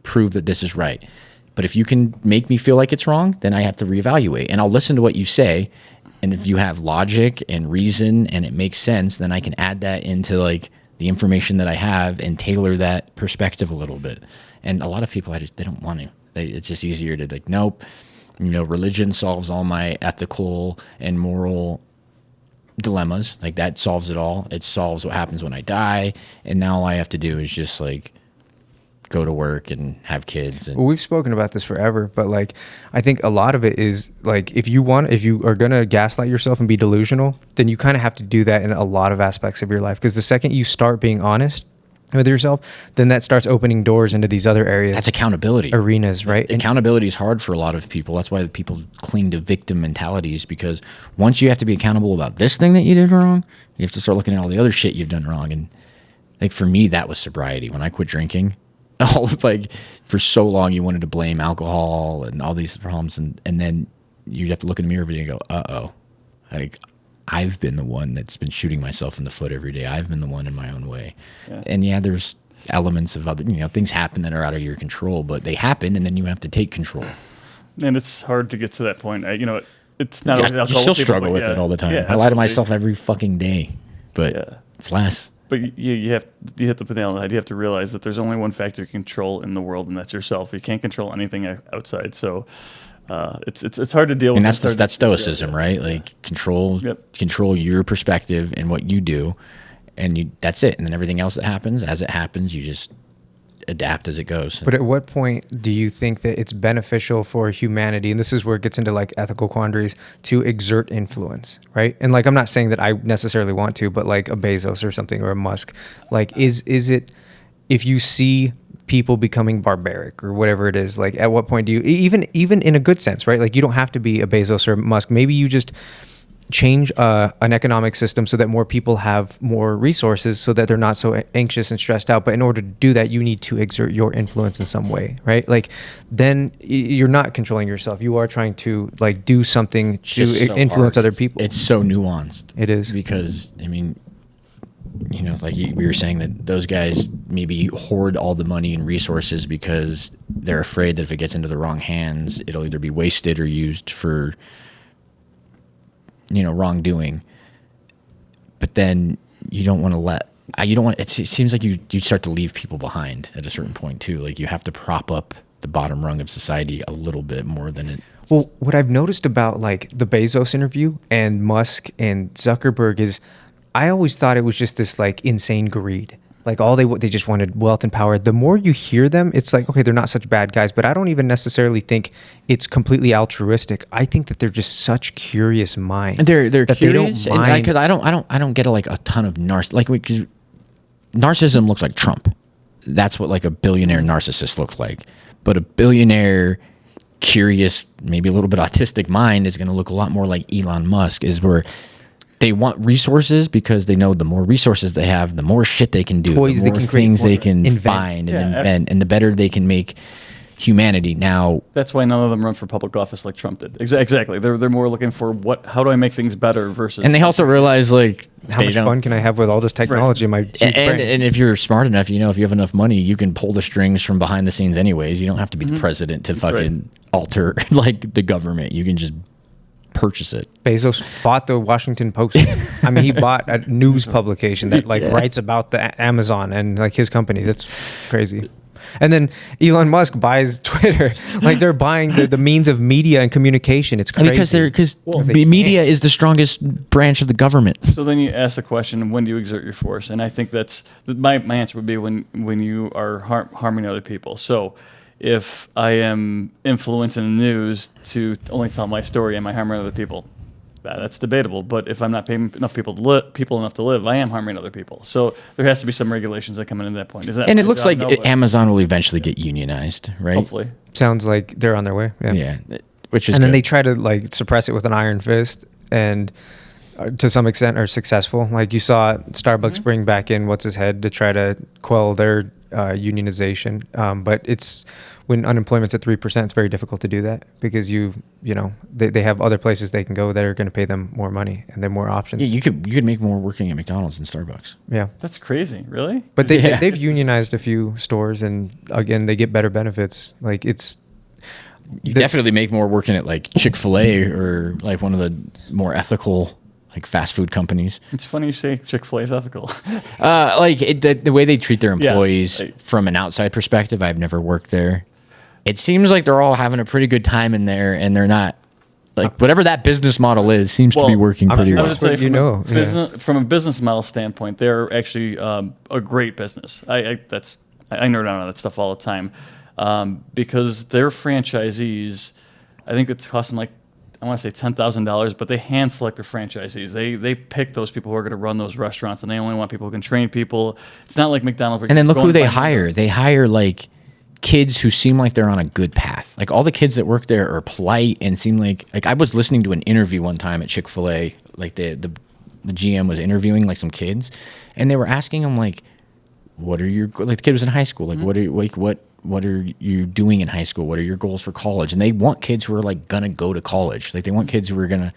prove that this is right. But if you can make me feel like it's wrong, then I have to reevaluate. And I'll listen to what you say. And if you have logic and reason and it makes sense, then I can add that into like the information that I have and tailor that perspective a little bit. And a lot of people, they don't want to. It's just easier to like, nope, religion solves all my ethical and moral dilemmas. Like that solves it all. It solves what happens when I die. And now all I have to do is just like go to work and have kids. And well, we've spoken about this forever, but like I think a lot of it is like if you are gonna gaslight yourself and be delusional, then you kind of have to do that in a lot of aspects of your life, because the second you start being honest with yourself, then that starts opening doors into these other areas. That's accountability arenas, right? Accountability is hard for a lot of people. That's why people cling to victim mentalities, because once you have to be accountable about this thing that you did wrong, you have to start looking at all the other shit you've done wrong. And like for me, that was sobriety. When I quit drinking, like for so long you wanted to blame alcohol and all these problems, and then you have to look in the mirror every day and go, uh-oh, like I've been the one that's been shooting myself in the foot every day. I've been the one in my own way. Yeah. And there's elements of other, things happen that are out of your control, but they happen, and then you have to take control. And it's hard to get to that point. It's not. You still struggle with it all the time. I lie to myself every fucking day, but it's less. But you have to put nail on the head. You have to realize that there's only one factor you control in the world, and that's yourself. You can't control anything outside. So it's hard to deal with. And that's stoicism, right? Like control your perspective and what you do, and that's it. And then everything else that happens, as it happens, you just adapt as it goes. But at what point do you think that it's beneficial for humanity, and this is where it gets into like ethical quandaries, to exert influence, right? And like I'm not saying that I necessarily want to, but like a Bezos or something, or a Musk, like is it, if you see people becoming barbaric or whatever it is, like at what point do you, even in a good sense, right? Like you don't have to be a Bezos or Musk. Maybe you just change an economic system so that more people have more resources, so that they're not so anxious and stressed out. But in order to do that, you need to exert your influence in some way, right? Like then you're not controlling yourself. You are trying to like do something to influence other people. It's so nuanced. It is. Because like we were saying, that those guys maybe hoard all the money and resources because they're afraid that if it gets into the wrong hands, it'll either be wasted or used for wrongdoing. But then you don't want to it seems like you start to leave people behind at a certain point too. Like you have to prop up the bottom rung of society a little bit more than it. Well, what I've noticed about like the Bezos interview and Musk and Zuckerberg is I always thought it was just this like insane greed. Like they just wanted wealth and power. The more you hear them, it's like, okay, they're not such bad guys, but I don't even necessarily think it's completely altruistic. I think that they're just such curious minds. They're that curious, they don't mind. Because I don't get a ton of narcissism looks like Trump. That's what like a billionaire narcissist looks like. But a billionaire curious, maybe a little bit autistic mind is going to look a lot more like Elon Musk, is where they want resources because they know the more resources they have, the more shit they can do, the more things they can find and invent, and the better they can make humanity. Now, that's why none of them run for public office like Trump did. Exactly. They're more looking for how do I make things better versus. And they also realize like how much fun can I have with all this technology in my huge brain? And if you're smart enough, if you have enough money, you can pull the strings from behind the scenes anyways. You don't have to be the president to fucking alter like the government. You can just purchase it. Bezos bought the Washington Post. I mean, he bought a news publication that writes about the Amazon and like his companies. It's crazy. And then Elon Musk buys Twitter. Like they're buying the means of media and communication. It's crazy. Because media is the strongest branch of the government. So then you ask the question, when do you exert your force? And I think that's my answer would be when you are harming other people. So if I am influencing the news to only tell my story, am I harming other people? That's debatable. But if I'm not paying enough people enough to live, I am harming other people. So there has to be some regulations that come in at that point. And it looks like Amazon will eventually get unionized, right? Hopefully. Sounds like they're on their way. Yeah. Which is then they try to like suppress it with an iron fist, and to some extent are successful. Like you saw Starbucks bring back in what's his head to try to quell their unionization. But it's when unemployment's at 3%, it's very difficult to do that because they have other places they can go that are going to pay them more money and there are more options. Yeah, you could make more working at McDonald's than Starbucks. Yeah, that's crazy. Really? But they've unionized a few stores, and again they get better benefits. Like You definitely make more working at like Chick-fil-A or like one of the more ethical like fast food companies. It's funny you say Chick-fil-A is ethical. Like the way they treat their employees Yeah. from an outside perspective, I've never worked there. It seems like they're all having a pretty good time in there, and they're not like whatever that business model is seems to be working pretty I well. would say Well, from a business model standpoint, they're actually a great business. I nerd out on that stuff all the time because their franchisees, I think it's cost them like I want to say $10,000, but they hand select their franchisees. They pick those people who are going to run those restaurants, and they only want people who can train people. It's not like McDonald's. Where And then you look go who and they find hire. They hire like kids who seem like they're on a good path. Like all the kids that work there are polite and seem like I was listening to an interview one time at Chick-fil-A. Like the GM was interviewing like some kids, and they were asking him like, "What are your like?" The kid was in high school. Like, what are like what are you doing in high school? What are your goals for college? And they want kids who are like gonna go to college. Like they want kids who are gonna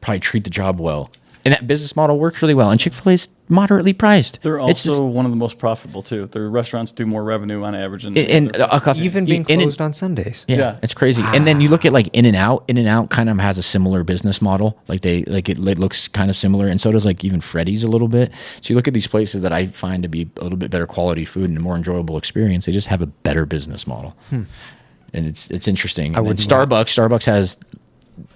probably treat the job well. And that business model works really well. And Chick-fil-A is moderately priced. They're It's also just- one of the most profitable too. Their restaurants do more revenue on average than Even being closed on Sundays. Yeah, it's crazy. And then you look at like In-N-Out. In-N-Out kind of has a similar business model. Like it looks kind of similar, and so does like even Freddy's a little bit. So you look at these places that I find to be a little bit better quality food and a more enjoyable experience. They just have a better business model, and it's interesting. And then Starbucks has.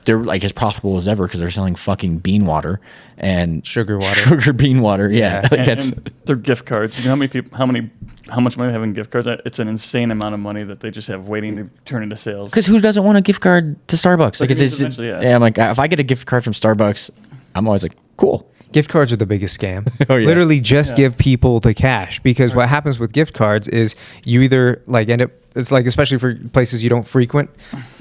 They're like as profitable as ever because they're selling fucking bean water and Sugar water. sugar bean water. Yeah, like and, that's and their gift cards. You know how many people, how much money they have in gift cards? It's an insane amount of money that they just have waiting to turn into sales. because who doesn't want a gift card to Starbucks? Like it it's is eventually, yeah. yeah. I'm like if I get a gift card from Starbucks, I'm always like cool. Gift cards are the biggest scam. Oh, yeah. Literally just give people the cash because what happens with gift cards is you either like end up, it's like, especially for places you don't frequent,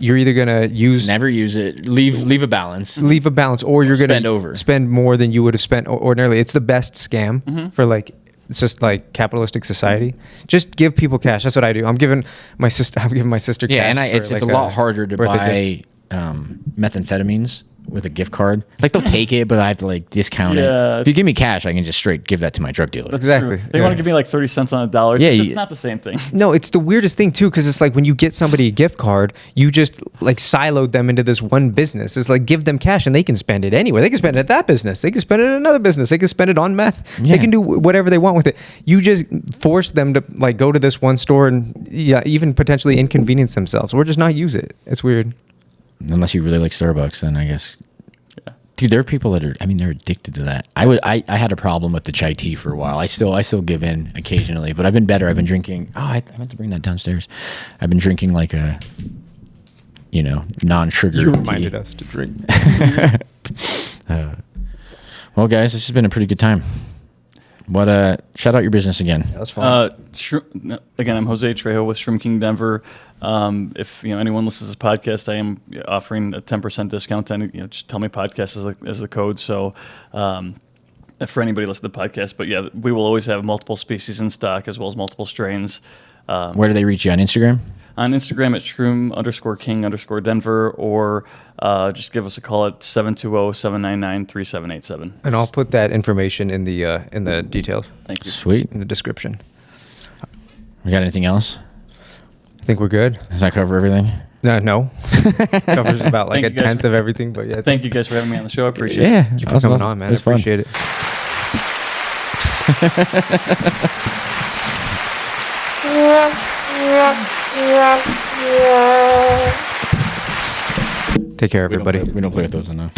you're either going to Never use it. Leave a balance. leave a balance or you're going over. to spend more than you would have spent ordinarily. It's the best scam for like, it's just like capitalistic society. Just give people cash. That's what I do. I'm giving my sister cash. Yeah, and for it's like a lot harder to birthday gift. buy methamphetamines with a gift card. Like they'll take it, but I have to like discount Yeah, it. If you give me cash, I can just straight give that to my drug dealer. That's Exactly, true. They yeah. want to give me like 30 cents on a dollar. Yeah, It's you- not the same thing. No, it's the weirdest thing too, because it's like when you get somebody a gift card, you just like siloed them into this one business. It's like give them cash and they can spend it anywhere. They can spend it at that business. They can spend it at another business. They can spend it on meth. Yeah. They can do whatever they want with it. You just force them to like go to this one store and even potentially inconvenience themselves or just not use it. It's weird. Unless you really like Starbucks, then I guess. Dude, there are people that are. I mean, they're addicted to that. I had a problem with the chai tea for a while. I still give in occasionally, but I've been better. I've been drinking. Oh, I meant to bring that downstairs. I've been drinking like a, non-sugar. You tea. reminded us to drink. Well, guys, this has been a pretty good time. What? Shout out your business again. That's fun. Again, I'm Jose Trejo with Shroom King Denver. If anyone listens to this podcast, I am offering a 10% discount. To just tell me podcast as the code. So for anybody listening to the podcast, but yeah, we will always have multiple species in stock as well as multiple strains. Where do they reach you on Instagram? On Instagram at shroom_king_Denver, or just give us a call at 720-799-3787. And I'll put that information in the details, Thank you. Sweet. in the description. We got anything else? I think we're good. Does that cover everything? No. Covers about like Thank a you guys tenth of everything, but yeah. Thank you guys for having me on the show. I appreciate it. Yeah. Thank you for coming on, man. I appreciate it. Take care, everybody. We don't play with those enough.